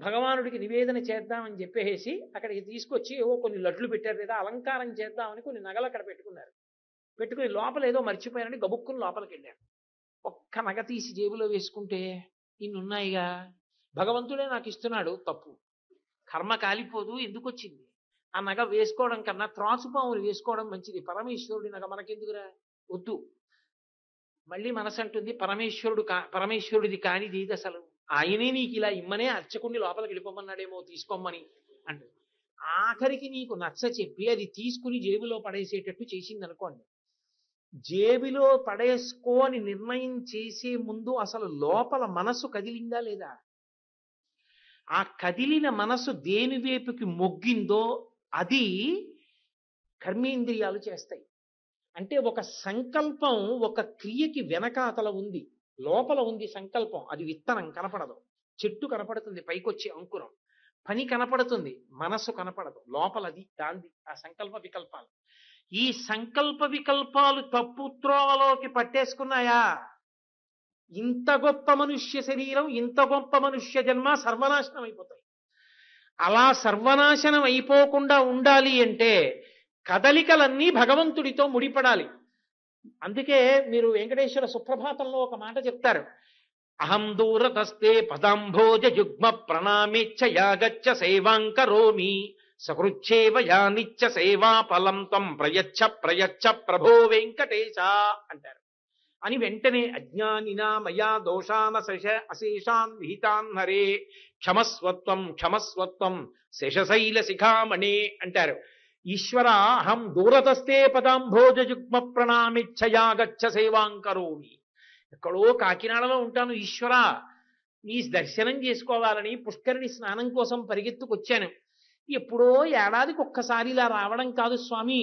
భగవానుడికి నివేదన చేద్దామని చెప్పేసి అక్కడికి తీసుకొచ్చి ఏవో కొన్ని లడ్లు పెట్టారు, లేదా అలంకారం చేద్దామని కొన్ని నగలు అక్కడ పెట్టుకుని లోపల ఏదో మర్చిపోయారని గబుక్కుని లోపలికి వెళ్ళారు. ఒక్క నగ తీసి జేబులో వేసుకుంటే ఇన్నున్నాయిగా, భగవంతుడే నాకు ఇస్తున్నాడు, తప్పు. కర్మ కాలిపోదు, ఎందుకు వచ్చింది? ఆ నగ వేసుకోవడం కన్నా త్రాచుపాములు వేసుకోవడం మంచిది. పరమేశ్వరుడి నగ మనకెందుకురా, వద్దు. మళ్ళీ మనసు అంటుంది పరమేశ్వరుడిది కానిది ఇది అసలు, ఆయనే నీకు ఇలా ఇమ్మనే అర్చకుడిని లోపలికి వెళ్ళిపోమన్నాడేమో తీసుకోమని అంటుంది. ఆఖరికి నీకు నచ్చ చెప్పి అది తీసుకుని జేబులో పడేసేటట్టు చేసింది అనుకోండి. జేబులో పడేసుకో అని నిర్ణయం చేసే ముందు అసలు లోపల మనసు కదిలిందా లేదా? ఆ కదిలిన మనసు దేని వైపుకి మొగ్గిందో అది కర్మేంద్రియాలు చేస్తాయి. అంటే ఒక సంకల్పం ఒక క్రియకి వెనకాతల ఉంది, లోపల ఉంది సంకల్పం. అది విత్తనం కనపడదు, చెట్టు కనపడుతుంది పైకొచ్చే అంకురం, పని కనపడుతుంది, మనసు కనపడదు. లోపలది దాంది ఆ సంకల్ప వికల్పాలు. ఈ సంకల్ప వికల్పాలు తప్పు త్రోవలోకి పట్టేసుకున్నాయా, ఇంత గొప్ప మనుష్య శరీరం, ఇంత గొప్ప మనుష్య జన్మ సర్వనాశనం అయిపోతాయి. అలా సర్వనాశనం అయిపోకుండా ఉండాలి అంటే కదలికలన్నీ భగవంతుడితో ముడిపడాలి. అందుకే మీరు వెంకటేశ్వర సుప్రభాతంలో ఒక మాట చెప్తారు, అహం దూరతస్తే పదాంభోజ యుగ్మ ప్రణామేచ్ఛయాగచ్చ సేవాంకరోమి సకృచ్ఛేవ యానిచ్చ సేవా ఫలం త్వం ప్రయచ్చ ప్రయచ్చ ప్రభో వెంకటేశ అంటారు. అని వెంటనే అజ్ఞానినా మయా దోషాన అశేషాన్ విహితాన్ హరే క్షమస్వత్వం క్షమస్వత్వం శేషశైల శిఖామణి అంటారు. ఈశ్వర అహం దూరతస్తే పదాంభోజయుగ్మ ప్రణామిచ్చయాగచ్చ సేవాంకరోమి. ఎక్కడో కాకినాడలో ఉంటాను ఈశ్వర, నీ దర్శనం చేసుకోవాలని పుష్కరిణి స్నానం కోసం పరిగెత్తుకొచ్చాను. ఎప్పుడో ఏడాదికి ఒక్కసారి ఇలా రావడం కాదు స్వామి,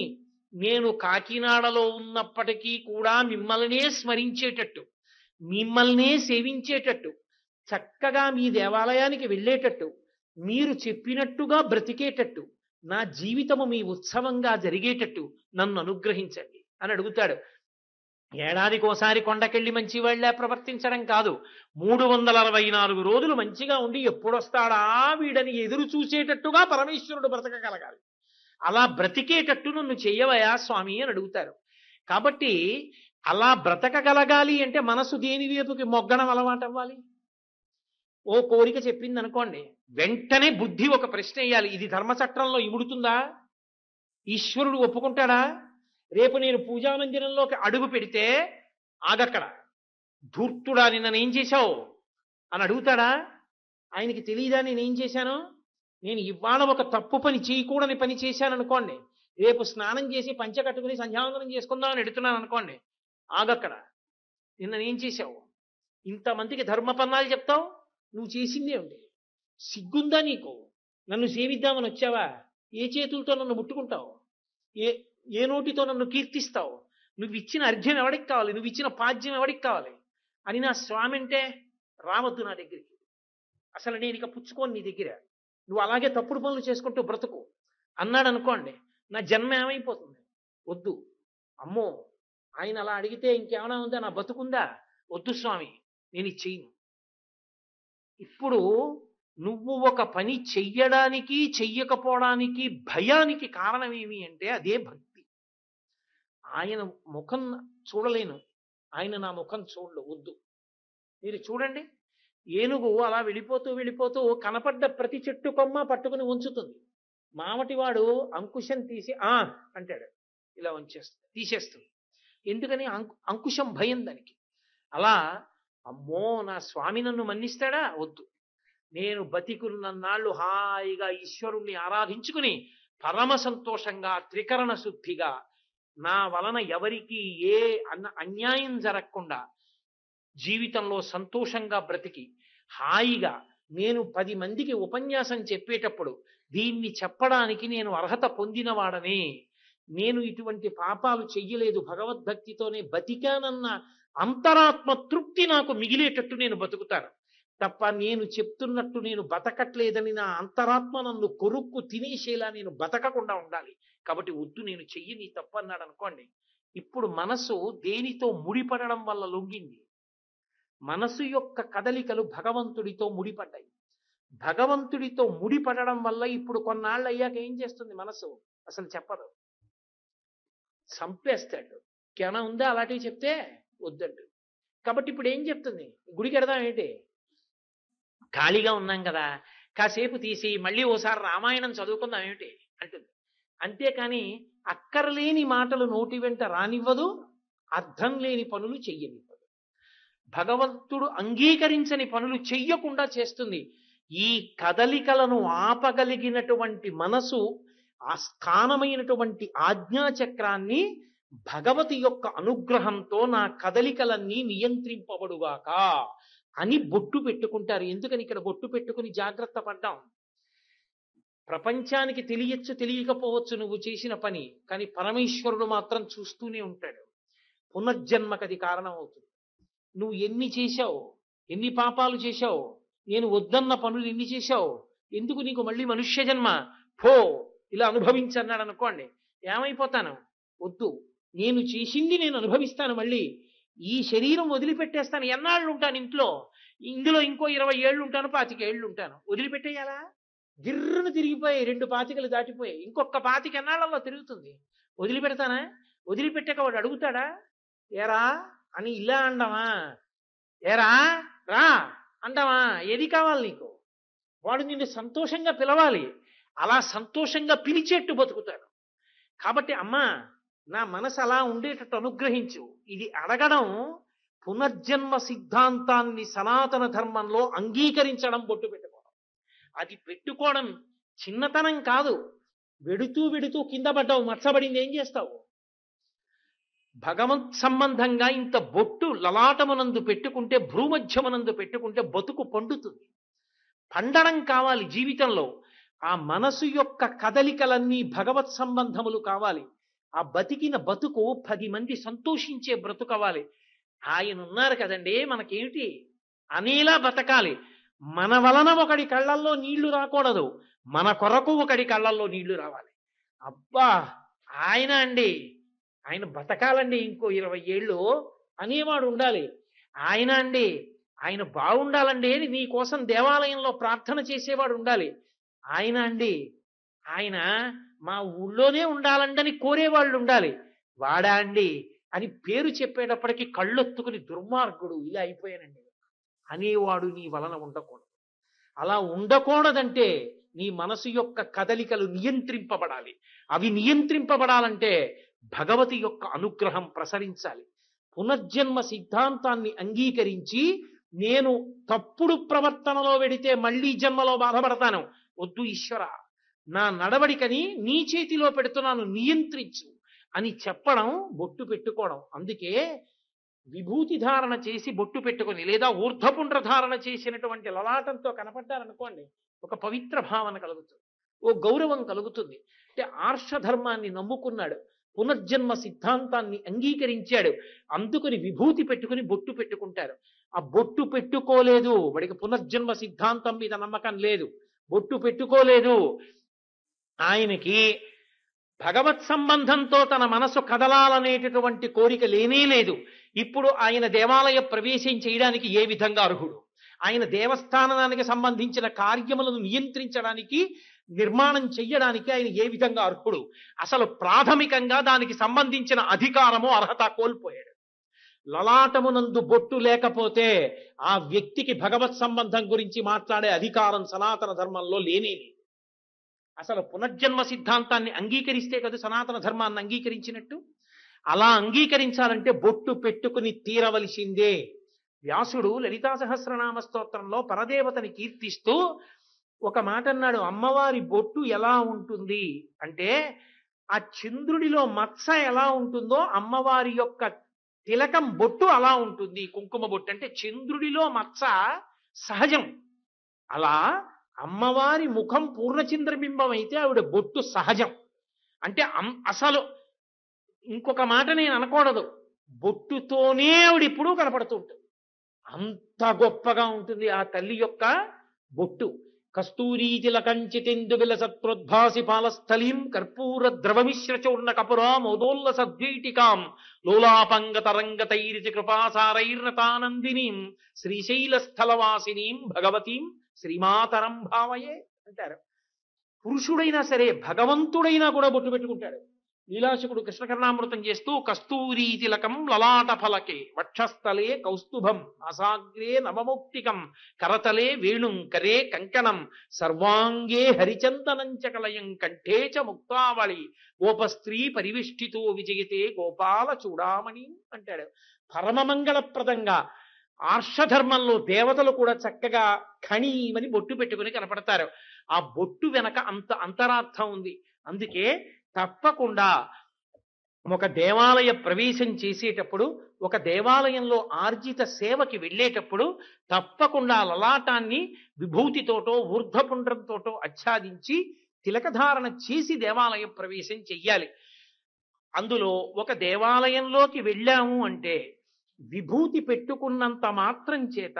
నేను కాకినాడలో ఉన్నప్పటికీ కూడా మిమ్మల్నే స్మరించేటట్టు, మిమ్మల్నే సేవించేటట్టు, చక్కగా మీ దేవాలయానికి వెళ్ళేటట్టు, మీరు చెప్పినట్టుగా బ్రతికేటట్టు, నా జీవితము మీ ఉత్సవంగా జరిగేటట్టు నన్ను అనుగ్రహించండి అని అడుగుతాడు. ఏడాదికోసారి కొండకెళ్ళి మంచి వాళ్ళే ప్రవర్తించడం కాదు, 364 రోజులు మంచిగా ఉండి ఎప్పుడొస్తాడా వీడని ఎదురు చూసేటట్టుగా పరమేశ్వరుడు బ్రతకగలగాలి. అలా బ్రతికేటట్టు నన్ను చెయ్యవయా స్వామి అని అడుగుతారు. కాబట్టి అలా బ్రతకగలగాలి అంటే మనసు దేని వైపుకి మొగ్గడం అలవాటు అవ్వాలి. ఓ కోరిక చెప్పింది అనుకోండి, వెంటనే బుద్ధి ఒక ప్రశ్న వేయాలి, ఇది ధర్మచట్రంలో ఇముడుతుందా, ఈశ్వరుడు ఒప్పుకుంటాడా? రేపు నేను పూజామందిరంలోకి అడుగు పెడితే ఆగక్కడ, ధూర్తుడా నిన్నేం చేశావు అని అడుగుతాడా? ఆయనకి తెలియదా నేనేం చేశాను? నేను ఇవాళ ఒక తప్పు పని చేయకూడని పని చేశాను అనుకోండి, రేపు స్నానం చేసి పంచె కట్టుకుని సంధ్యావందనం చేసుకుందామని ఎడుతున్నాను అనుకోండి, ఆగక్కడ, నిన్నేం చేశావు? ఇంతమందికి ధర్మపన్నాలు చెప్తావు, నువ్వు చేసిందే ఉంది. సిగ్గుందా నీకు? నన్ను సేవిద్దామని వచ్చావా? ఏ చేతులతో నన్ను ముట్టుకుంటావు? ఏ నోటితో నన్ను కీర్తిస్తావు? నువ్వు ఇచ్చిన అర్ఘ్యం ఎవడికి కావాలి? నువ్వు ఇచ్చిన పాద్యం ఎవడికి కావాలి అని నా స్వామి అంటే రావద్దు నా దగ్గరికి, అసలు నేను ఇక పుచ్చుకోను నీ దగ్గర, నువ్వు అలాగే తప్పుడు పనులు చేసుకుంటూ బ్రతుకు అన్నాడు అనుకోండి, నా జన్మ ఏమైపోతుంది? వద్దు. అమ్మో ఆయన అలా అడిగితే ఇంకేమైనా ఉందా, నా బతుకుందా? వద్దు స్వామి, నేను ఇది చెయ్యను. ఇప్పుడు నువ్వు ఒక పని చెయ్యడానికి చెయ్యకపోవడానికి భయానికి కారణం ఏమి అంటే అదే భక్తి. ఆయన ముఖం చూడలేను, ఆయన నా ముఖం చూడలు, వద్దు. మీరు చూడండి, ఏనుగు అలా వెళ్ళిపోతూ వెళ్ళిపోతూ కనపడ్డ ప్రతి చెట్టు కొమ్మ పట్టుకుని ఉంచుతుంది. మామటివాడు అంకుశం తీసి అంటాడు, ఇలా తీసేస్తుంది. ఎందుకని? అంకుశం భయం దానికి. అలా అమ్మో నా స్వామి నన్ను మన్నిస్తాడా? వద్దు. నేను బతికున్నన్నాళ్ళు హాయిగా ఈశ్వరుణ్ణి ఆరాధించుకుని పరమ సంతోషంగా త్రికరణ శుద్ధిగా నా వలన ఎవరికి ఏ అన్యాయం జరగకుండా జీవితంలో సంతోషంగా బ్రతికి హాయిగా నేను 10 మందికి ఉపన్యాసం చెప్పేటప్పుడు దీన్ని చెప్పడానికి నేను అర్హత పొందినవాడనే, నేను ఇటువంటి పాపాలు చెయ్యలేదు, భగవద్భక్తితోనే బతికానన్న అంతరాత్మ తృప్తి నాకు మిగిలేటట్టు నేను బతుకుతాను తప్ప నేను చెప్తున్నట్టు నేను బతకట్లేదని నా అంతరాత్మ నన్ను కొరుక్కు తినేసేలా నేను బతకకుండా ఉండాలి. కాబట్టి వద్దు, నేను చెయ్యని తప్పు అన్నాడు అనుకోండి. ఇప్పుడు మనసు దేనితో ముడిపడడం వల్ల లొంగింది? మనసు యొక్క కదలికలు భగవంతుడితో ముడిపడ్డాయి. భగవంతుడితో ముడిపడడం వల్ల ఇప్పుడు కొన్నాళ్ళు అయ్యాక ఏం చేస్తుంది మనసు? అసలు చెప్పదు, చంపేస్తాడు. కేనా ఉందా అలాంటివి చెప్తే? వద్దండు. కాబట్టి ఇప్పుడు ఏం చెప్తుంది? గుడికి వెడదాం ఏంటి, ఖాళీగా ఉన్నాం కదా, కాసేపు తీసి మళ్ళీ ఓసారి రామాయణం చదువుకుందాం ఏమిటి అంటుంది. అంతేకాని అక్కర్లేని మాటలు నోటి వెంట రానివ్వదు, అర్థం లేని పనులు చెయ్యనివ్వదు. భగవంతుడు అంగీకరించని పనులు చెయ్యకుండా చేస్తుంది. ఈ కదలికలను ఆపగలిగినటువంటి మనసు, ఆ స్థానమైనటువంటి ఆజ్ఞాచక్రాన్ని భగవతి యొక్క అనుగ్రహంతో నా కదలికలన్నీ నియంత్రింపబడుగాక అని బొట్టు పెట్టుకుంటారు. ఎందుకని ఇక్కడ బొట్టు పెట్టుకుని జాగ్రత్త పడ్డాం? ప్రపంచానికి తెలియచ్చు తెలియకపోవచ్చు నువ్వు చేసిన పని, కానీ పరమేశ్వరుడు మాత్రం చూస్తూనే ఉంటాడు. పునర్జన్మకది కారణం అవుతుంది. నువ్వు ఎన్ని చేశావు, ఎన్ని పాపాలు చేశావు, నేను వద్దన్న పనులు ఎన్ని చేశావు, ఎందుకు నీకు మళ్ళీ మనుష్య జన్మ, పో ఇలా అనుభవించన్నాడు అనుకోండి, ఏమైపోతాను? వద్దు, నేను చేసింది నేను అనుభవిస్తాను, మళ్ళీ ఈ శరీరం వదిలిపెట్టేస్తాను. ఎన్నాళ్ళు ఉంటాను ఇందులో ఇంకో 20 ఏళ్ళు ఉంటాను, 25 ఏళ్ళు ఉంటాను, వదిలిపెట్టేయాలా? గిర్రును తిరిగిపోయి 2 పాతికలు దాటిపోయాయి, ఇంకొక 25 ఎన్నాళ్ళలో తిరుగుతుంది, వదిలిపెడతానా? వదిలిపెట్టాక వాడు అడుగుతాడా ఏరా అని? ఇలా అండమా? ఏరా రా అంటావా? ఏది కావాలి నీకు? వాడు నిన్ను సంతోషంగా పిలవాలి, అలా సంతోషంగా పిలిచేట్టు బతుకుతాడు. కాబట్టి అమ్మా, నా మనసు అలా ఉండేటట్టు అనుగ్రహించు. ఇది అడగడం పునర్జన్మ సిద్ధాంతాన్ని సనాతన ధర్మంలో అంగీకరించడం, బొట్టు పెట్టుకోవడం. అది పెట్టుకోవడం చిన్నతనం కాదు. వెడుతూ వెడుతూ కింద పడ్డావు, మచ్చబడింది, ఏం చేస్తావు? భగవత్ సంబంధంగా ఇంత బొట్టు లలాటమునందు పెట్టుకుంటే, భ్రూమధ్యమునందు పెట్టుకుంటే బతుకు పండుతుంది. పండడం కావాలి జీవితంలో. ఆ మనసు యొక్క కదలికలన్నీ భగవత్ సంబంధములు కావాలి. ఆ బతికిన బతుకు 10 మంది సంతోషించే బ్రతుకవాలి. ఆయన ఉన్నారు కదండి మనకేమిటి అనేలా బతకాలి. మన వలన ఒకడి కళ్ళల్లో నీళ్లు రాకూడదు, మన కొరకు ఒకడి కళ్ళల్లో నీళ్లు రావాలి. అబ్బా ఆయన అండి, ఆయన బతకాలండి ఇంకో 20 ఏళ్ళు అనేవాడు ఉండాలి. ఆయన అండి, ఆయన బాగుండాలండి అని నీ కోసం దేవాలయంలో ప్రార్థన చేసేవాడు ఉండాలి. ఆయన అండి, ఆయన మా ఊళ్ళోనే ఉండాలండని కోరేవాళ్ళు ఉండాలి. వాడా అండి అని పేరు చెప్పేటప్పటికి కళ్ళొత్తుకుని దుర్మార్గుడు ఇలా అయిపోయానండి అనేవాడు నీ వలన ఉండకూడదు. అలా ఉండకూడదంటే నీ మనసు యొక్క కదలికలు నియంత్రింపబడాలి. అవి నియంత్రింపబడాలంటే భగవతి యొక్క అనుగ్రహం ప్రసరించాలి. పునర్జన్మ సిద్ధాంతాన్ని అంగీకరించి నేను తప్పుడు ప్రవర్తనలో వెడితే మళ్ళీ జన్మలో బాధపడతాను, వద్దు ఈశ్వర, నా నడవడికని నీ చేతిలో పెడుతున్నాను, నియంత్రించు అని చెప్పడం బొట్టు పెట్టుకోవడం. అందుకే విభూతి ధారణ చేసి బొట్టు పెట్టుకొని, లేదా ఊర్ధ్వపుండ్ర ధారణ చేసినటువంటి లలాటంతో కనపడ్డారనుకోండి, ఒక పవిత్ర భావన కలుగుతుంది, ఓ గౌరవం కలుగుతుంది. అంటే ఆర్షధర్మాన్ని నమ్ముకున్నాడు, పునర్జన్మ సిద్ధాంతాన్ని అంగీకరించాడు, అందుకని విభూతి పెట్టుకుని బొట్టు పెట్టుకుంటారు. ఆ బొట్టు పెట్టుకోలేదు వాడికి పునర్జన్మ సిద్ధాంతం మీద నమ్మకం లేదు, బొట్టు పెట్టుకోలేదు, ఆయనకి భగవత్ సంబంధంతో తన మనసు కదలాలనేటటువంటి కోరిక లేనే లేదు. ఇప్పుడు ఆయన దేవాలయ ప్రవేశం చేయడానికి ఏ విధంగా అర్హుడు? ఆయన దేవస్థానానికి సంబంధించిన కార్యములను నియంత్రించడానికి, నిర్మాణం చెయ్యడానికి ఆయన ఏ విధంగా అర్హుడు? అసలు ప్రాథమికంగా దానికి సంబంధించిన అధికారము, అర్హత కోల్పోయాడు. లలాటమునందు బొట్టు లేకపోతే ఆ వ్యక్తికి భగవత్ సంబంధం గురించి మాట్లాడే అధికారం సనాతన ధర్మంలో లేనేది. అసలు పునర్జన్మ సిద్ధాంతాన్ని అంగీకరిస్తే కదా సనాతన ధర్మాన్ని అంగీకరించినట్టు. అలా అంగీకరించాలంటే బొట్టు పెట్టుకుని తీరవలసిందే. వ్యాసుడు లలితా సహస్రనామ స్తోత్రంలో పరదేవతని కీర్తిస్తూ ఒక మాట అన్నాడు, అమ్మవారి బొట్టు ఎలా ఉంటుంది అంటే, ఆ చంద్రుడిలో మత్స ఎలా ఉంటుందో అమ్మవారి యొక్క తిలకం బొట్టు అలా ఉంటుంది. కుంకుమ బొట్టు అంటే చంద్రుడిలో మత్స సహజం. అలా అమ్మవారి ముఖం పూర్ణచంద్రబింబం అయితే ఆవిడ బొట్టు సహజం. అంటే అసలు ఇంకొక మాట నేను అనకూడదు, బొట్టుతోనే ఆవిడ ఇప్పుడు కనపడుతూ ఉంటుంది. అంత గొప్పగా ఉంటుంది ఆ తల్లి యొక్క బొట్టు. కస్తూరీ తిలకంచితెందు విలసత్ప్రోద్భాసి పాలస్థలీం కర్పూర ద్రవమిశ్ర చూర్ణ కపురా మోదోల్ల సద్వైటికాం లోలాపంగతరంగతైరిచి కృపాసారైర్నతానందినీం శ్రీశైలస్థలవాసినీం భగవతీం శ్రీమాతరం భావయే అంటారు. పురుషుడైనా సరే భగవంతుడైనా కూడా బొట్టు పెట్టుకుంటాడు. లీలాశకుడు కృష్ణకర్ణామృతం చేస్తూ కస్తూరీ తిలకం లలాట ఫలకే వక్షస్థలే కౌస్తుభం అసాగ్రే నవమౌక్తికం కరతలే వేణుం కరే కంకణం సర్వాంగే హరిచందనం చ కలయం కంఠే చ ముక్తావళి గోపస్త్రీ పరివిష్టితో విజయతే గోపాల చూడామణి అంటాడు. పరమమంగళప్రదంగా ఆర్షధర్మంలో దేవతలు కూడా చక్కగా ఖణీమని బొట్టు పెట్టుకుని కనపడతారు. ఆ బొట్టు వెనక అంత అంతరార్థం ఉంది. అందుకే తప్పకుండా ఒక దేవాలయ ప్రవేశం చేసేటప్పుడు, ఒక దేవాలయంలో ఆర్జిత సేవకి వెళ్ళేటప్పుడు తప్పకుండా లలాటాన్ని విభూతితోటో ఊర్ధ్వపుండ్రంతోటో ఆచ్ఛాదించి తిలకధారణ చేసి దేవాలయ ప్రవేశం చెయ్యాలి. అందులో ఒక దేవాలయంలోకి వెళ్ళాము అంటే విభూతి పెట్టుకున్నంత మాత్రం చేత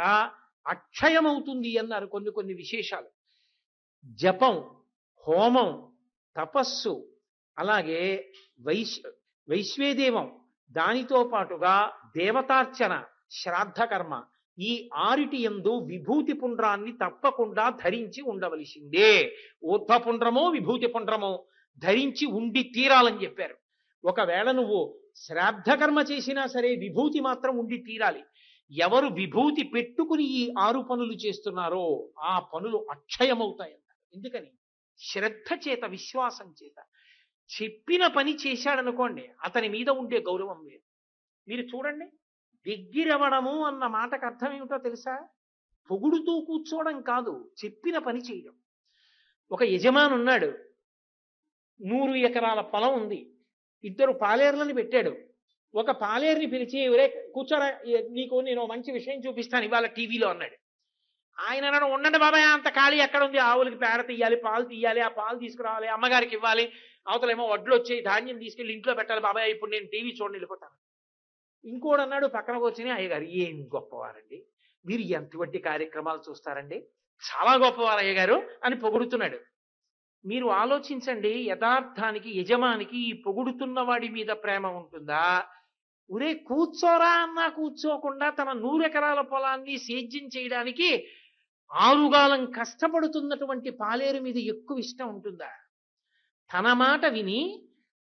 అక్షయమవుతుంది అన్నారు కొన్ని కొన్ని విశేషాలు. జపం, హోమం, తపస్సు, అలాగే వైశ్వేదేవం, దానితో పాటుగా దేవతార్చన, శ్రాద్ధకర్మ, ఈ 6 యందు విభూతి పుండ్రాన్ని తప్పకుండా ధరించి ఉండవలసిందే. ఊర్ధ్వపుండ్రమో విభూతి పుండ్రమో ధరించి ఉండి తీరాలని చెప్పారు. ఒకవేళ నువ్వు శ్రాద్ధకర్మ చేసినా సరే విభూతి మాత్రం ఉండి తీరాలి. ఎవరు విభూతి పెట్టుకుని ఈ 6 పనులు చేస్తున్నారో ఆ పనులు అక్షయమవుతాయన్నారు. ఎందుకని? శ్రద్ధ చేత, విశ్వాసం చేత. చెప్పిన పని చేశాడనుకోండి, అతని మీద ఉండే గౌరవం లేదు. మీరు చూడండి, దగ్గరవడము అన్న మాటకు అర్థం ఏమిటో తెలుసా? పొగుడుతూ కూర్చోవడం కాదు, చెప్పిన పని చేయడం. ఒక యజమాని ఉన్నాడు, 100 ఎకరాల పొలం ఉంది, 2 పాలేర్లను పెట్టాడు. ఒక పాలేరుని పిలిచి, ఒరే కూర్చోరా, నీకు నేను మంచి విషయం చూపిస్తాను ఇవాళ టీవీలో అన్నాడు. ఆయన అన్నాడు, ఉండండి బాబాయ్, అంత ఖాళీ ఎక్కడ ఉంది? ఆవులకి పేడ తీయాలి, పాలు తీయాలి, ఆ పాలు తీసుకురావాలి, అమ్మగారికి ఇవ్వాలి, అవతలేమో వడ్లు వచ్చి ధాన్యం తీసుకెళ్ళి ఇంట్లో పెట్టాలి. బాబాయ్ ఇప్పుడు నేను టీవీ చూడండి వెళ్ళిపోతాను. ఇంకోడు అన్నాడు పక్కన కూర్చొని, అయ్యగారు ఏం గొప్పవారండి, మీరు ఎంతవట్టి కార్యక్రమాలు చూస్తారండి, చాలా గొప్పవారు అయ్యగారు అని పొగుడుతున్నాడు. మీరు ఆలోచించండి, యథార్థానికి యజమానికి ఈ పొగుడుతున్న వాడి మీద ప్రేమ ఉంటుందా? ఒరే కూర్చోరా అన్నా కూర్చోకుండా తన 100 ఎకరాల పొలాన్ని సేద్యం చేయడానికి ఆరుగాలం కష్టపడుతున్నటువంటి పాలేరు మీద ఎక్కువ ఇష్టం ఉంటుందా? తన మాట విని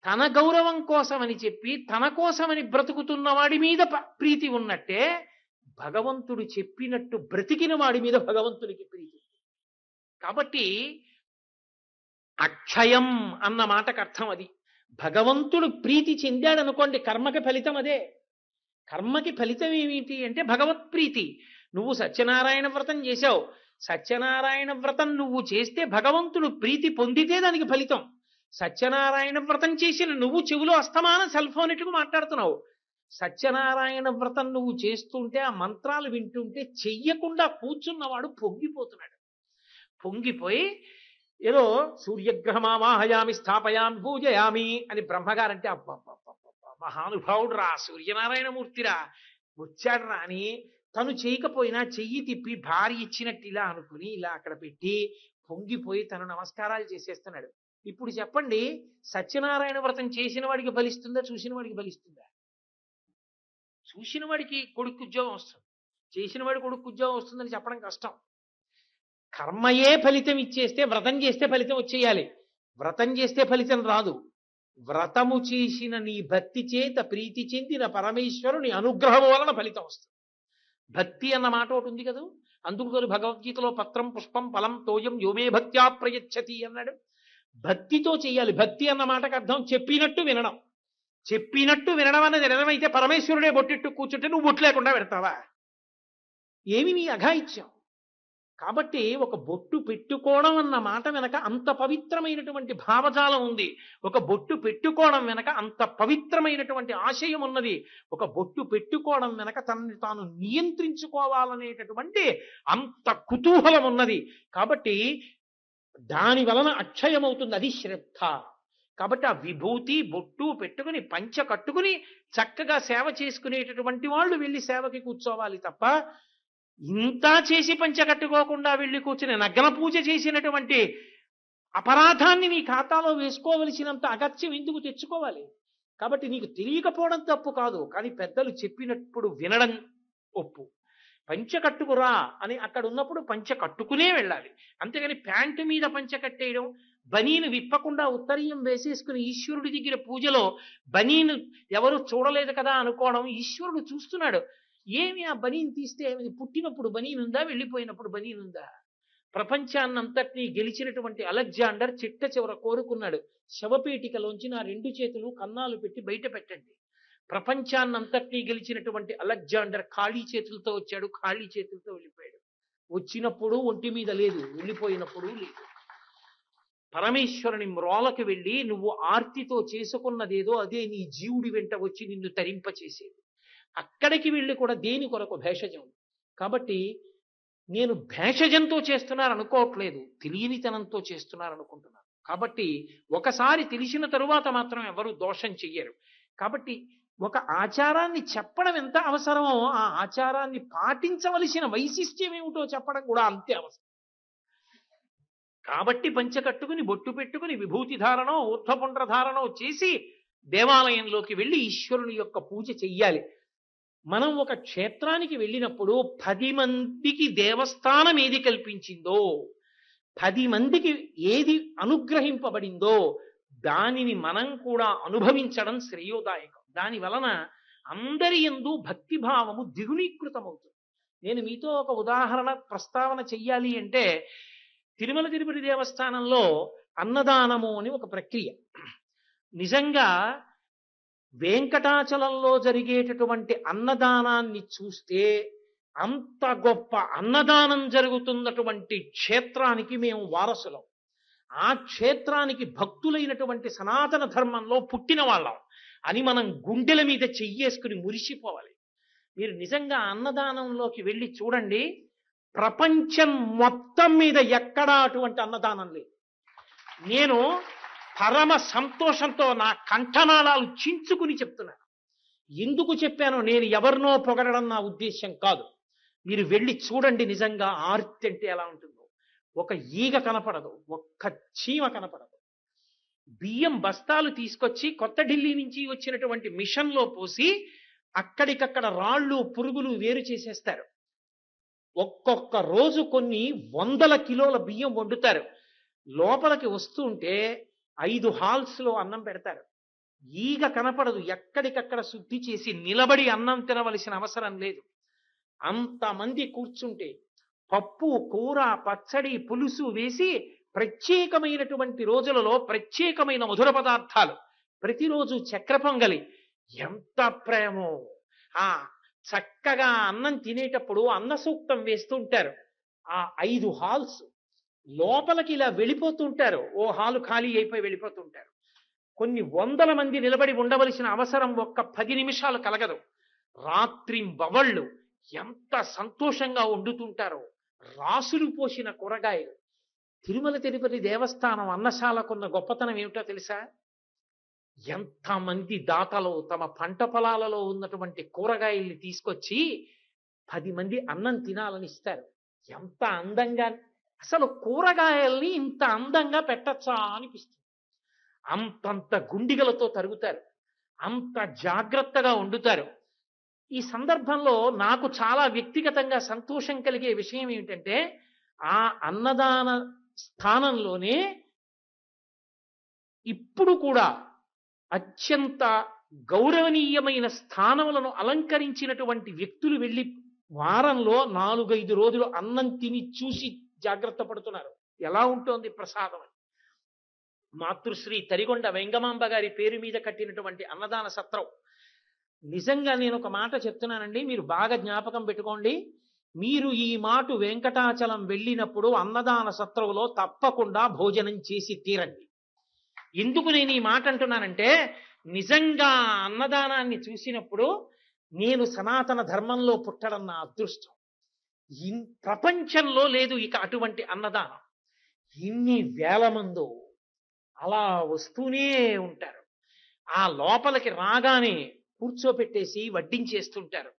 తన గౌరవం కోసమని చెప్పి తన కోసమని బ్రతుకుతున్న వాడి మీద ప్రీతి ఉన్నట్టే భగవంతుడు చెప్పినట్టు బ్రతికిన వాడి మీద భగవంతుడికి ప్రీతి. కాబట్టి అక్షయం అన్న మాటకు అర్థం అది. భగవంతుడు ప్రీతి చెందాడనుకోండి, కర్మకి ఫలితం అదే. కర్మకి ఫలితం ఏమిటి అంటే భగవత్ప్రీతి. నువ్వు సత్యనారాయణ వ్రతం చేశావు, సత్యనారాయణ వ్రతం నువ్వు చేస్తే భగవంతుడు ప్రీతి పొందితే దానికి ఫలితం. సత్యనారాయణ వ్రతం చేసిన నువ్వు చెవిలో అస్తమానం సెల్ ఫోన్ ఇటుకు మాట్లాడుతున్నావు. సత్యనారాయణ వ్రతం నువ్వు చేస్తుంటే, ఆ మంత్రాలు వింటుంటే చెయ్యకుండా కూర్చున్నవాడు పొంగిపోతున్నాడు. పొంగిపోయి ఏదో సూర్యగ్రహమావాహయామి స్థాపయామి పూజయామి అని బ్రహ్మగారంటే మహానుభావుడు రా, సూర్యనారాయణమూర్తిరా వచ్చాడురా అని తను చేయకపోయినా చెయ్యి తిప్పి భార్య ఇచ్చినట్టు ఇలా అనుకుని ఇలా అక్కడ పెట్టి పొంగిపోయి తను నమస్కారాలు చేసేస్తున్నాడు. ఇప్పుడు చెప్పండి, సత్యనారాయణ వ్రతం చేసిన వాడికి ఫలిస్తుందా, చూసిన వాడికి ఫలిస్తుందా? చూసిన వాడికి కొడుకు ఉద్యోగం వస్తుంది, చేసిన వాడి కొడుకు ఉద్యోగం వస్తుందని చెప్పడం కష్టం. కర్మయే ఫలితం ఇచ్చేస్తే వ్రతం చేస్తే ఫలితం వచ్చేయాలి. వ్రతం చేస్తే ఫలితం రాదు. వ్రతము చేసిన నీ భక్తి చేత ప్రీతి చెందిన పరమేశ్వరుని అనుగ్రహం వలన ఫలితం వస్తుంది. భక్తి అన్న మాట ఒకటి ఉంది కదా, అందుకు భగవద్గీతలో పత్రం పుష్పం ఫలం తోయం యోమే భక్త్యా ప్రయచ్చతి అన్నాడు. భక్తితో చెయ్యాలి. భక్తి అన్న మాటకు అర్థం చెప్పినట్టు వినడం. చెప్పినట్టు వినడం అన్నది నిజమైతే పరమేశ్వరుడే బొట్టెట్టు కూర్చుంటే నువ్వు బొట్టు లేకుండా పెడతావా? ఏమి నీ అఘాయిత్యం? కాబట్టి ఒక బొట్టు పెట్టుకోవడం అన్న మాట వెనక అంత పవిత్రమైనటువంటి భావజాలం ఉంది. ఒక బొట్టు పెట్టుకోవడం వెనక అంత పవిత్రమైనటువంటి ఆశయం ఉన్నది. ఒక బొట్టు పెట్టుకోవడం వెనక తనని తాను నియంత్రించుకోవాలనేటటువంటి అంత కుతూహలం ఉన్నది. కాబట్టి దాని వలన అక్షయమవుతుంది. అది శ్రద్ధ. కాబట్టి ఆ విభూతి బొట్టు పెట్టుకుని పంచ కట్టుకుని చక్కగా సేవ చేసుకునేటటువంటి వాళ్ళు వెళ్ళి సేవకి కూర్చోవాలి తప్ప, ఇంత చేసి పంచ కట్టుకోకుండా వెళ్ళి కూర్చుని నగ్న పూజ చేసినటువంటి అపరాధాన్ని నీ ఖాతాలో వేసుకోవలసినంత అగత్యం ఎందుకు తెచ్చుకోవాలి? కాబట్టి నీకు తెలియకపోవడం తప్పు కాదు, కానీ పెద్దలు చెప్పినప్పుడు వినడం ఒప్పు. పంచ కట్టుకురా అని అక్కడ ఉన్నప్పుడు పంచ కట్టుకునే వెళ్ళాలి. అంతేగాని ప్యాంటు మీద పంచ కట్టేయడం, బనీను విప్పకుండా ఉత్తరీయం వేసేసుకుని ఈశ్వరుడి దగ్గర పూజలో బనీను ఎవరు చూడలేదు కదా అనుకోవడం, ఈశ్వరుడు చూస్తున్నాడు. ఏమి ఆ బనీను తీస్తే ఏమి, పుట్టినప్పుడు బనీనుందా, వెళ్ళిపోయినప్పుడు బనీనుందా? ప్రపంచాన్నంతటినీ గెలిచినటువంటి అలెగ్జాండర్ చిట్ట చివర కోరుకున్నాడు, శవపేటికలోంచి నా 2 చేతులు కన్నాలు పెట్టి బయట పెట్టండి. ప్రపంచాన్నంతటినీ గెలిచినటువంటి అలెగ్జాండర్ ఖాళీ చేతులతో వచ్చాడు, ఖాళీ చేతులతో వెళ్ళిపోయాడు. వచ్చినప్పుడు ఒంటి మీద లేదు, వెళ్ళిపోయినప్పుడు లేదు. పరమేశ్వరుని మ్రోలకు వెళ్ళి నువ్వు ఆర్తితో చేసుకున్నదేదో అదే నీ జీవుడి వెంట వచ్చి నిన్ను తరింపచేసేది. అక్కడికి వెళ్ళి కూడా దేని కొరకు భేషజం. కాబట్టి నేను భేషజంతో చేస్తున్నాను అనుకోవట్లేదు, తెలియనితనంతో చేస్తున్నాను అనుకుంటున్నాను. కాబట్టి ఒకసారి తెలిసిన తరువాత మాత్రం ఎవరు దోషం చెయ్యరు. కాబట్టి ఒక ఆచారాన్ని చెప్పడం ఎంత అవసరమో ఆ ఆచారాన్ని పాటించవలసిన వైశిష్ట్యం ఏమిటో చెప్పడం కూడా అంతే అవసరం. కాబట్టి పంచె కట్టుకుని బొట్టు పెట్టుకుని విభూతి ధారణో ఊర్ధ్వపుండ్ర ధారణో చేసి దేవాలయంలోకి వెళ్ళి ఈశ్వరుని యొక్క పూజ చెయ్యాలి. మనం ఒక క్షేత్రానికి వెళ్ళినప్పుడు 10 మందికి దేవస్థానం ఏది కల్పించిందో, 10 మందికి ఏది అనుగ్రహింపబడిందో దానిని మనం కూడా అనుభవించడం శ్రేయోదాయకం. దాని వలన అందరి యందు భక్తిభావము ద్విగుణీకృతమవుతుంది. నేను మీతో ఒక ఉదాహరణ ప్రస్తావన చెయ్యాలి అంటే, తిరుమల తిరుపతి దేవస్థానంలో అన్నదానము అని ఒక ప్రక్రియ. నిజంగా వెంకటాచలంలో జరిగేటటువంటి అన్నదానాన్ని చూస్తే అంత గొప్ప అన్నదానం జరుగుతున్నటువంటి క్షేత్రానికి మేము వారసులం. ఆ క్షేత్రానికి భక్తులైనటువంటి సనాతన ధర్మంలో పుట్టిన వాళ్ళం అని మనం గుండెల మీద చెయ్యేసుకుని మురిసిపోవాలి. మీరు నిజంగా అన్నదానంలోకి వెళ్ళి చూడండి, ప్రపంచం మొత్తం మీద ఎక్కడా అటువంటి అన్నదానం లేదు. నేను పరమ సంతోషంతో నా కంఠనాళాలు చించుకుని చెప్తున్నాను. ఎందుకు చెప్పానో, నేను ఎవరినో పొగడడం నా ఉద్దేశం కాదు. మీరు వెళ్ళి చూడండి నిజంగా ఆర్తి అంటే ఎలా ఉంటుందో. ఒక ఈగ కనపడదు, ఒక్క చీమ కనపడదు. బియ్యం బస్తాలు తీసుకొచ్చి కొత్త ఢిల్లీ నుంచి వచ్చినటువంటి మిషన్లో పోసి అక్కడికక్కడ రాళ్ళు పురుగులు వేరు చేసేస్తారు. ఒక్కొక్క రోజు కొన్ని 100 కిలోల బియ్యం వండుతారు. లోపలికి వస్తూ ఉంటే 5 హాల్స్లో అన్నం పెడతారు. ఈగ కనపడదు. ఎక్కడికక్కడ శుద్ధి చేసి నిలబడి అన్నం తినవలసిన అవసరం లేదు. అంతమంది కూర్చుంటే పప్పు, కూర, పచ్చడి, పులుసు వేసి ప్రత్యేకమైనటువంటి రోజులలో ప్రత్యేకమైన మధుర పదార్థాలు, ప్రతిరోజు చక్ర పొంగలి. ఎంత ప్రేమో! ఆ చక్కగా అన్నం తినేటప్పుడు అన్న సూక్తం వేస్తూ ఉంటారు. ఆ 5 హాల్స్ లోపలికి ఇలా వెళ్ళిపోతుంటారు. ఓ హాలు ఖాళీ అయిపోయి వెళ్ళిపోతుంటారు. కొన్ని 100 మంది నిలబడి ఉండవలసిన అవసరం ఒక్క 10 నిమిషాలు కలగదు. రాత్రింబవళ్ళు ఎంత సంతోషంగా వండుతుంటారో. రాసులు పోసిన కూరగాయలు. తిరుమల తిరుపతి దేవస్థానం అన్నశాలకున్న గొప్పతనం ఏమిటో తెలుసా? ఎంతమంది దాతలు తమ పంట పొలాలలో ఉన్నటువంటి కూరగాయల్ని తీసుకొచ్చి 10 మంది అన్నం తినాలని ఇస్తారు. ఎంత అందంగా, అసలు కూరగాయల్ని ఇంత అందంగా పెట్టచ్చా అనిపిస్తుంది. అంతంత గుండిగలతో తరుగుతారు, అంత జాగ్రత్తగా వండుతారు. ఈ సందర్భంలో నాకు చాలా వ్యక్తిగతంగా సంతోషం కలిగే విషయం ఏమిటంటే, ఆ అన్నదాన స్థానంలోనే ఇప్పుడు కూడా అత్యంత గౌరవనీయమైన స్థానములను అలంకరించినటువంటి వ్యక్తులు వెళ్ళి వారంలో 4-5 రోజులు అన్నం తిని చూసి జాగ్రత్త పడుతున్నారు. ఎలా ఉంటోంది ప్రసాదం అని. మాతృశ్రీ తరిగొండ వెంగమాంబ గారి పేరు మీద కట్టినటువంటి అన్నదాన సత్రం. నిజంగా నేను ఒక మాట చెప్తున్నానండి, మీరు బాగా జ్ఞాపకం పెట్టుకోండి. మీరు ఈ మాట వెంకటాచలం వెళ్ళినప్పుడు అన్నదాన సత్రంలో తప్పకుండా భోజనం చేసి తీరండి. ఎందుకు నేను ఈ మాట అంటున్నానంటే, నిజంగా అన్నదానాన్ని చూసినప్పుడు నేను సనాతన ధర్మంలో పుట్టడం నా అదృష్టం. ప్రపంచంలో లేదు ఇక అటువంటి అన్నదానం. ఇన్ని వేల మందో అలా వస్తూనే ఉంటారు. ఆ లోపలికి రాగానే కూర్చోపెట్టేసి వడ్డించేస్తుంటారు.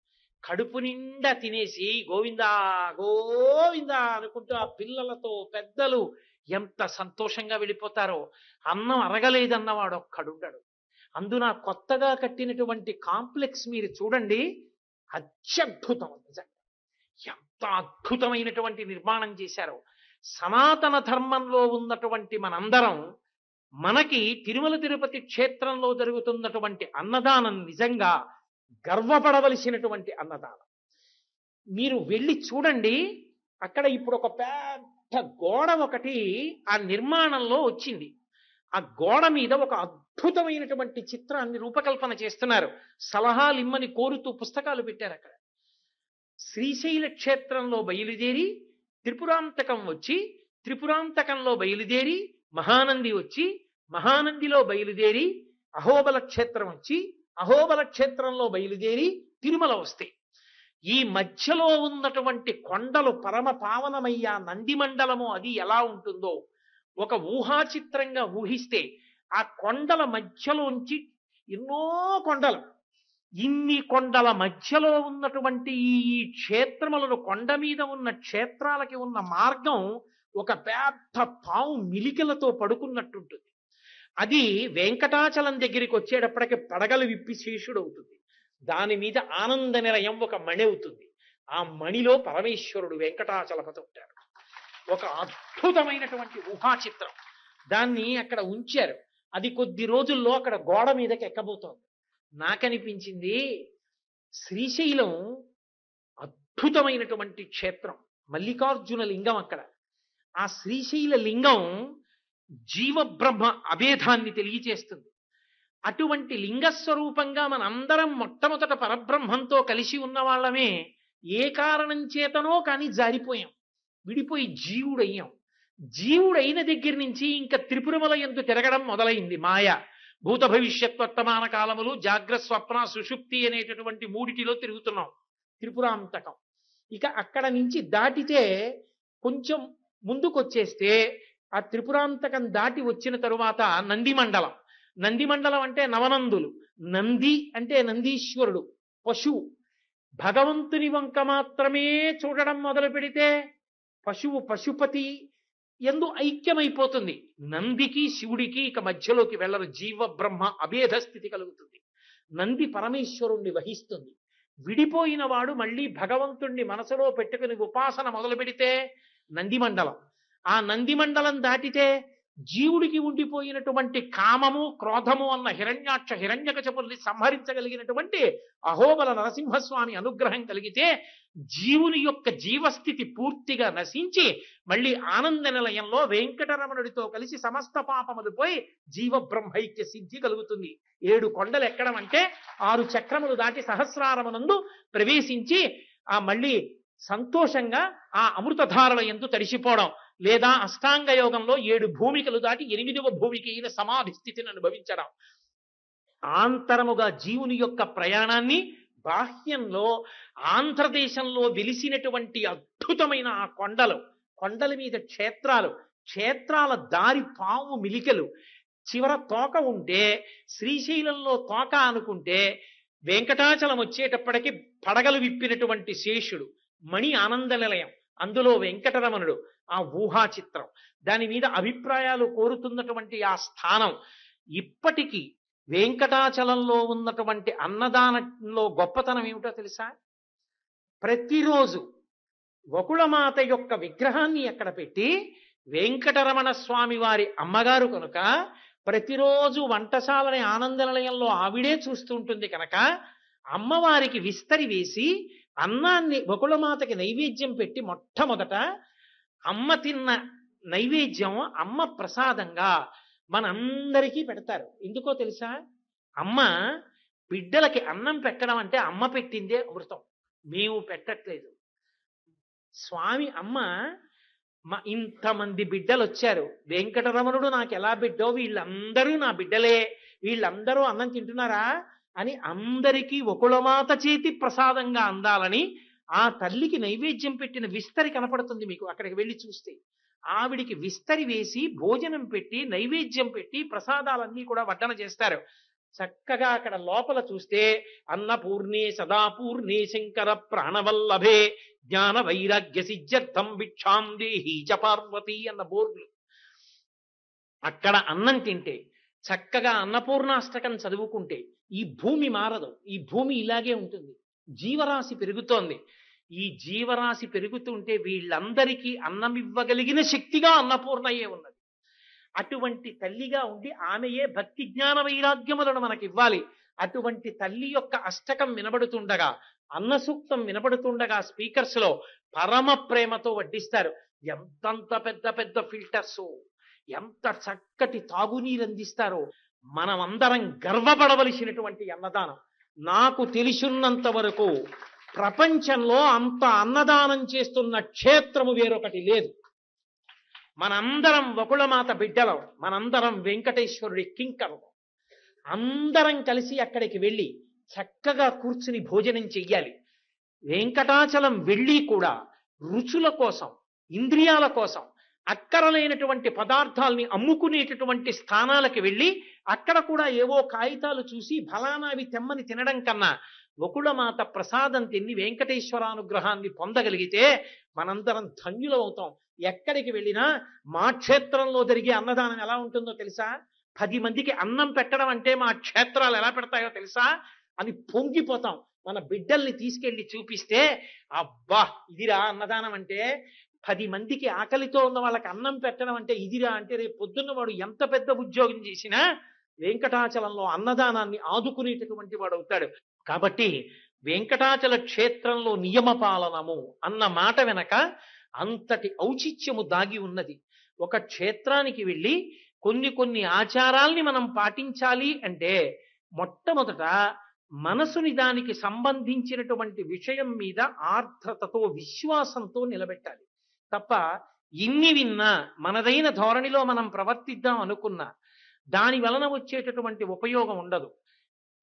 కడుపు నిండా తినేసి గోవిందా గోవిందా అనుకుంటూ ఆ పిల్లలతో పెద్దలు ఎంత సంతోషంగా వెళ్ళిపోతారో. అన్నం అరగలేదన్నవాడు ఒక్కడుండడు. అందున కొత్తగా కట్టినటువంటి కాంప్లెక్స్ మీరు చూడండి, అత్యద్భుతం. నిజంగా ఎంత అద్భుతమైనటువంటి నిర్మాణం చేశారో. సనాతన ధర్మంలో ఉన్నటువంటి మనందరం మనకి తిరుమల తిరుపతి క్షేత్రంలో జరుగుతున్నటువంటి అన్నదానం నిజంగా గర్వపడవలసినటువంటి అన్నదానం. మీరు వెళ్ళి చూడండి, అక్కడ ఇప్పుడు ఒక పెద్ద గోడ ఒకటి ఆ నిర్మాణంలో వచ్చింది. ఆ గోడ మీద ఒక అద్భుతమైనటువంటి చిత్రాన్ని రూపకల్పన చేస్తున్నారు. సలహాలు ఇమ్మని కోరుతూ పుస్తకాలు పెట్టారు. అక్కడ శ్రీశైల క్షేత్రంలో బయలుదేరి త్రిపురాంతకం వచ్చి, త్రిపురాంతకంలో బయలుదేరి మహానంది వచ్చి, మహానందిలో బయలుదేరి అహోబల క్షేత్రం వచ్చి, అహోబల క్షేత్రంలో బయలుదేరి తిరుమల వస్తాయి. ఈ మధ్యలో ఉన్నటువంటి కొండలు పరమ పావనమయ్యా నంది మండలము అది ఎలా ఉంటుందో ఒక ఊహాచిత్రంగా ఊహిస్తే, ఆ కొండల మధ్యలోంచి ఎన్నో కొండలు, ఇన్ని కొండల మధ్యలో ఉన్నటువంటి ఈ క్షేత్రములను, కొండ మీద ఉన్న క్షేత్రాలకి ఉన్న మార్గం ఒక పెద్ద పావు మిలికలతో పడుకున్నట్టుంటుంది. అది వెంకటాచలం దగ్గరికి వచ్చేటప్పటికి పడగలు విప్పి శేషుడు అవుతుంది. దాని మీద ఆనంద నిలయం ఒక మణి అవుతుంది. ఆ మణిలో పరమేశ్వరుడు వెంకటాచలపతి ఉంటారు. ఒక అద్భుతమైనటువంటి ఊహాచిత్రం. దాన్ని అక్కడ ఉంచారు. అది కొద్ది రోజుల్లో అక్కడ గోడ మీదకి ఎక్కబోతోంది. నాకనిపించింది శ్రీశైలం అద్భుతమైనటువంటి క్షేత్రం. మల్లికార్జున లింగం అక్కడ. ఆ శ్రీశైల లింగం జీవబ్రహ్మ అభేదాన్ని తెలియచేస్తుంది. అటువంటి లింగస్వరూపంగా మనందరం మొట్టమొదట పరబ్రహ్మంతో కలిసి ఉన్న వాళ్ళమే ఏ కారణం చేతనో కానీ జారిపోయాం, విడిపోయి జీవుడయ్యాం. జీవుడైన దగ్గర నుంచి ఇంకా త్రిపురమల యందు తిరగడం మొదలైంది మాయ. భూత భవిష్యత్ వర్తమాన కాలములు, జాగ్రత్త స్వప్న సుషుప్తి అనేటటువంటి మూడిటిలో తిరుగుతున్నాం. త్రిపురాంతకం. ఇక అక్కడ నుంచి దాటితే కొంచెం ముందుకొచ్చేస్తే ఆ త్రిపురాంతకం దాటి వచ్చిన తరువాత నందిమండలం. నందిమండలం అంటే నవనందులు. నంది అంటే నందీశ్వరుడు, పశువు. భగవంతుని వంక మాత్రమే చూడడం మొదలు పెడితే పశువు పశుపతి ఎందు ఐక్యమైపోతుంది. నందికి శివుడికి ఇక మధ్యలోకి వెళ్ళరు. జీవ బ్రహ్మ అభేద స్థితి కలుగుతుంది. నంది పరమేశ్వరుణ్ణి వహిస్తుంది. విడిపోయిన వాడు మళ్ళీ భగవంతుణ్ణి మనసులో పెట్టుకుని ఉపాసన మొదలు పెడితే నందిమండలం. ఆ నందిమండలం దాటితే జీవుడికి ఉండిపోయినటువంటి కామము, క్రోధము అన్న హిరణ్యాక్ష హిరణ్యకశపుల్ని సంహరించగలిగినటువంటి అహోబల నరసింహస్వామి అనుగ్రహం కలిగితే జీవుని యొక్క జీవస్థితి పూర్తిగా నశించి మళ్ళీ ఆనంద నిలయంలో వెంకటరమణుడితో కలిసి సమస్త పాపములు పోయి జీవబ్రహ్మైక్య సిద్ధి కలుగుతుంది. 7 కొండలు ఎక్కడం అంటే 6 చక్రములు దాటి సహస్రారమునందు ప్రవేశించి ఆ మళ్ళీ సంతోషంగా ఆ అమృతధారల యందు తడిసిపోవడం, లేదా అష్టాంగ యోగంలో 7 భూమికలు దాటి 8వ భూమికి అయిన సమాధి స్థితిని అనుభవించడం. ఆంతరముగా జీవుని యొక్క ప్రయాణాన్ని బాహ్యంలో ఆంధ్రదేశంలో వెలిసినటువంటి అద్భుతమైన ఆ కొండలు, కొండల మీద క్షేత్రాలు, క్షేత్రాల దారి పాము మిలికలు, చివర తోక ఉంటే శ్రీశైలంలో తోక అనుకుంటే వెంకటాచలం వచ్చేటప్పటికి పడగలు విప్పినటువంటి శేషుడు, మణి ఆనంద నిలయం, అందులో వెంకటరమణుడు, ఆ ఊహాచిత్రం, దాని మీద అభిప్రాయాలు కోరుతున్నటువంటి ఆ స్థానం. ఇప్పటికీ వెంకటాచలంలో ఉన్నటువంటి అన్నదానంలో గొప్పతనం ఏమిటో తెలుసా? ప్రతిరోజు వకుళమాత యొక్క విగ్రహాన్ని అక్కడ పెట్టి, వెంకటరమణ స్వామి వారి అమ్మగారు కనుక ప్రతిరోజు వంటశాలని ఆనంద నిలయంలో ఆవిడే చూస్తుంటుంది కనుక అమ్మవారికి విస్తరి వేసి అన్నాన్ని వకుళమాతకి నైవేద్యం పెట్టి మొట్టమొదట అమ్మ తిన్న నైవేద్యం అమ్మ ప్రసాదంగా మనందరికీ పెడతారు. ఎందుకో తెలుసా? అమ్మ బిడ్డలకి అన్నం పెట్టడం అంటే అమ్మ పెట్టిందే అమృతం, మేము పెట్టట్లేదు. స్వామి అమ్మ ఇంతమంది బిడ్డలు వచ్చారు, వెంకటరమణుడు నాకు ఎలా బిడ్డో, వీళ్ళందరూ నా బిడ్డలే, వీళ్ళందరూ అన్నం తింటున్నారా అని అందరికీ వకుళమాత చేతి ప్రసాదంగా అందాలని ఆ తల్లికి నైవేద్యం పెట్టిన విస్తరి కనపడుతుంది మీకు అక్కడికి వెళ్ళి చూస్తే. ఆవిడికి విస్తరి వేసి భోజనం పెట్టి నైవేద్యం పెట్టి ప్రసాదాలన్నీ కూడా వడ్డన చేస్తారు. చక్కగా అక్కడ లోపల చూస్తే అన్నపూర్ణే సదాపూర్ణే శంకర ప్రాణవల్లభే జ్ఞాన వైరాగ్య సిద్ధ్యర్థం భిక్షాం దేహి చ పార్వతి అన్న బోర్డులు. అక్కడ అన్నం తింటే, చక్కగా అన్నపూర్ణాష్టకం చదువుకుంటే ఈ భూమి మారదు, ఈ భూమి ఇలాగే ఉంటుంది. జీవరాశి పెరుగుతోంది. ఈ జీవరాశి పెరుగుతుంటే వీళ్ళందరికీ అన్నం ఇవ్వగలిగిన శక్తిగా అన్నపూర్ణయే ఉన్నది. అటువంటి తల్లిగా ఉండి ఆమెయే భక్తి జ్ఞాన వైరాగ్యములను మనకి ఇవ్వాలి. అటువంటి తల్లి యొక్క అష్టకం వినబడుతుండగా, అన్న సూక్తం వినబడుతుండగా స్పీకర్స్ లో పరమ ప్రేమతో వడ్డిస్తారు. ఎంతంత పెద్ద పెద్ద ఫిల్టర్స్, ఎంత చక్కటి తాగునీరు అందిస్తారో. మనమందరం గర్వపడవలసినటువంటి అన్నదానం. నాకు తెలిసినంత వరకు ప్రపంచంలో అంత అన్నదానం చేస్తున్న క్షేత్రము వేరొకటి లేదు. మనందరం వకుళమాత బిడ్డలం, మనందరం వెంకటేశ్వరుడి కింకరం. అందరం కలిసి అక్కడికి వెళ్ళి చక్కగా కూర్చుని భోజనం చెయ్యాలి. వెంకటాచలం వెళ్ళి కూడా రుచుల కోసం, ఇంద్రియాల కోసం అక్కరలేనటువంటి పదార్థాల్ని అమ్ముకునేటటువంటి స్థానాలకు వెళ్ళి అక్కడ కూడా ఏవో కాగితాలు చూసి ఫలానావి తెమ్మని తినడం కన్నా వకుళమాత ప్రసాదం తిని వెంకటేశ్వరానుగ్రహాన్ని పొందగలిగితే మనందరం ధన్యులం అవుతాం. ఎక్కడికి వెళ్ళినా మా క్షేత్రంలో జరిగే అన్నదానం ఎలా ఉంటుందో తెలుసా? 10 మందికి అన్నం పెట్టడం అంటే మా క్షేత్రాలు ఎలా పెడతాయో తెలుసా అని పొంగిపోతాం. మన బిడ్డల్ని తీసుకెళ్లి చూపిస్తే అబ్బా ఇదిరా అన్నదానం అంటే, 10 మందికి ఆకలితో ఉన్న వాళ్ళకి అన్నం పెట్టడం అంటే ఇదిరా అంటే, రేపు పొద్దున్న వాడు ఎంత పెద్ద ఉద్యోగం చేసినా వెంకటాచలంలో అన్నదానాన్ని ఆదుకునేటటువంటి వాడు అవుతాడు. కాబట్టి వెంకటాచల క్షేత్రంలో నియమ పాలనము అన్న మాట వెనక అంతటి ఔచిత్యము దాగి ఉన్నది. ఒక క్షేత్రానికి వెళ్ళి కొన్ని ఆచారాల్ని మనం పాటించాలి అంటే మొట్టమొదట మనసుని దానికి సంబంధించినటువంటి విషయం మీద ఆర్ద్రతతో, విశ్వాసంతో నిలబెట్టాలి. తప్ప ఇన్ని విన్నా మనదైన ధోరణిలో మనం ప్రవర్తిద్దాం అనుకున్నా దాని వలన వచ్చేటటువంటి ఉపయోగం ఉండదు.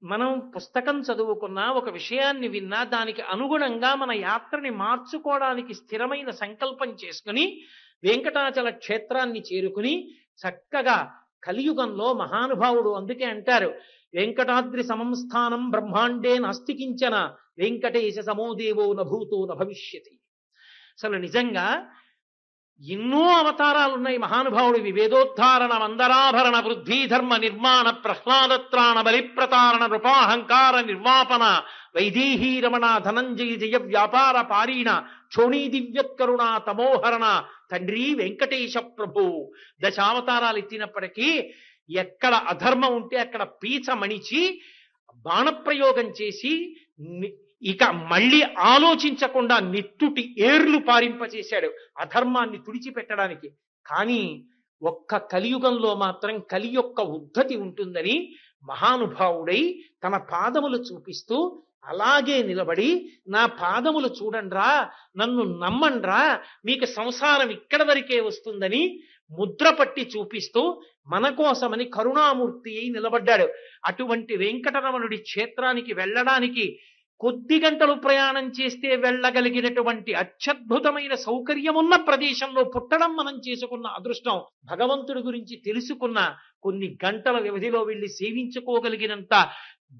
మనం పుస్తకం చదువుకున్నా, ఒక విషయాన్ని విన్నా, దానికి అనుగుణంగా మన యాత్రని మార్చుకోవడానికి స్థిరమైన సంకల్పం చేసుకుని వెంకటాచల క్షేత్రాన్ని చేరుకుని చక్కగా కలియుగంలో మహానుభావుడు అందుకే అంటారు, వెంకటాద్రి సమంస్థానం బ్రహ్మాండే నాస్తికించన వెంకటేశ సమోదేవో నభూతో నభవిష్యతి. అసలు నిజంగా ఎన్నో అవతారాలు ఉన్నాయి మహానుభావుడివి. వేదోద్ధారణ, మందరాభరణ, వృద్ధి, ధర్మ నిర్మాణ, ప్రహ్లాదత్రాణ, బలిప్రతారణ, నృపాహంకార నిర్వాపన, వైదేహీ రమణ, ధనంజయ జయ వ్యాపార పారీణ, క్షోణీ దివ్యత్కరుణ, తమోహరణ, తండ్రి వెంకటేశ ప్రభు. దశావతారాలు ఎత్తినప్పటికీ ఎక్కడ అధర్మం ఉంటే అక్కడ పీచ మణిచి బాణప్రయోగం చేసి ఇక మళ్ళీ ఆలోచించకుండా నిట్టుటి ఏర్లు పారింపచేశాడు అధర్మాన్ని తుడిచిపెట్టడానికి. కానీ ఒక్క కలియుగంలో మాత్రం కలి యొక్క ఉద్ధతి ఉంటుందని మహానుభావుడై తన పాదములు చూపిస్తూ అలాగే నిలబడి, నా పాదములు చూడండ్రా, నన్ను నమ్మండ్రా, మీకు సంసారం ఇక్కడ వరకే వస్తుందని ముద్ర పట్టి చూపిస్తూ మన కోసమని కరుణామూర్తి అయి నిలబడ్డాడు. అటువంటి వెంకటరమణుడి క్షేత్రానికి వెళ్ళడానికి కొద్ది గంటలు ప్రయాణం చేస్తే వెళ్ళగలిగినటువంటి అత్యద్భుతమైన సౌకర్యమున్న ప్రదేశంలో పుట్టడం మనం చేసుకున్న అదృష్టం. భగవంతుడి గురించి తెలుసుకున్న కొన్ని గంటల వ్యవధిలో వెళ్ళి సేవించుకోగలిగినంత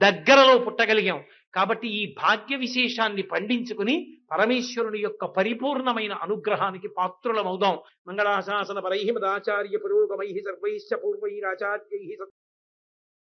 దగ్గరలో పుట్టగలిగాం. కాబట్టి ఈ భాగ్య విశేషాన్ని పండించుకుని పరమేశ్వరుని యొక్క పరిపూర్ణమైన అనుగ్రహానికి పాత్రులమవుదాం. మంగళాశాసన పరై మదాచార్య పురోగమై సర్వైశ్చ పూర్వైరాచార్యై